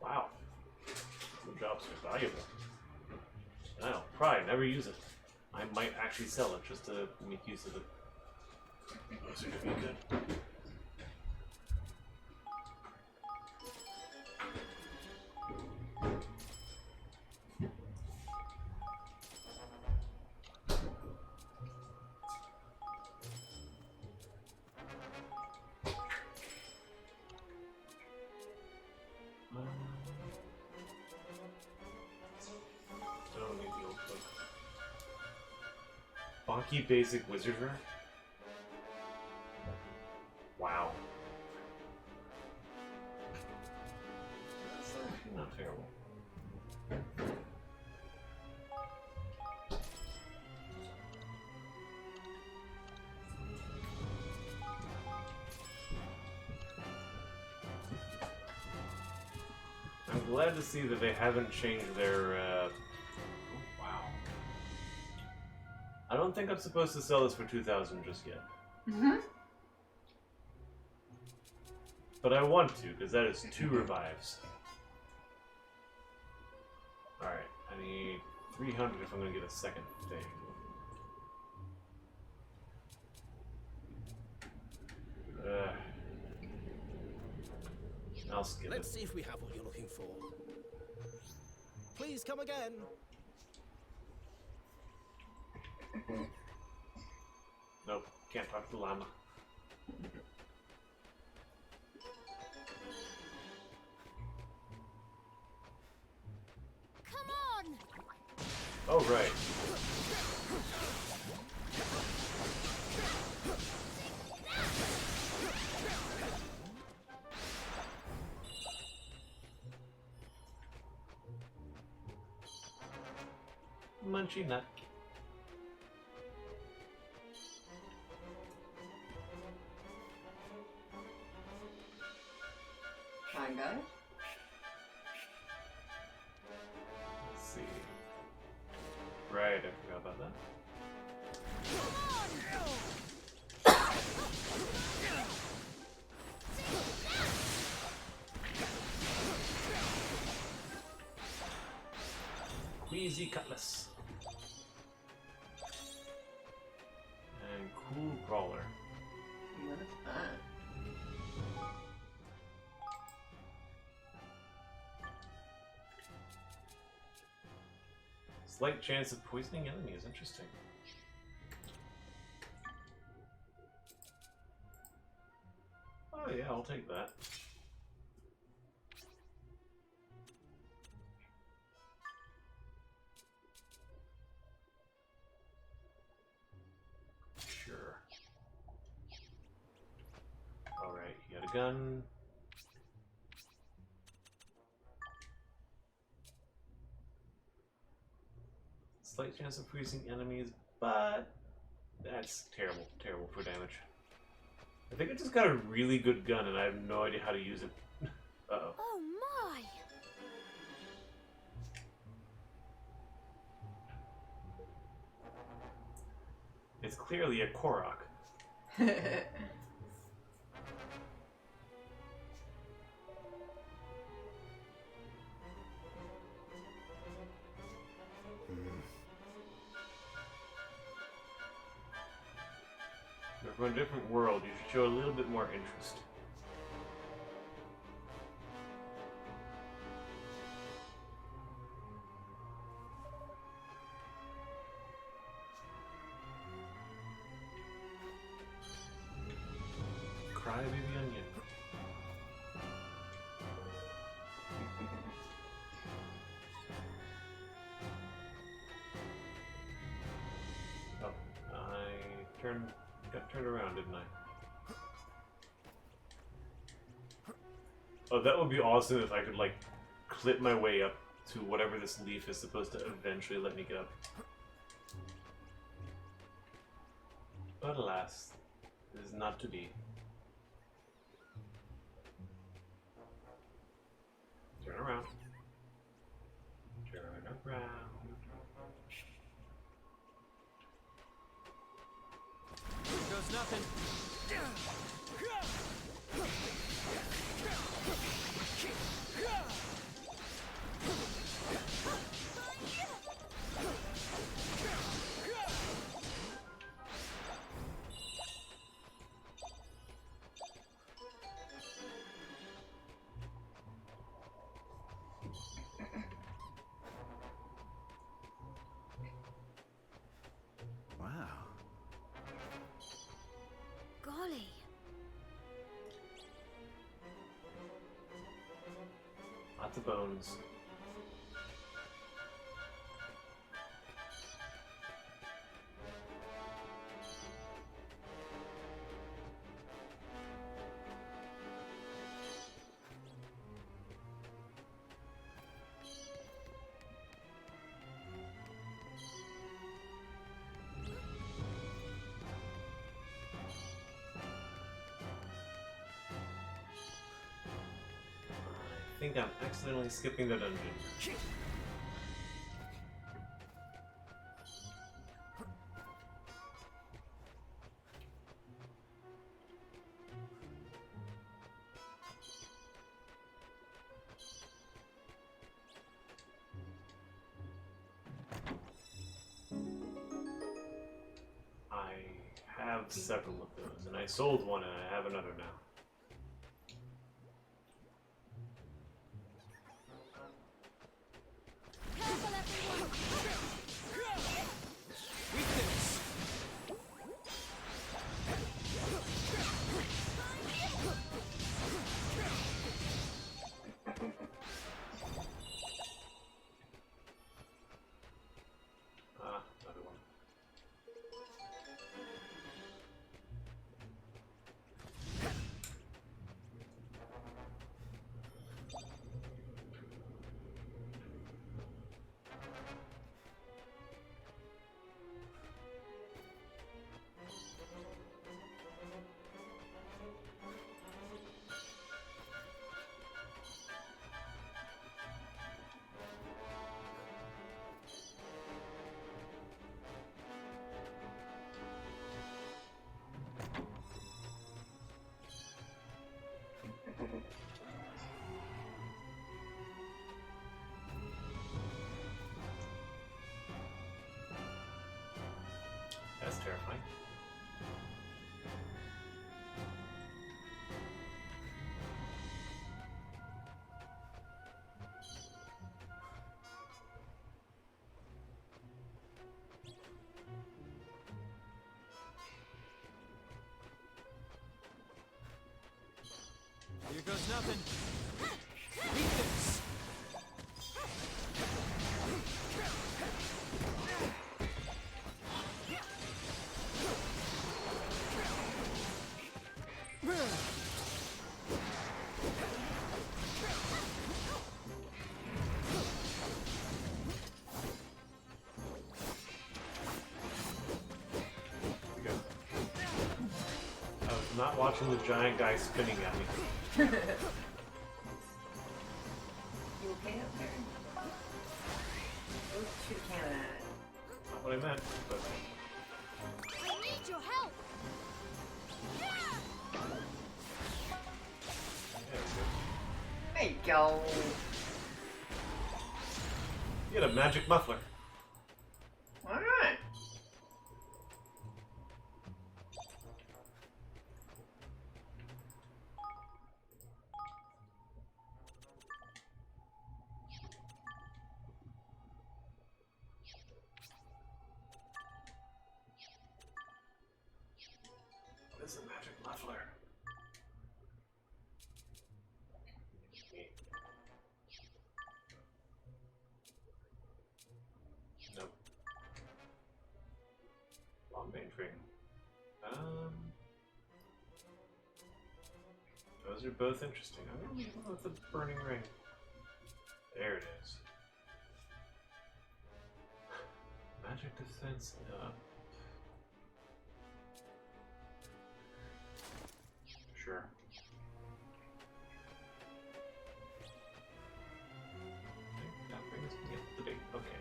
Wow. Good jobs are valuable. I'll probably never use it. I might actually sell it just to make use of it. Those are gonna be good. Don't need the old book. Bonky basic wizard rare? Wow. That's actually not terrible. I'm glad to see that they haven't changed their, oh, wow. I don't think I'm supposed to sell this for 2,000 just yet. Mm-hmm. But I want to, because that is 2 revives. Alright, I need 300 if I'm going to get a second thing. I'll skip Let's it. see if we have what you're looking for. Please come again. Nope, can't talk to the llama. Come on! Oh, right. Munchy nut. Fine, guys. Let's see. Right, I forgot about that. Queasy Cutlass. And Cool Brawler. What is that? Slight chance of poisoning enemies. Interesting. Oh yeah, I'll take that. Sure. Alright, you got a gun. Slight chance of freezing enemies, but that's terrible, terrible for damage. I think I just got a really good gun and I have no idea how to use it. Uh-oh. Oh my! It's clearly a Korok. We're from a different world. You should show a little bit more interest. Crybaby onion. Oh, got turned around, didn't I? Oh, that would be awesome if I could, like, clip my way up to whatever this leaf is supposed to eventually let me get up. But alas, it is not to be. Turn around. Turn around. Here goes nothing. Wow. Golly. Lots of bones. I think I'm accidentally skipping the dungeon. I have several of those, and I sold one and I have another now. Another one. That's terrifying. Here goes nothing. Eat this. I was not watching the giant guy spinning at me. You okay up there? Oh, shoot a can of that. Not what I meant, but I need your help. There you go. you had a magic muffler. Alright. muffler. Nope. Long range ring. Those are both interesting. I don't know with the burning ring. There it is. Magic defense up. Sure. I think that brings me up to date. Okay.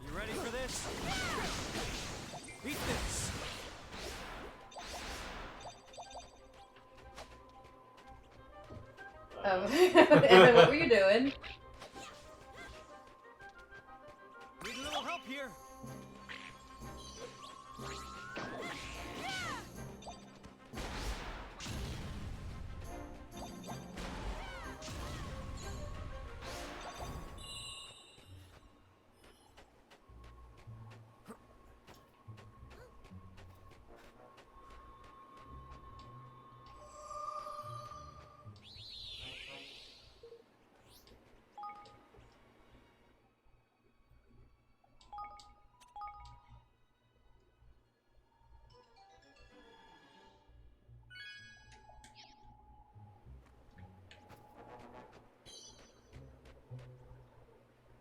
You ready for this? Eat this! Evan, what were you doing? Need a little help here.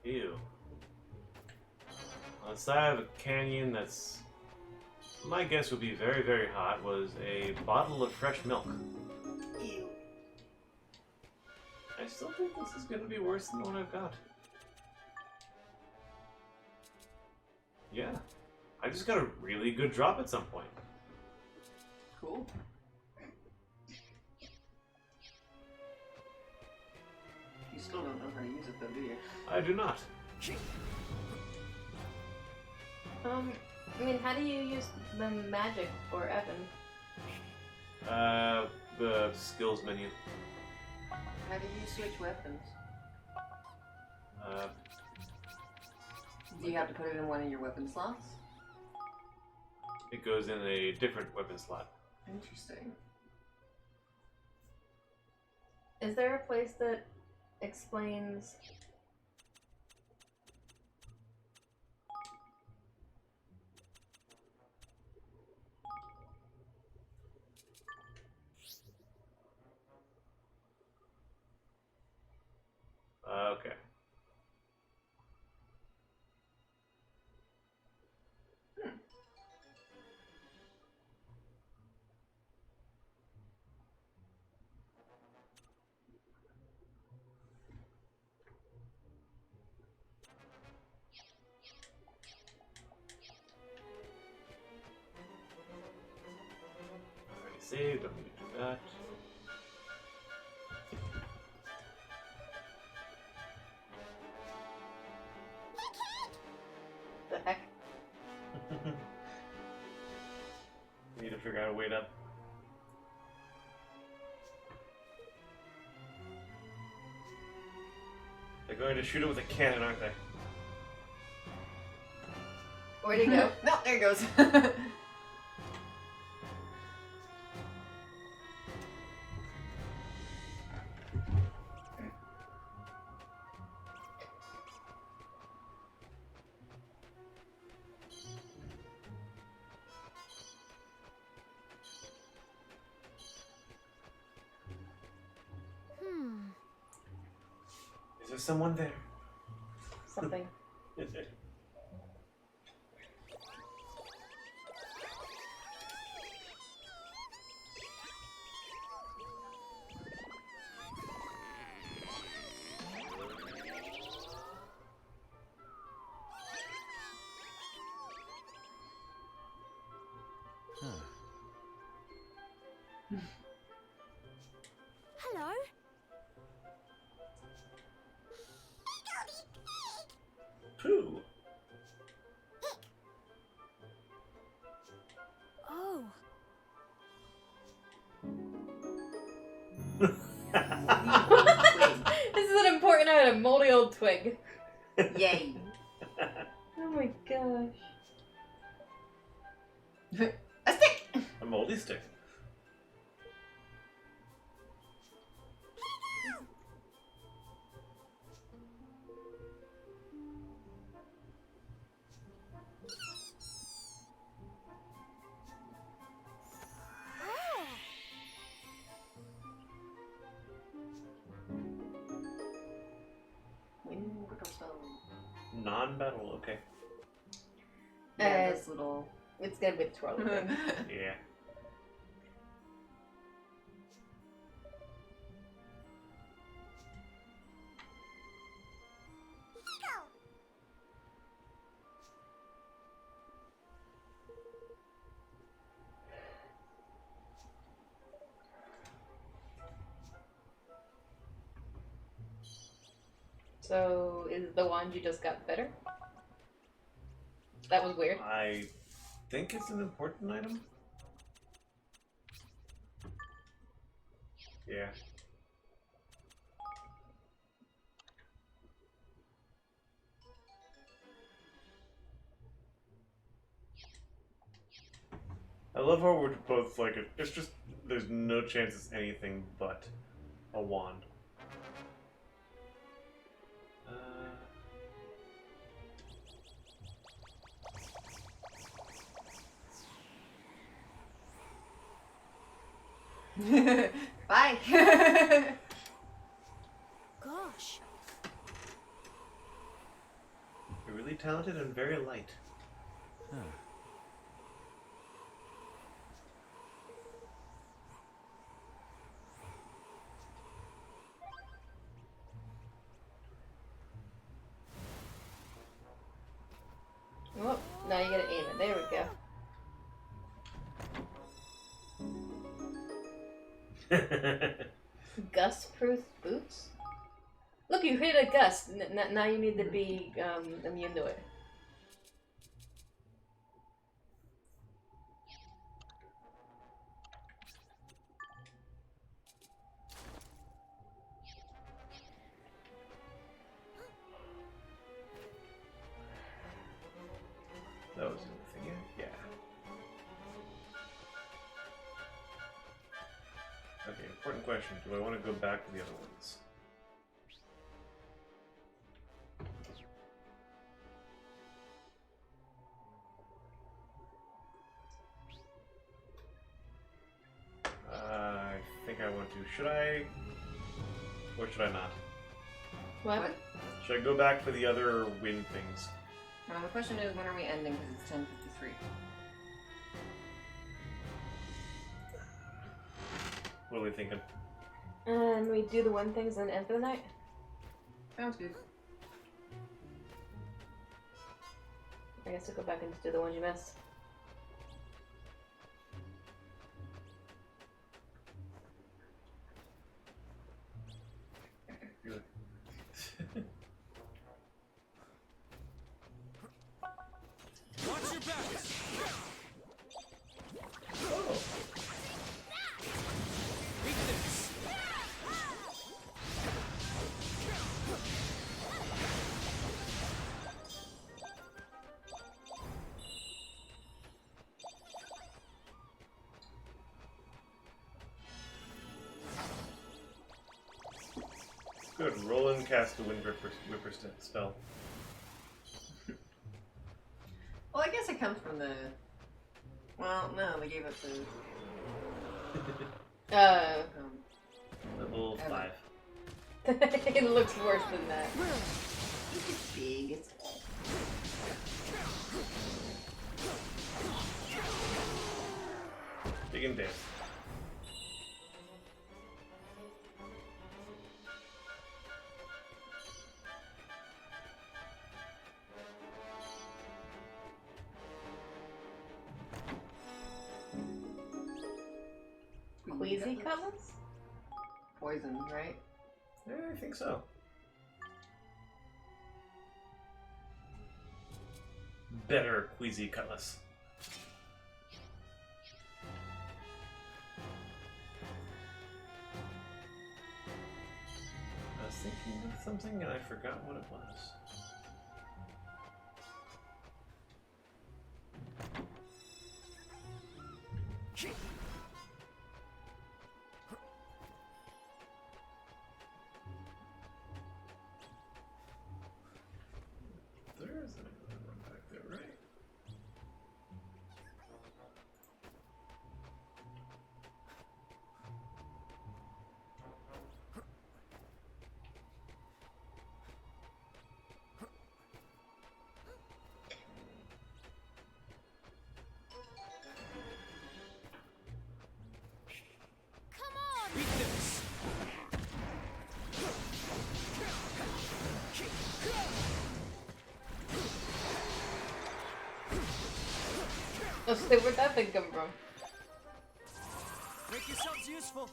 Ew. On the side of a canyon that's, my guess would be very, very hot, was a bottle of fresh milk. Ew. I still think this is going to be worse than the one I've got. Yeah. I just got a really good drop at some point. Cool. You still don't know how to use it though, do you? I do not. I mean, how do you use the magic for Evan? The skills menu. How do you switch weapons? Do you have to put it in one of your weapon slots? It goes in a different weapon slot. Interesting. Is there a place that explains Okay. Already saved, don't need to do that. the heck? Need to figure out a way up. They're going to shoot it with a cannon, aren't they? Where'd he go? No, there it goes. Is there someone there? Something. Is there? Hello. moldy old twig. Yay. Oh my gosh. A stick! A moldy stick. Non-battle, okay. Yeah, this little... It's gonna be the twirly thing. Yeah. So, is the wand you just got better? That was weird. I think it's an important item. Yeah. I love how we're both like, it's just, there's no chance it's anything but a wand. Bye! Gosh. You're really talented and very light. Huh. Oh, now you gotta aim it. There we go. Gust-proof boots? Look, you hit a gust. Now you need to be immune to it. That was the thing, yeah? Okay, important question. Do I want to go back to the other ones? I think I want to. Should I? Or should I not? What? Should I go back for the other wind things? The question is, when are we ending? Because it's 10:53. What are we thinking? And we do the one things and end for the night? Sounds good. I guess I'll go back and do the ones you missed. Good. Watch your back! Oh. Eat this! Good. Roll and cast the Wind Whipper spell. Well, I guess it comes from the... Well, no, they gave it to... Level 5. It looks worse than that. It's big. It's... Big and dead. Queasy cutlass? Poison, right? Yeah, I think so. Better Queasy Cutlass. I was thinking something and I forgot what it was. There is another one back there, right? Let's see where'd that thing come from. Make yourselves useful.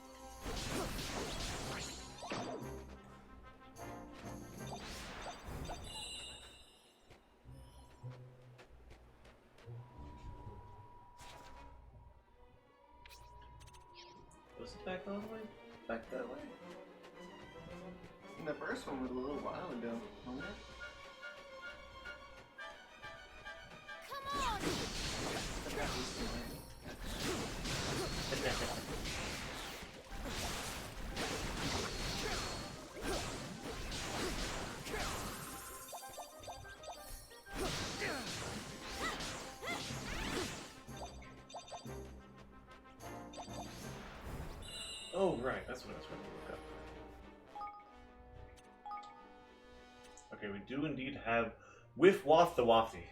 Was it back all the way? Back that way? The first one was a little while ago, wasn't it? Oh, right, that's what I was trying to look up. Okay, we do indeed have Whiff Waff the Wafty.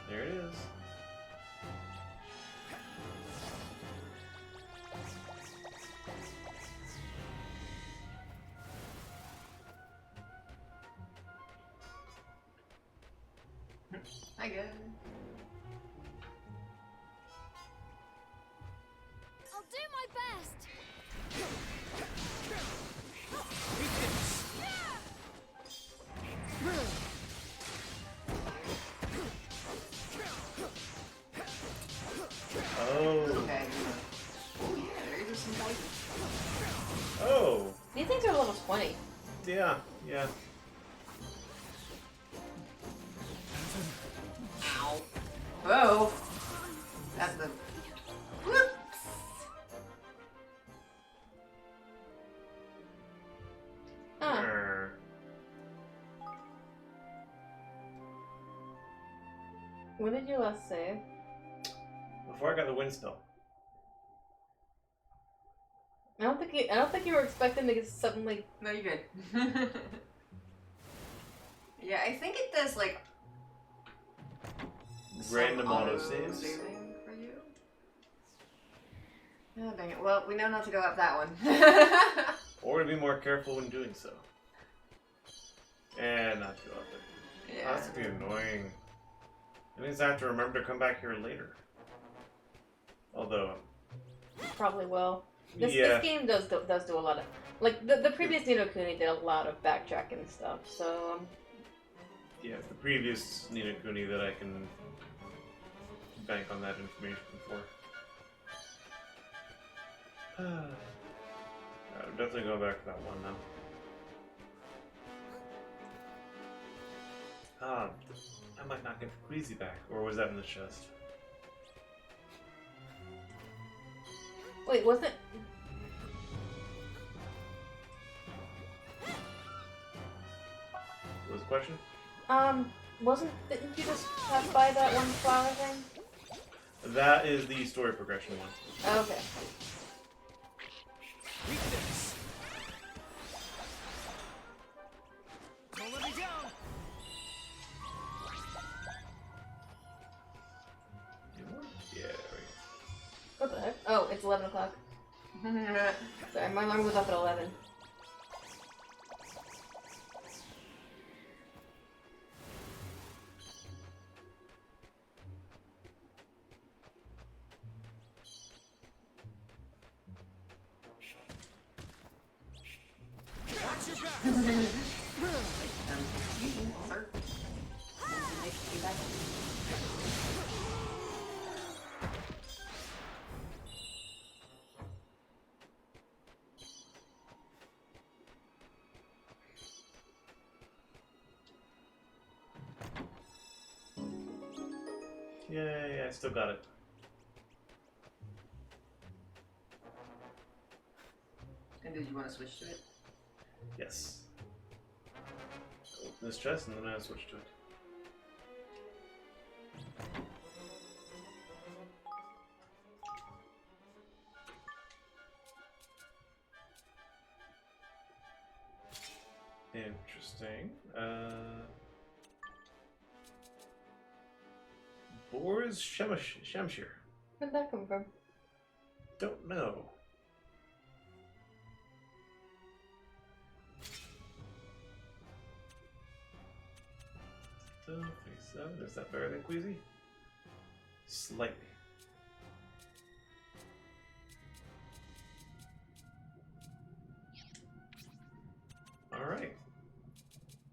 There it is. I get it. I'll do my best. Oh. Okay. Oh yeah, there is some poison. Oh. These things are level 20. Yeah, yeah. Ow. Whoa. That's the. Whoops. Huh. When did you last save? Before I got the wind spell. I don't think you were expecting to get suddenly. No, you're good. Yeah, I think it does like Random some auto saves. saving for you. Oh dang it! Well, we know not to go up that one. Or to be more careful when doing so. And not to go up it. Yeah. Oh, that's gonna be annoying. It means I have to remember to come back here later. Although. Probably will. This game does do a lot of, like the previous Ni no Kuni did a lot of backtracking stuff. So. Yeah, it's the previous Ni no Kuni that I can bank on that information for. I'm definitely going back to that one now. I might not get the Queasy back, or was that in the chest? Wait, was it? What was the question? Didn't you just pass by that one flower thing? That is the story progression one. Oh, okay. Don't let me down. Yeah, there What the heck? Oh, it's 11 o'clock. Sorry, my alarm goes off at 11. Watch your back. Yay, I still got it. And did you want to switch to it? Yes. Open this chest and then I switch to it. Interesting. Boar's Shamshir. Where'd that come from? Don't know. So, 37. Is that better than Queasy? Slightly. Alright.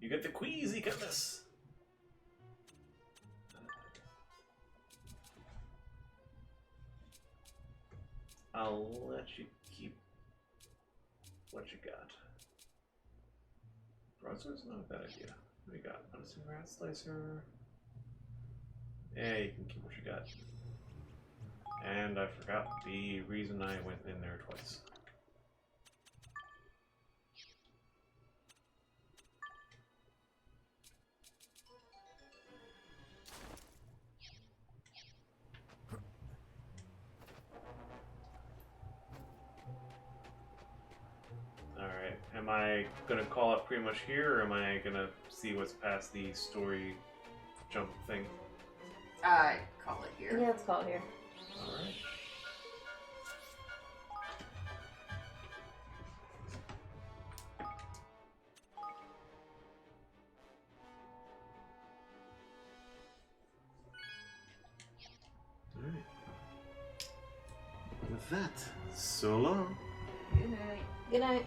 You get the Queasy goodness. I'll let you keep what you got. Broadsword's not a bad idea. What do you got? Unseen Rat Slicer. Yeah, you can keep what you got. And I forgot the reason I went in there twice. Alright, am I gonna call it pretty much here, or am I gonna see what's past the story jump thing? Call it here. Yeah, let's call it here. Alright. Alright. With that, so long. Good night. Good night.